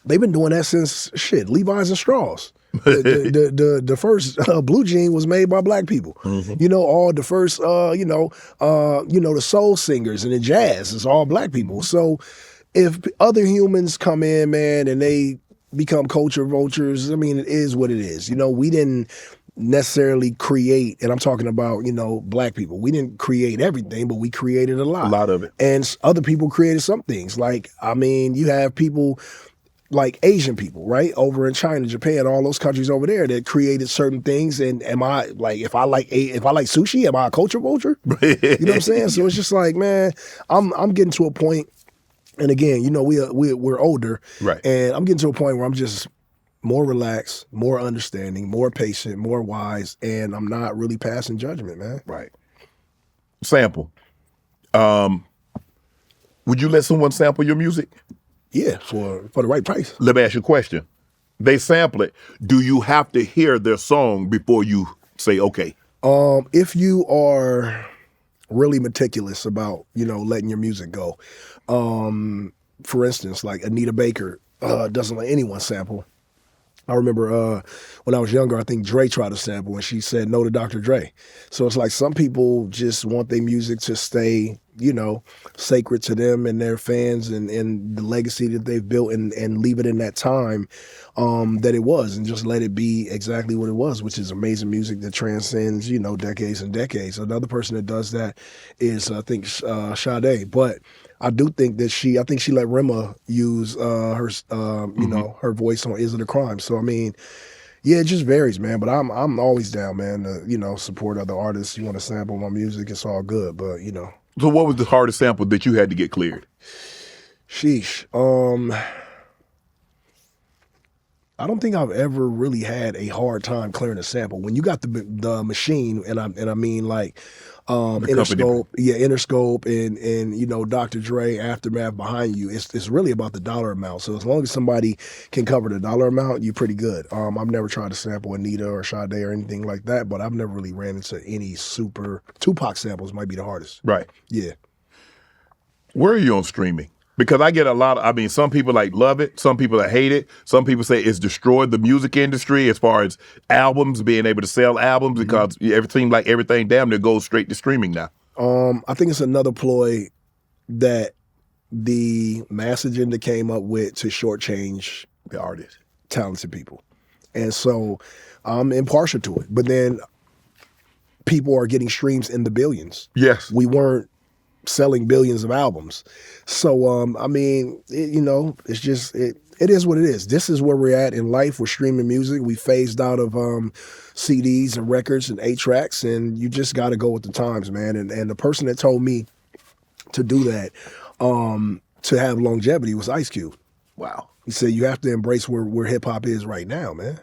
they've been doing that since Levi's and Strauss. The first blue jean was made by black people. You know, all the first the soul singers and the jazz is all black people. So if other humans come in, man, and they become culture vultures, I mean, it is what it is. You know, we didn't necessarily create, and I'm talking about, black people. We didn't create everything, but we created a lot. A lot of it. And other people created some things. Like, you have people like Asian people, right? Over in China, Japan, all those countries over there that created certain things. And am I like, if I like sushi, am I a culture vulture? You know what I'm saying? So it's just like, man, I'm getting to a point, and again, we're older, right? And I'm getting to a point where I'm just more relaxed, more understanding, more patient, more wise, and I'm not really passing judgment, man. Right. Sample. Would you let someone sample your music? Yeah, for the right price. Let me ask you a question. They sample it. Do you have to hear their song before you say, okay? If you are really meticulous about, letting your music go. For instance, like Anita Baker doesn't let anyone sample. I remember when I was younger, I think Dre tried to sample, and she said no to Dr. Dre. So it's like some people just want their music to stay, sacred to them and their fans and the legacy that they've built, and leave it in that time that it was, and just let it be exactly what it was, which is amazing music that transcends, decades and decades. Another person that does that is, I think, Sade. But I do think that she let Rema use her, her voice on "Is It a Crime?" So I mean, yeah, it just varies, man. But I'm always down, man, to support other artists. You want to sample my music, it's all good. But So what was the hardest sample that you had to get cleared? Sheesh. I don't think I've ever really had a hard time clearing a sample. When you got the machine, and I mean like Interscope, and Dr. Dre, Aftermath behind you, it's really about the dollar amount. So as long as somebody can cover the dollar amount, you're pretty good. I've never tried to sample Anita or Sade or anything like that, but I've never really ran into any super Tupac samples. Might be the hardest. Right. Yeah. Where are you on streaming? Because I get a lot of, some people love it, some people that hate it, some people say it's destroyed the music industry as far as albums, being able to sell albums, because it seems like everything damn near goes straight to streaming now. I think it's another ploy that the mass agenda came up with to shortchange The artists. talented people. And so I'm impartial to it. But then people are getting streams in the billions. Yes. We weren't selling billions of albums. So, it's just, it is what it is. This is where we're at in life. We're streaming music. We phased out of CDs and records and 8-tracks, and you just got to go with the times, man. And the person that told me to do that, to have longevity, was Ice Cube. Wow. He said, you have to embrace where hip-hop is right now, man.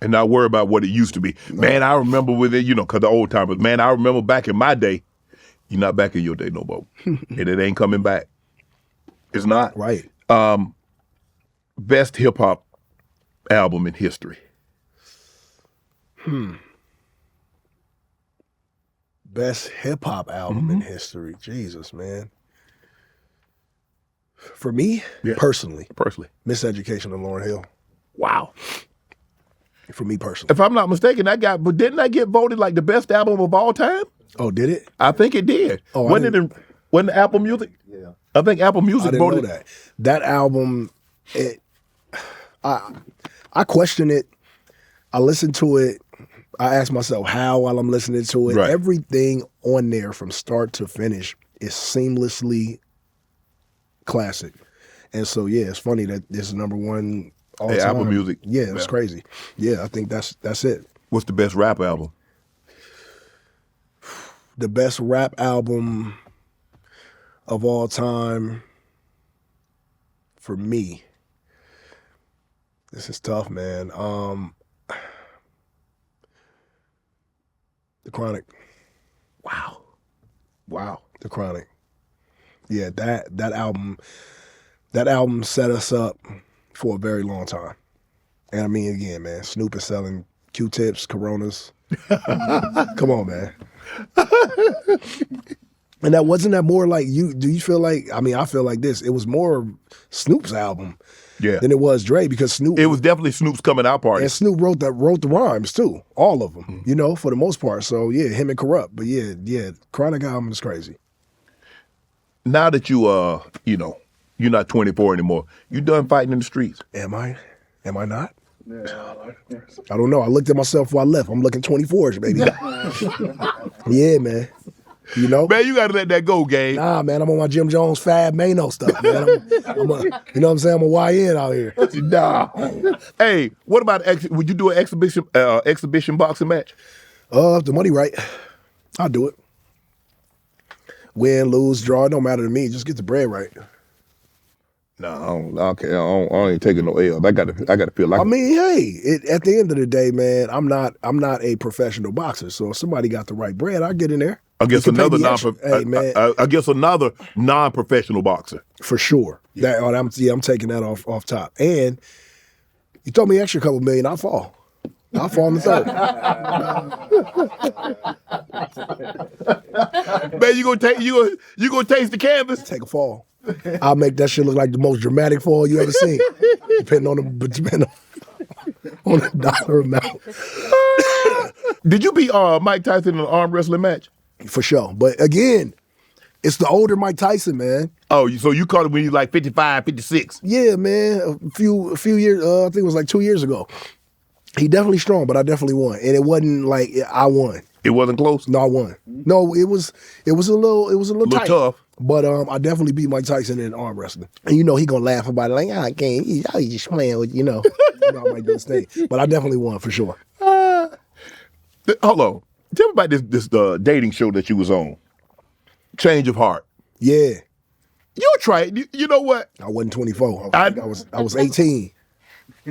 And not worry about what it used to be. No. Man, I remember with it, because the old timers, man, I remember back in my day. You're not back in your day no more. And it ain't coming back. It's not. Right. Best hip-hop album in history. Best hip-hop album in history. Jesus, man. For me, personally, Miseducation of Lauryn Hill. Wow. For me personally. If I'm not mistaken, but didn't that get voted like the best album of all time? Oh, did it? I think it did. Oh, wasn't it Apple Music? Yeah. I think Apple Music I didn't voted know that. That album, I question it. I listen to it. I ask myself how while I'm listening to it. Right. Everything on there from start to finish is seamlessly classic. And so, yeah, it's funny that it's number one all time. Apple Music. Yeah, it's crazy. Yeah, I think that's it. What's the best rap album? The best rap album of all time for me. This is tough, man. The Chronic. Wow. The Chronic. Yeah, that album set us up for a very long time. And I mean, again, man, Snoop is selling Q-tips, Coronas. Come on, man. And wasn't that more like you? Do you feel like? I mean, I feel like this. It was more Snoop's album, than it was Dre, because Snoop. It was definitely Snoop's coming out party, and Snoop wrote the rhymes too, all of them. For the most part. So yeah, him and Corrupt. But yeah, Chronic album is crazy. Now that you're not 24 anymore, you done fighting in the streets? Am I not? I don't know. I looked at myself before I left. I'm looking 24ish, baby. Yeah, man. You know? Man, you gotta let that go, Gabe. Nah, man, I'm on my Jim Jones Fab Mano stuff, man. I'm a, you know what I'm saying? I'm a YN out here. Nah. Hey, what about would you do an exhibition boxing match? If the money right, I'll do it. Win, lose, draw, it don't matter to me. Just get the bread right. No, I ain't taking no L. I gotta feel like. I mean, hey, at the end of the day, man, I'm not a professional boxer. So if somebody got the right bread, I'll get in there. I guess another man. non-professional boxer. For sure. Yeah. I'm taking that off top. And you throw me an extra couple million, I'll fall. I'll fall in the third. Man, you gonna taste the canvas? Take a fall. I'll make that shit look like the most dramatic fall you ever seen. depending on the dollar amount. Did you beat Mike Tyson in an arm wrestling match? For sure. But again, it's the older Mike Tyson, man. Oh, so you caught him when you like 55, 56? Yeah, man. A few years, I think it was like 2 years ago. He definitely strong, but I definitely won. And it wasn't like I won. It wasn't close? No, I won. No, it was a little tight. Tough. But I definitely beat Mike Tyson in arm wrestling. And you know he gonna laugh about it like, I can't, y'all just playing with, you know. I might do this thing. But I definitely won for sure. Hold on. Tell me about this dating show that you was on. Change of Heart. Yeah. You'll try it. You know what? I wasn't 24. I was 18.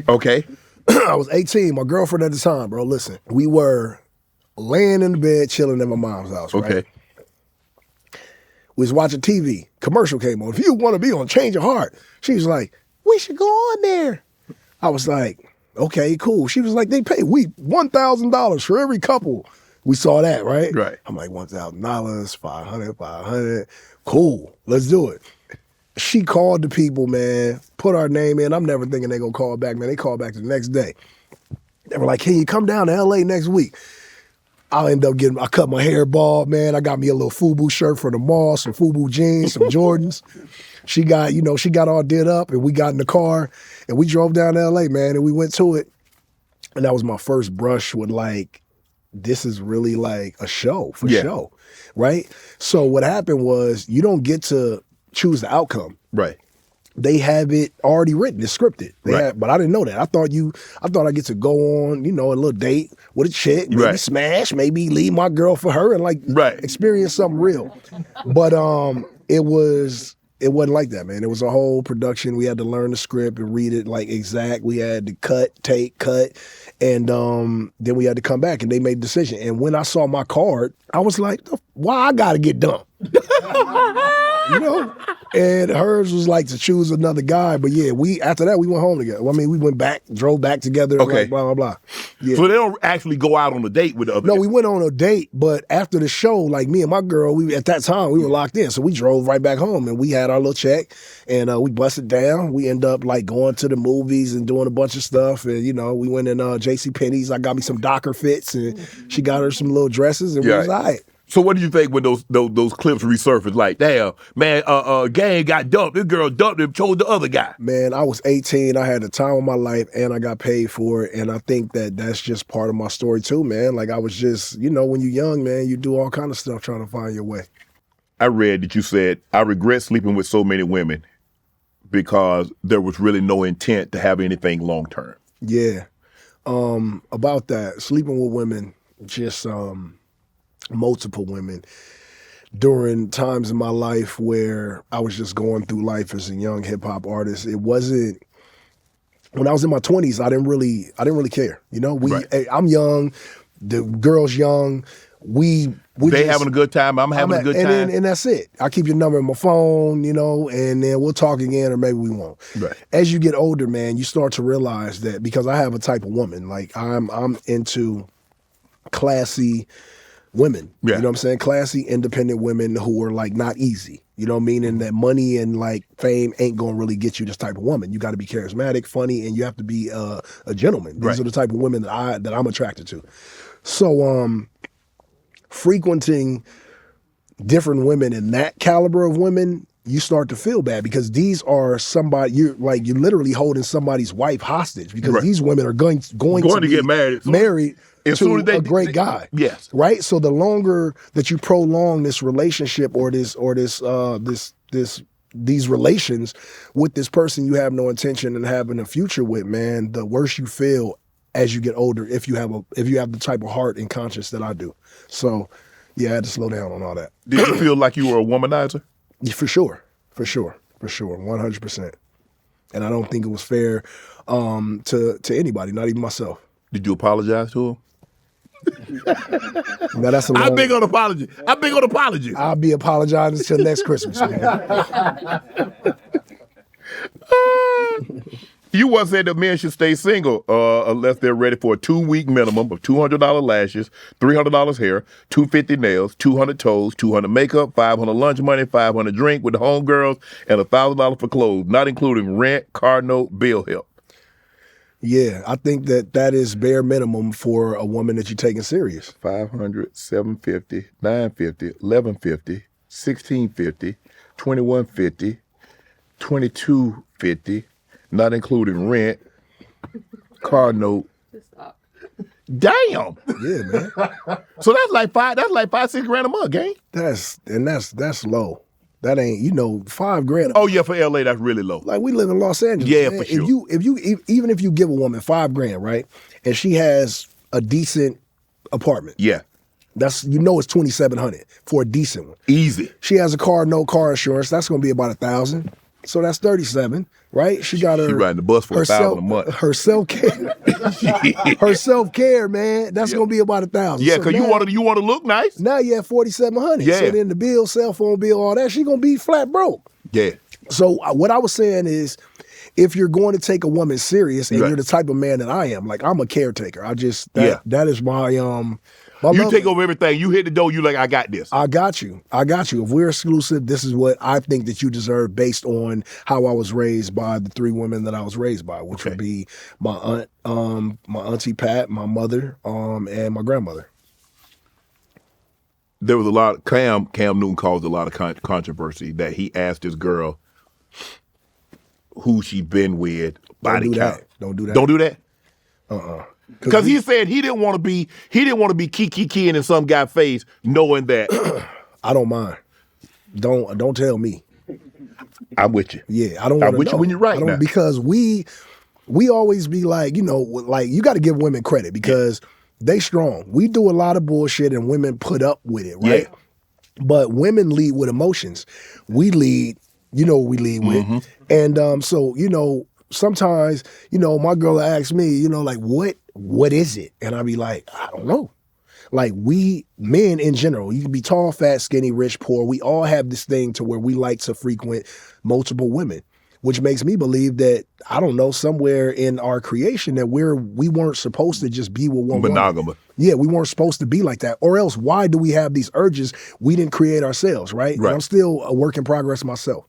Okay. I was 18. My girlfriend at the time, bro. Listen, we were laying in the bed, chilling at my mom's house. Right? Okay. We was watching TV. Commercial came on. If you want to be on Change of Heart, she was like, we should go on there. I was like, okay, cool. She was like, they pay $1,000 for every couple. We saw that, right? Right. I'm like, $1,000, 500. Cool, let's do it. She called the people, man, put our name in. I'm never thinking they're going to call back, man. They called back the next day. They were like, can you come down to L.A. next week? I cut my hair bald, man. I got me a little FUBU shirt from the mall, some FUBU jeans, some Jordans. She got all did up, and we got in the car, and we drove down to L.A., man, and we went to it. And that was my first brush with, like, this is really like a show, for show, right? So what happened was you don't get to choose the outcome. Right. They have it already written, it's scripted. But I didn't know that. I thought I get to go on, a little date with a chick, maybe smash, maybe leave my girl for her and experience something real. But it wasn't like that, man. It was a whole production. We had to learn the script and read it like exact. We had to cut, and then we had to come back and they made a decision. And when I saw my card, I was like, why I gotta get dumped? And hers was like to choose another guy. But yeah, after that we went home together. I mean, we drove back together, okay. Blah, blah, blah. Yeah. So they don't actually go out on a date with the other No, guy. we went on a date, but after the show, like me and my girl, at that time, we were locked in. So we drove right back home and we had our little check and we busted down. We ended up like going to the movies and doing a bunch of stuff. And, we went in JCPenney's. I got me some Docker fits and she got her some little dresses and we was all right. So what do you think when those clips resurfaced? Like, damn, man, gang got dumped. This girl dumped him, chose the other guy. Man, I was 18. I had the time of my life, and I got paid for it. And I think that's just part of my story too, man. Like I was just, when you're young, man, you do all kind of stuff trying to find your way. I read that you said, I regret sleeping with so many women because there was really no intent to have anything long term. Yeah. About that, sleeping with women, just multiple women during times in my life where I was just going through life as a young hip hop artist. It wasn't when I was in my 20s. I didn't really care. I'm young, the girl's young. They having a good time. I'm having a good time, and that's it. I keep your number in my phone, and then we'll talk again, or maybe we won't. Right. As you get older, man, you start to realize that because I have a type of woman, like I'm into classy women, yeah. You know what I'm saying? Classy, independent women who are like not easy, meaning that money and like fame ain't gonna really get you this type of woman. You got to be charismatic, funny, and you have to be a gentleman. These are the type of women that I'm attracted to. So frequenting different women in that caliber of women you start to feel bad because these are somebody you're literally holding somebody's wife hostage because these women are going to get married to a great guy. Yes. Right? So the longer that you prolong this relationship or these relations with this person you have no intention in having a future with, man, the worse you feel as you get older if you have the type of heart and conscience that I do. So yeah, I had to slow down on all that. Did you feel like you were a womanizer? Yeah, for sure, 100%. And I don't think it was fair to anybody, not even myself. Did you apologize to him? Now that's a long, I'm big on apology. I'll be apologizing until next Christmas, man. You once said that men should stay single unless they're ready for a 2-week minimum of $200 lashes, $300 hair, $250 nails, 200 toes, 200 makeup, 500 lunch money, 500 drink with the homegirls, and $1,000 for clothes, not including rent, car note, bill help. Yeah, I think that is bare minimum for a woman that you're taking serious. 500, 750, 950, 1150, 1650, 2150, 2250, not including rent, car note. Damn. Yeah, man. So that's like $5-6 grand a month, gang. That's low. That ain't, $5 grand. Oh yeah, for LA that's really low. Like we live in Los Angeles. Yeah, man. for sure. Even if you give a woman $5 grand, right, and she has a decent apartment. Yeah. That's it's $2,700 for a decent one. Easy. She has a car, no car insurance. That's gonna be about $1,000. So that's $37, right? She got She riding the bus for $1,000 a month. Her self-care. Her self-care, man. That's gonna be about $1,000. Yeah, so because you want to look nice. Now you have $4,700. Yeah. So then the bill, cell phone bill, all that, she gonna be flat broke. Yeah. So what I was saying is, if you're going to take a woman serious and you're the type of man that I am, like I'm a caretaker. That is my You love. take over everything. You hit the door. You like, I got this. I got you. If we're exclusive, this is what I think that you deserve based on how I was raised by the 3 women that I was raised by, which would be my aunt, my auntie Pat, my mother, and my grandmother. There was a lot. Cam Newton caused a lot of controversy that he asked this girl who she been with. Don't do count. that. Don't do that. Don't do that. Because we- he said he didn't want to be keying in some guy's face, knowing that. I don't mind. Don't tell me. I'm with you. Yeah, I don't I'm want to with know. you when you're right now. Because we always be like, you got to give women credit because they strong. We do a lot of bullshit and women put up with it, right? Yeah. But women lead with emotions. We lead, what we lead with. Mm-hmm. And so, sometimes, my girl asks me, like, what is it? And I be like, I don't know. Like we men in general, you can be tall, fat, skinny, rich, poor. We all have this thing to where we like to frequent multiple women, which makes me believe that, I don't know, somewhere in our creation that we weren't supposed to just be with one Monogamous. woman. Yeah, we weren't supposed to be like that. Or else, why do we have these urges we didn't create ourselves, right? And I'm still a work in progress myself.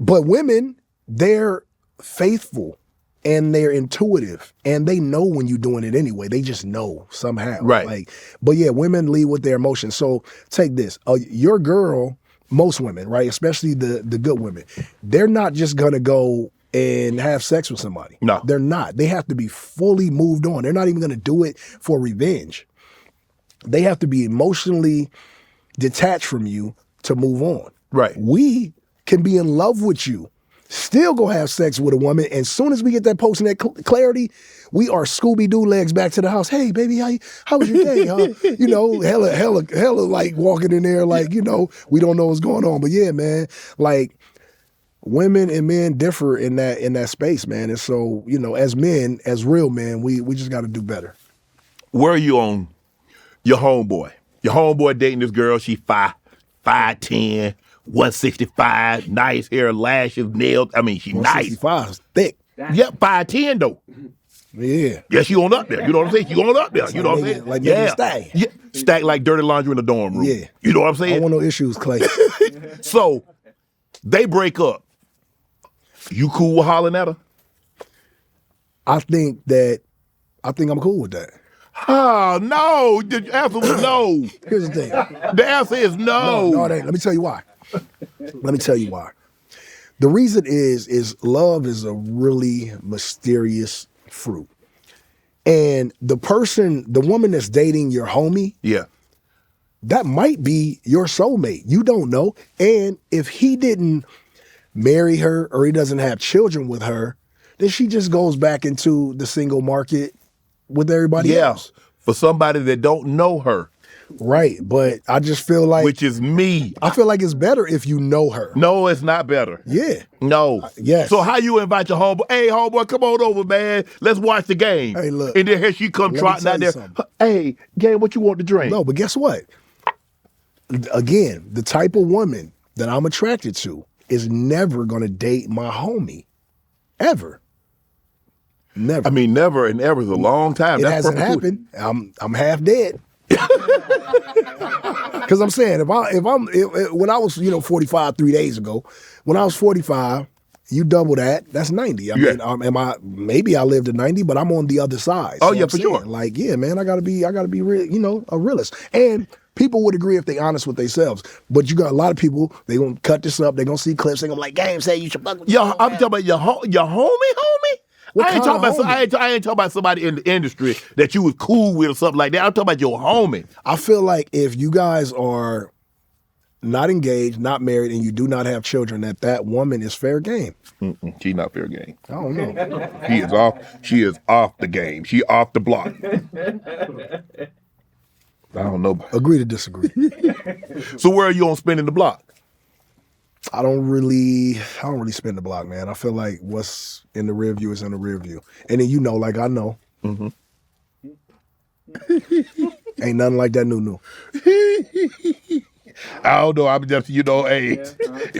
But women, they're faithful and they're intuitive and they know when you're doing it anyway. They just know somehow. Right. But yeah, women lead with their emotions. So take this. Your girl, most women, right, especially the good women, they're not just going to go and have sex with somebody. No. They're not. They have to be fully moved on. They're not even going to do it for revenge. They have to be emotionally detached from you to move on. Right. We can be in love with you, still go have sex with a woman, and as soon as we get that post and that clarity, we are Scooby-Doo legs back to the house. Hey, baby, how was your day? Hella like walking in there like, we don't know what's going on. But yeah, man, like women and men differ in that space, man. And so, as men, as real men, we just got to do better. Where are you on your homeboy? Your homeboy dating this girl, she 5'10", 165, nice hair, lashes, nails. I mean, she nice. 165 is thick. Yep, 5'10" though. Yeah. Yeah, she on up there. You know what I'm saying? She on up there. You know what I'm saying? Like yeah. stack. Yeah. Stack like dirty laundry in the dorm room. Yeah. You know what I'm I saying? don't want no issues, Clay. So, they break up. You cool with hollering at her? I think I'm cool with that. Oh, no. The answer was no. Here's the thing. The answer is no. No, it ain't. Let me tell you why. Let me tell you why. The reason is love is a really mysterious fruit. And the woman that's dating your homie, Yeah. that might be your soulmate. You don't know. And if he didn't marry her or he doesn't have children with her, then she just goes back into the single market with everybody else. For somebody that don't know her. Right. But I just feel like, Which is me. I feel like it's better if you know her. No, it's not better. Yeah. No. Yes. So how you invite your homeboy? Hey, homeboy, come on over, man. Let's watch the game. Hey, look. And then here she come Let me trotting tell out you there. something. Hey, gang, what you want to drink? No, but guess what? Again, the type of woman that I'm attracted to is never going to date my homie. Ever. Never. I mean, never and ever is a long time. It That's hasn't perpetuity. happened. I'm half dead. Because I'm saying, when I was 45 3 days ago, when I was 45, you double that, that's 90. I mean, maybe I lived at 90, but I'm on the other side. Oh, So yeah, I'm for saying, sure. Like, yeah, man, I gotta be real, a realist. And people would agree if they honest with themselves. But you got a lot of people, they gonna cut this up, they gonna see clips, they gonna like, Game say you should fuck with Yo, your I'm talking about your homie. What I ain't kind talking of about homie? I ain't talking about somebody in the industry that you was cool with or something like that. I'm talking about your homie. I feel like if you guys are not engaged, not married, and you do not have children, that woman is fair game. She's not fair game. I don't know. She is off the game. She off the block. I don't know. Agree to disagree. So where are you on spinning the block? I don't really spin the block, man. I feel like what's in the rear view is in the rear view. And then like I know. Mm-hmm. Ain't nothing like that new. I don't know. I'm just, hey,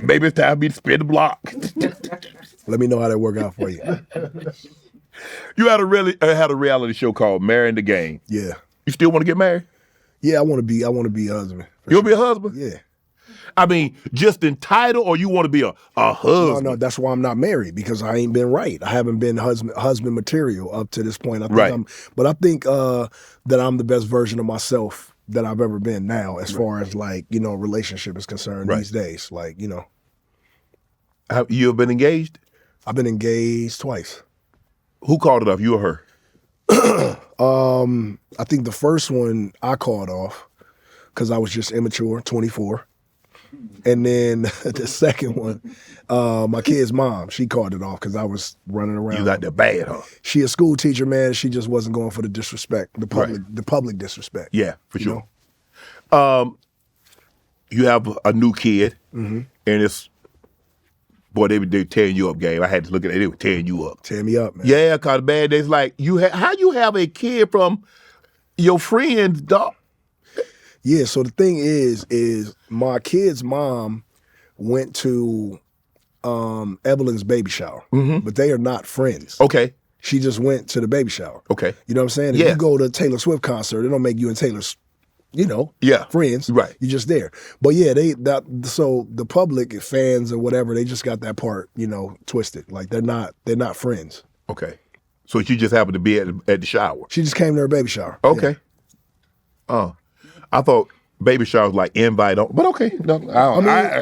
maybe it's time for me to spin the block. Let me know how that work out for you. You had a reality show called Marrying the Game. Yeah. You still want to get married? Yeah, I want to be a husband. You'll be a husband? Yeah. I mean, just in title, or you want to be a husband? No, that's why I'm not married, because I ain't been right. I haven't been husband material up to this point. I think Right. But I think that I'm the best version of myself that I've ever been now, as far as relationship is concerned these days. Have you been engaged? I've been engaged twice. Who called it off, you or her? I think the first one I called off because I was just immature, 24. And then the second one, my kid's mom, she called it off because I was running around. You got the bad, huh? She a school teacher, man. She just wasn't going for the disrespect, the public disrespect. Yeah, for sure. know? You have a new kid, Mm-hmm. and it's, boy, they tearing you up, Gabe. I had to look at it. They were tearing you up. Tear me up, man. Yeah, because, man, it's like, how you have a kid from your friend's dog? Yeah, so the thing is my kid's mom went to Evelyn's baby shower, but they are not friends. Okay. She just went to the baby shower. Okay. You know what I'm saying? If Yeah. you go to a Taylor Swift concert, it don't make you and Taylor's, Yeah. friends. Right. You're just there. But yeah, so the public, fans or whatever, they just got that part, twisted. Like they're not friends. Okay. So you just happened to be at the shower. She just came to her baby shower. Okay. I thought baby shower was like invite on, but okay. No,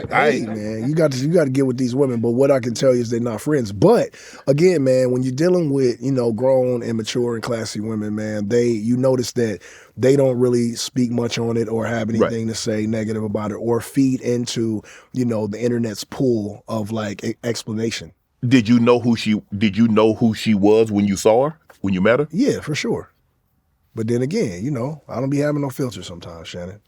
Hey man, you got to get with these women. But what I can tell you is they're not friends. But again, man, when you're dealing with grown and mature and classy women, man, you notice that they don't really speak much on it or have anything to say negative about it or feed into the internet's pool of explanation. Did you know who she was when you saw her, when you met her? Yeah, for sure. But then again, I don't be having no filter sometimes, Shannon.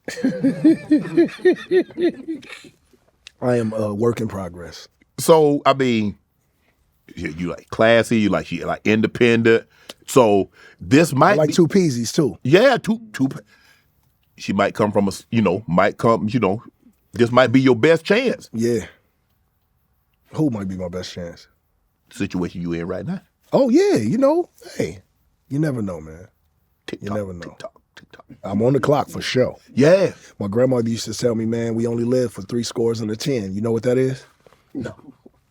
I am a work in progress. So, I mean, you like classy, you like independent. So this might I like be, two peasies too. Yeah, two. She might come from this might be your best chance. Yeah. Who might be my best chance? Situation you in right now. Oh yeah, hey, you never know, man. TikTok, You never know. TikTok. I'm on the clock for sure. Yeah. My grandmother used to tell me, man, we only live for 10. You know what that is? No.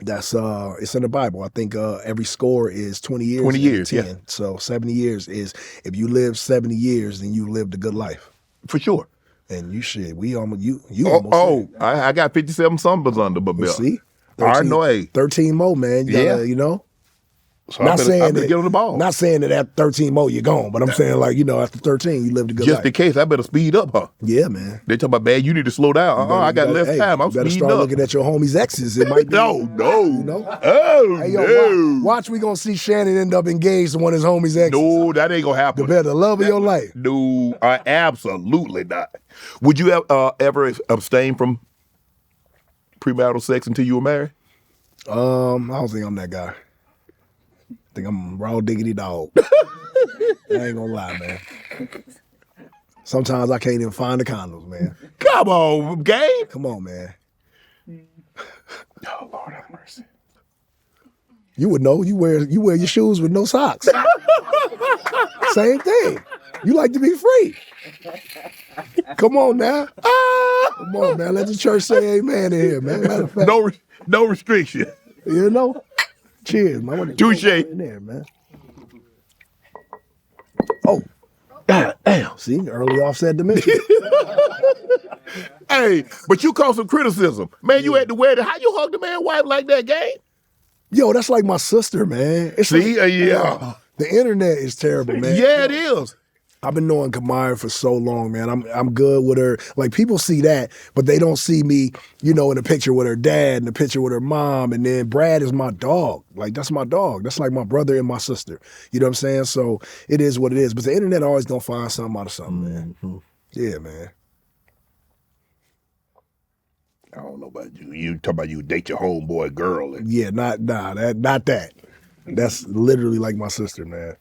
That's it's in the Bible. I think every score is 20 years. 20 years, 10. yeah. So 70 years is, if you live 70 years, then you lived a good life. For sure. And you should. We almost you Oh, almost. I got 57 summers under my belt. See, I know. 13 more, man. You gotta, you know. So I better get on the ball. Not saying that after 13 more you're gone, but I'm saying like, you know, after 13 you lived a good life. Just in case, I better speed up, huh? Yeah, man. They talk about, man, you need to slow down. I got less time. I'm you better speeding start up. looking at your homie's exes. It might be, No. You know? Oh, Hey, yo, no. watch we gonna see Shannon end up engaged to one of his homie's exes. No, that ain't gonna happen. The love of your life. No, absolutely not. Would you ever abstain from premarital sex until you were married? I don't think I'm that guy. I think I'm raw diggity dog. I ain't gonna lie, man. Sometimes I can't even find the condoms, man. Come on, Gabe. Come on, man. Oh, Lord have mercy. You would know. You wear your shoes with no socks. Same thing. You like to be free. Come on now. Come on, man. Let the church say amen in here, man. Matter of fact, No restriction. you know. Cheers, man. Touche. In there, man. Oh. God damn. See, early offset dimension. Hey, but you caught some criticism. Man, you at the wedding. How you hug the man's wife like that, Gabe? Yo, that's like my sister, man. It's See? like, Yeah. The internet is terrible, man. Yeah, it is. I've been knowing Kamaya for so long, man. I'm good with her. Like, people see that, but they don't see me, you know, in a picture with her dad, in a picture with her mom, and then Brad is my dog. Like, that's my dog. That's like my brother and my sister. You know what I'm saying? So it is what it is. But the internet always gonna find something out of something, man. Yeah, man. I don't know about you. You talk about you date your homeboy girl. Yeah, not that. That's literally like my sister, man.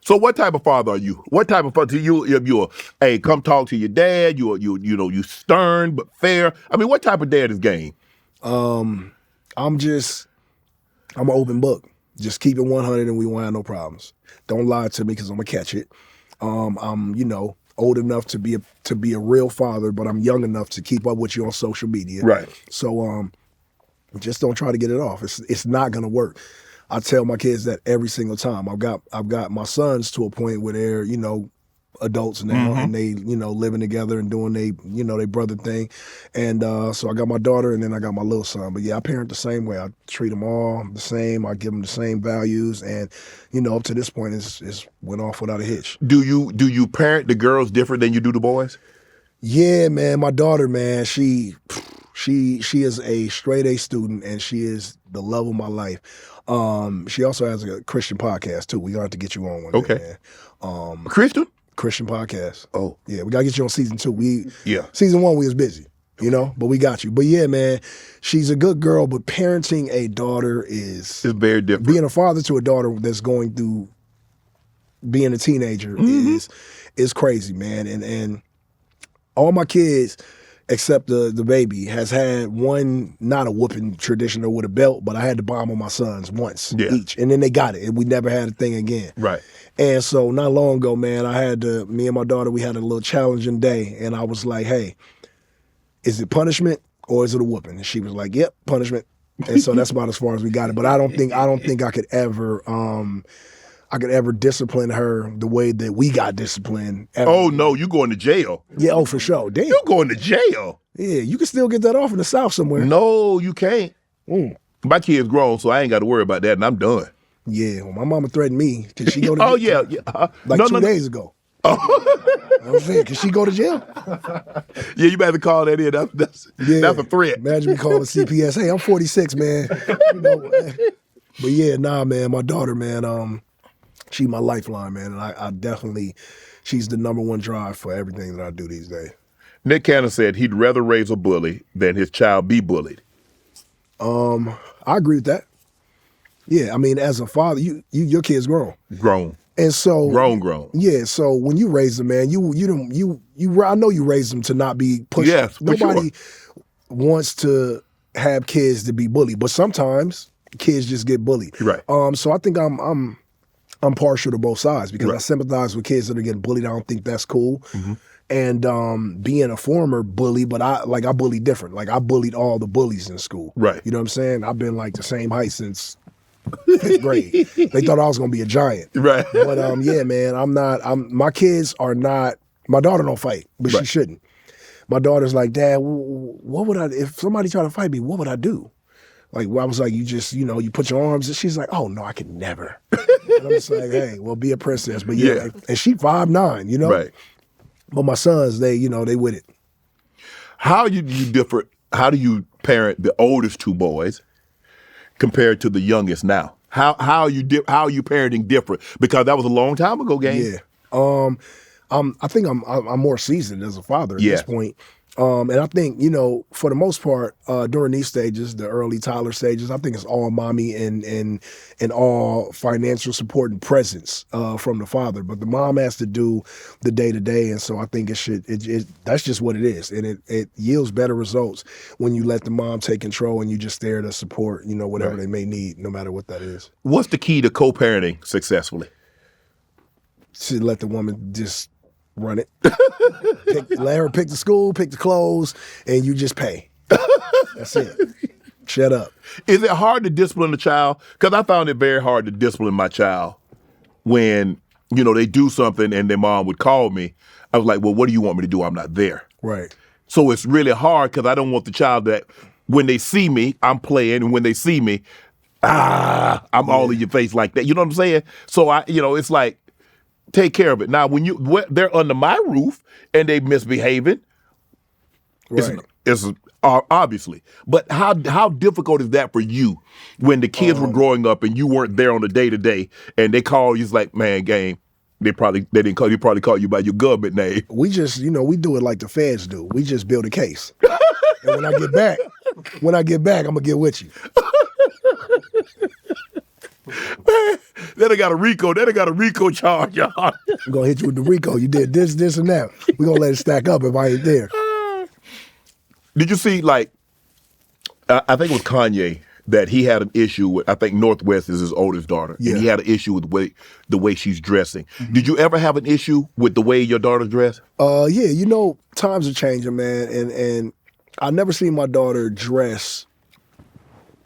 So what type of father are you? What type of father you? If you're, hey, come talk to your dad. You stern but fair. I mean, what type of dad is Game? I'm an open book. Just keep it 100 and we won't have no problems. Don't lie to me because I'm gonna catch it. I'm, you know, old enough to be a real father, but I'm young enough to keep up with you on social media. Right. So just don't try to get it off. It's not gonna work. I tell my kids that every single time. I've got my sons to a point where they're, you know, adults now and they, you know, living together and doing they brother thing. And so I got my daughter and then I got my little son. But yeah, I parent the same way. I treat them all the same. I give them the same values. And, you know, up to this point, it's went off without a hitch. Do you parent the girls different than you do the boys? Yeah, man. My daughter, man, she is a straight A student and she is the love of my life. She also has a Christian podcast too. We gonna have to get you on one day, man. Christian podcast. Oh. Yeah, we gotta get you on season 2. Yeah. Season 1 we was busy, you know, but we got you. But yeah, man, she's a good girl, but parenting a daughter is very different. Being a father to a daughter that's going through being a teenager is crazy, man. And all my kids, except the baby, has had one, not a whooping traditional with a belt, but I had to bomb on my sons once each. And then they got it. And we never had a thing again. Right. And so not long ago, man, me and my daughter, we had a little challenging day. And I was like, hey, is it punishment or is it a whooping? And she was like, yep, punishment. And so that's about as far as we got it. But I don't think I could ever discipline her the way that we got disciplined. Ever. Oh, no, you going to jail. Yeah, oh, for sure. Damn. You going to jail. Yeah, you can still get that off in the South somewhere. No, you can't. My kid's grown, so I ain't got to worry about that, and I'm done. Yeah, well, my mama threatened me. Could she go to Oh, jail? yeah. Like 2 days ago. I'm saying, could she go to jail? Yeah, you better call that in. That's a threat. Imagine me calling CPS. Hey, I'm 46, man. You know, but yeah, nah, man, my daughter, man, she's my lifeline, man. And I definitely, she's the number one drive for everything that I do these days. Nick Cannon said he'd rather raise a bully than his child be bullied. I agree with that. Yeah, I mean, as a father, your kid's grown. Grown. And so grown. Yeah, so when you raise them, man, I know you raise them to not be pushed. Yes, nobody wants to have kids to be bullied, but sometimes kids just get bullied. Right. So I think I'm partial to both sides because I sympathize with kids that are getting bullied. I don't think that's cool. And being a former bully, but I bullied different. Like I bullied all the bullies in school. Right. You know what I'm saying? I've been like the same height since 5th grade. They thought I was gonna be a giant. Right. But yeah, man, my kids are not, my daughter don't fight, but she shouldn't. My daughter's like, Dad, what would I, if somebody tried to fight me, what would I do? Like, I was like, you just, you put your arms, and she's like, oh no, I could never. And I'm just like, hey, well, be a princess. But yeah. And she 5'9", Right. But my sons, they with it. How do you parent the oldest two boys compared to the youngest now? How are you parenting different? Because that was a long time ago, gang. Yeah. I think I'm more seasoned as a father at this point. And I think, for the most part, during these stages, the early toddler stages, I think it's all mommy and all financial support and presence from the father. But the mom has to do the day-to-day, and so I think that's just what it is. And it yields better results when you let the mom take control and you just there to support, whatever they may need, no matter what that is. What's the key to co-parenting successfully? To let the woman just run it. Let her pick the school, pick the clothes, and you just pay. That's it. Shut up. Is it hard to discipline a child? Because I found it very hard to discipline my child when, they do something and their mom would call me. I was like, well, what do you want me to do? I'm not there. Right. So it's really hard because I don't want the child that when they see me, I'm playing, and when they see me, I'm all in your face like that. You know what I'm saying? So it's like, take care of it. Now, when they're under my roof and they misbehaving, it's obviously. But how difficult is that for you when the kids were growing up and you weren't there on the day-to-day and they call you, it's like, man, gang, they didn't call you, probably call you by your government name. We just, we do it like the feds do. We just build a case. And when I get back, I'm gonna get with you. Man, then I got a RICO charge, y'all. I'm gonna hit you with the RICO. You did this, and that. We're gonna let it stack up if I ain't there. Did you see, I think it was Kanye that he had an issue with, I think Northwest is his oldest daughter. Yeah. And he had an issue with the way she's dressing. Mm-hmm. Did you ever have an issue with the way your daughter dressed? Yeah, times are changing, man. And I never seen my daughter dress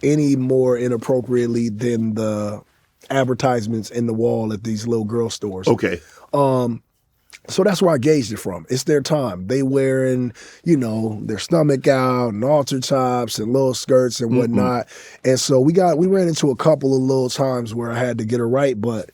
any more inappropriately than the advertisements in the wall at these little girl stores. Okay. So that's where I gauged it from. It's their time. They wearing, their stomach out and halter tops and little skirts and whatnot. Mm-hmm. And so we ran into a couple of little times where I had to get her right, but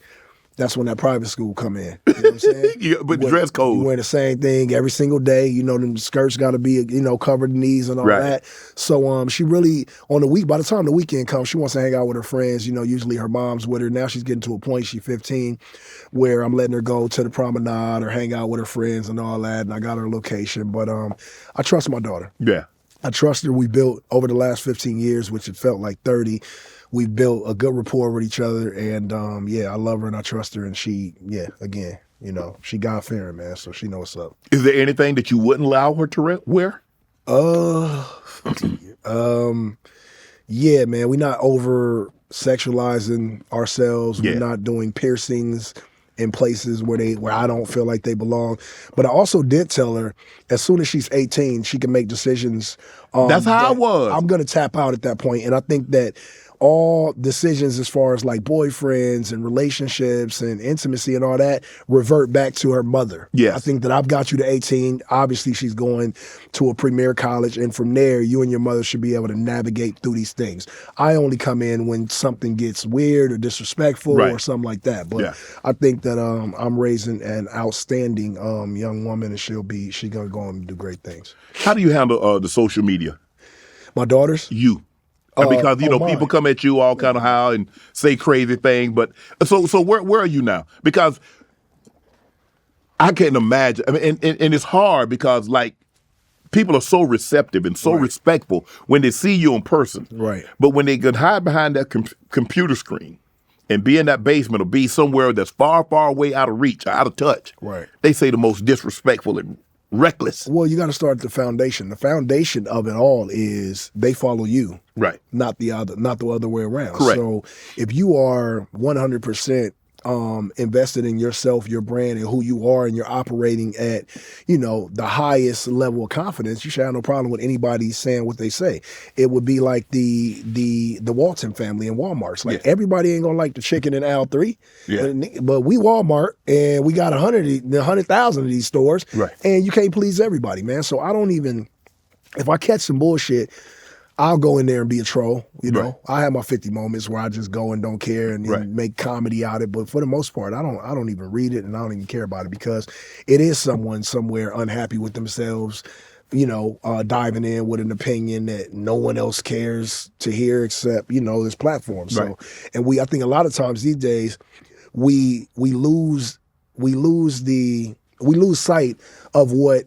that's when that private school come in. You know what I'm saying? Yeah, but dress code. You wear the same thing every single day. Them skirts got to be, covered the knees and all that. So she really, on the week, by the time the weekend comes, she wants to hang out with her friends. Usually her mom's with her. Now she's getting to a point, she's 15, where I'm letting her go to the promenade or hang out with her friends and all that. And I got her location. But I trust my daughter. Yeah. I trust her. We built over the last 15 years, which it felt like 30. We built a good rapport with each other, and I love her and I trust her. And she, again, she God-fearing, man, so she knows what's up. Is there anything that you wouldn't allow her to wear? Yeah, man, we're not over sexualizing ourselves. Yeah. We're not doing piercings in places where I don't feel like they belong. But I also did tell her, as soon as she's 18, she can make decisions. That's how I was. I'm going to tap out at that point, and I think that all decisions as far as like boyfriends and relationships and intimacy and all that revert back to her mother. Yes. I think that I've got you to 18. Obviously, she's going to a premier college. And from there, you and your mother should be able to navigate through these things. I only come in when something gets weird or disrespectful or something like that. But I think that I'm raising an outstanding young woman, and she's going to go and do great things. How do you handle the social media? My daughters? You. Because people come at you all kind of how and say crazy things, but so where are you now? Because I can't imagine. I mean, and it's hard because people are so receptive and so respectful when they see you in person. Right. But when they can hide behind that computer screen and be in that basement or be somewhere that's far, far away, out of reach, out of touch, they say the most disrespectful and reckless. Well, you got to start at the foundation. The foundation of it all is they follow you, right? Not the other way around. Correct. So if you are 100% invested in yourself, your brand, and who you are, and you're operating at, the highest level of confidence, you should have no problem with anybody saying what they say. It would be like the Walton family in Walmart's. Like everybody ain't gonna like the chicken in aisle 3, but we Walmart and we got 100,000 of these stores, and you can't please everybody, man. So I don't even, if I catch some bullshit, I'll go in there and be a troll, know. I have my 50 moments where I just go and don't care and make comedy out of it. But for the most part, I don't even read it and I don't even care about it because it is someone somewhere unhappy with themselves, diving in with an opinion that no one else cares to hear except, this platform. So, and I think a lot of times these days we lose sight of what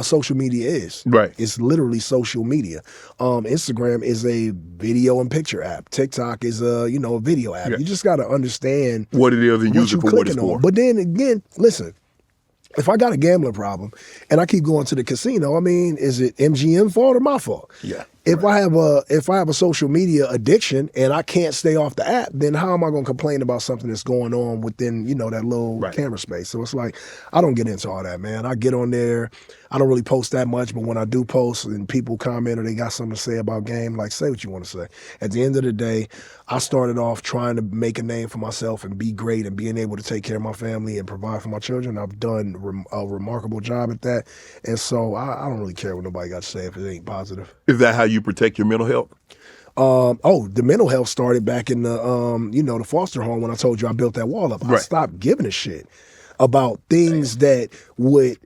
social media is. It's literally social media. Instagram is a video and picture app. TikTok is a video app. You just got to understand what it is and use it for what it's for. But then again, listen, if I got a gambling problem and I keep going to the casino, is it MGM fault or my fault? If I have a social media addiction and I can't stay off the app, then how am I going to complain about something that's going on within, that little camera space? So it's like, I don't get into all that, man. I get on there. I don't really post that much, but when I do post and people comment or they got something to say about game, like, say what you want to say. At the end of the day, I started off trying to make a name for myself and be great and being able to take care of my family and provide for my children. I've done a remarkable job at that. And so I don't really care what nobody got to say if it ain't positive. Is that how you protect your mental health? The mental health started back in the, the foster home when I told you I built that wall up. I stopped giving a shit about things that would,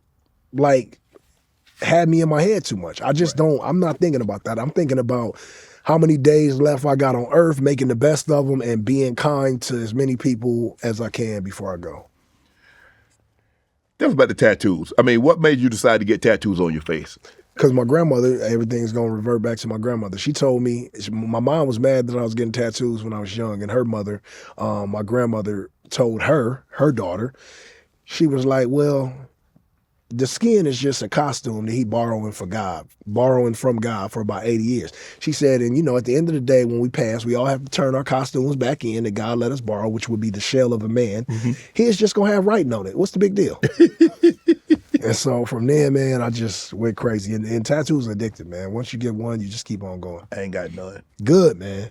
had me in my head too much. I just I'm not thinking about that. I'm thinking about how many days left I got on earth, making the best of them and being kind to as many people as I can before I go. Tell us about the tattoos. What made you decide to get tattoos on your face? Because my grandmother, everything's going to revert back to my grandmother. She told me, my mom was mad that I was getting tattoos when I was young, and her mother, my grandmother, told her daughter, she was like, well, the skin is just a costume that he borrowing from God for about 80 years. She said, and at the end of the day, when we pass, we all have to turn our costumes back in that God let us borrow, which would be the shell of a man. He's just going to have writing on it. What's the big deal? And so from there, man, I just went crazy. And tattoos are addictive, man. Once you get one, you just keep on going. I ain't got none. Good, man.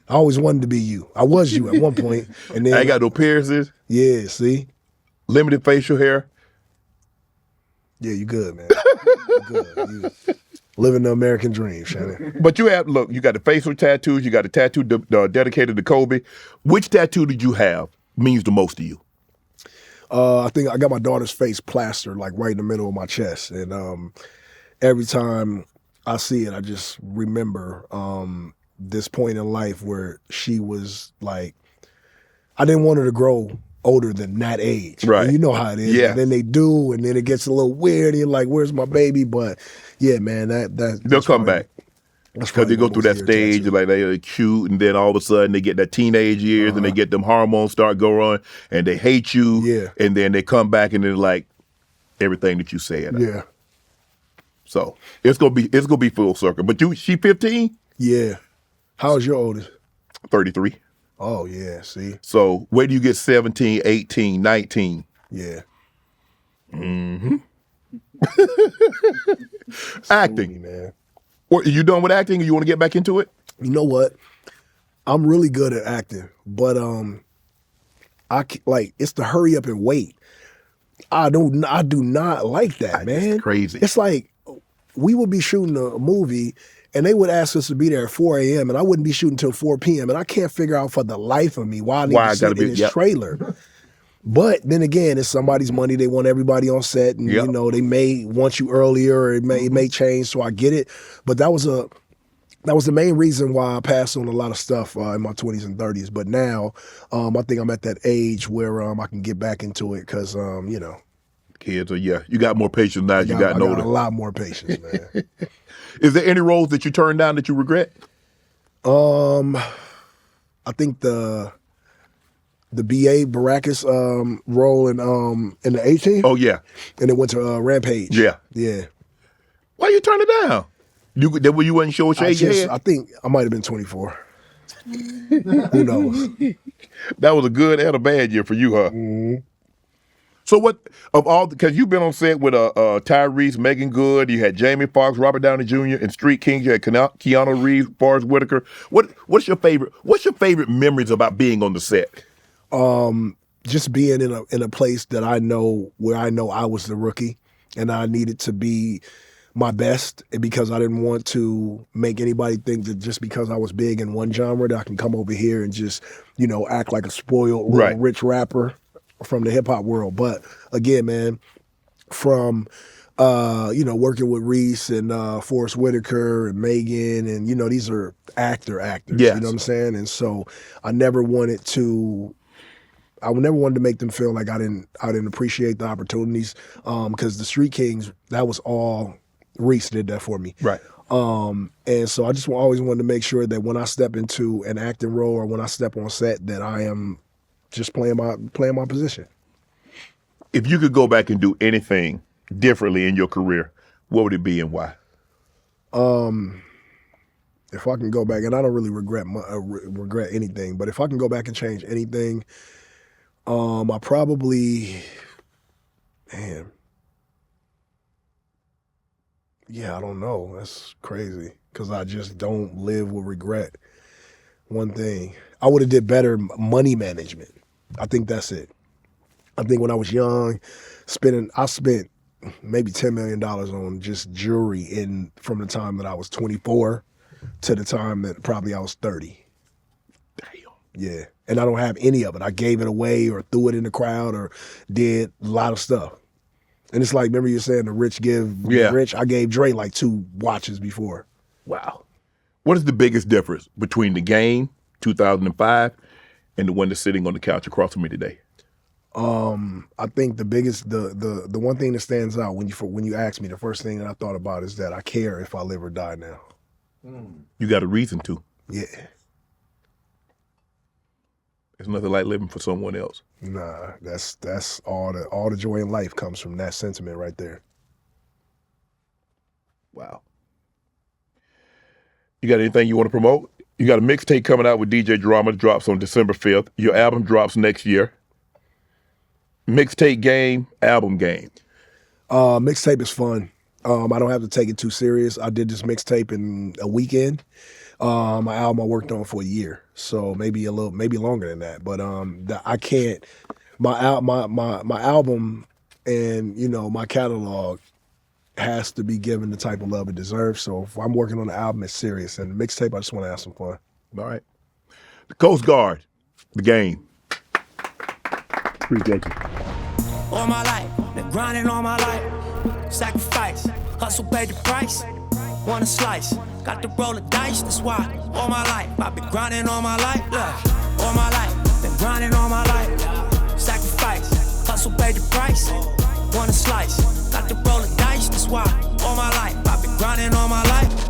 I always wanted to be you. I was you at one point. And then I ain't got no piercings. Yeah, see? Limited facial hair. Yeah, you good, man. You good. You living the American dream, Shannon. But you got the facial tattoos, you got a tattoo dedicated to Kobe. Which tattoo did you have means the most to you? I think I got my daughter's face plastered, right in the middle of my chest. And every time I see it, I just remember this point in life where she was I didn't want her to grow older than that age. Right. And you know how it is. Yeah. And then they do, and then it gets a little weird, and you're like, where's my baby? But yeah, man, they'll come back. Because they go through that stage, they're cute, and then all of a sudden they get that teenage years, and they get them hormones start going, and they hate you, and then they come back, and they're everything that you said. Yeah. So it's gonna be full circle. But she 15? Yeah. How's your oldest? 33. Oh yeah, see. So where do you get 17, 18, 19? Yeah. Acting, man. Are you done with acting, or you want to get back into it? You know what? I'm really good at acting, but it's the hurry up and wait. I do not like that, man. It's crazy. It's like we would be shooting a movie and they would ask us to be there at 4 a.m. and I wouldn't be shooting until 4 p.m. and I can't figure out for the life of me why I need to sit in this trailer. But then again, it's somebody's money. They want everybody on set, and they may want you earlier, or it may change. So I get it. But that was the main reason why I passed on a lot of stuff in my 20s and 30s. But now, I think I'm at that age where I can get back into it because kids are you got more patience now. You got older. A lot more patience, man. Is there any roles that you turned down that you regret? I think the B.A. Baracus role in the 18. Oh yeah, and it went to Rampage. Yeah. Why you turn it down? You wasn't sure Shay. I think I might have been 24. Who knows? That was a good and a bad year for you, huh? So what of all? Because you've been on set with Tyrese, Megan Good. You had Jamie Foxx, Robert Downey Jr. and Street Kings. You had Keanu Reeves, Forrest Whitaker. What's your favorite? What's your favorite memories about being on the set? Just being in a place that I know I was the rookie and I needed to be my best, and because I didn't want to make anybody think that just because I was big in one genre that I can come over here and just, act like a spoiled Right. rich rapper from the hip hop world. But again, man, from working with Reese and Forrest Whitaker and Megan, and these are actors. Yes. You know what I'm saying? And so I never wanted to make them feel like I didn't appreciate the opportunities, because the Street Kings, that was all Reese did that for me. Right. And so I just always wanted to make sure that when I step into an acting role or when I step on set, that I am just playing my position. If you could go back and do anything differently in your career, what would it be and why? If I can go back, and I don't really regret anything, but if I can go back and change anything, I probably, I don't know. That's crazy because I just don't live with regret. One thing, I would have did better money management. I think that's it. I think when I was young, I spent maybe $10 million on just jewelry from the time that I was 24 to the time that probably I was 30. Damn. Yeah. And I don't have any of it. I gave it away or threw it in the crowd or did a lot of stuff. And it's like, remember you saying the rich give rich? I gave Dre like 2 watches before. Wow. What is the biggest difference between the Game, 2005, and the one that's sitting on the couch across from me today? I think the biggest, the one thing that stands out when you ask me, the first thing that I thought about is that I care if I live or die now. You got a reason to. Yeah. It's nothing like living for someone else. Nah, that's all the joy in life comes from that sentiment right there. Wow. You got anything you want to promote? You got a mixtape coming out with DJ Drama, drops on December 5th. Your album drops next year. Mixtape game, album game. Mixtape is fun. I don't have to take it too serious. I did this mixtape in a weekend. My album I worked on for a year, so maybe longer than that. But I can't. My album and my catalog has to be given the type of love it deserves. So if I'm working on the album, it's serious. And the mixtape, I just want to have some fun. All right. The Coast Guard, the Game. Appreciate you. All my life, been grinding all my life. Sacrifice, hustle paid the price. Want a slice, got to roll the dice, that's why. All my life, I've been grinding all my life. Look, all my life, been grinding all my life. Sacrifice, hustle paid the price. Want a slice, got to roll the dice, that's why. All my life, I've been grinding all my life.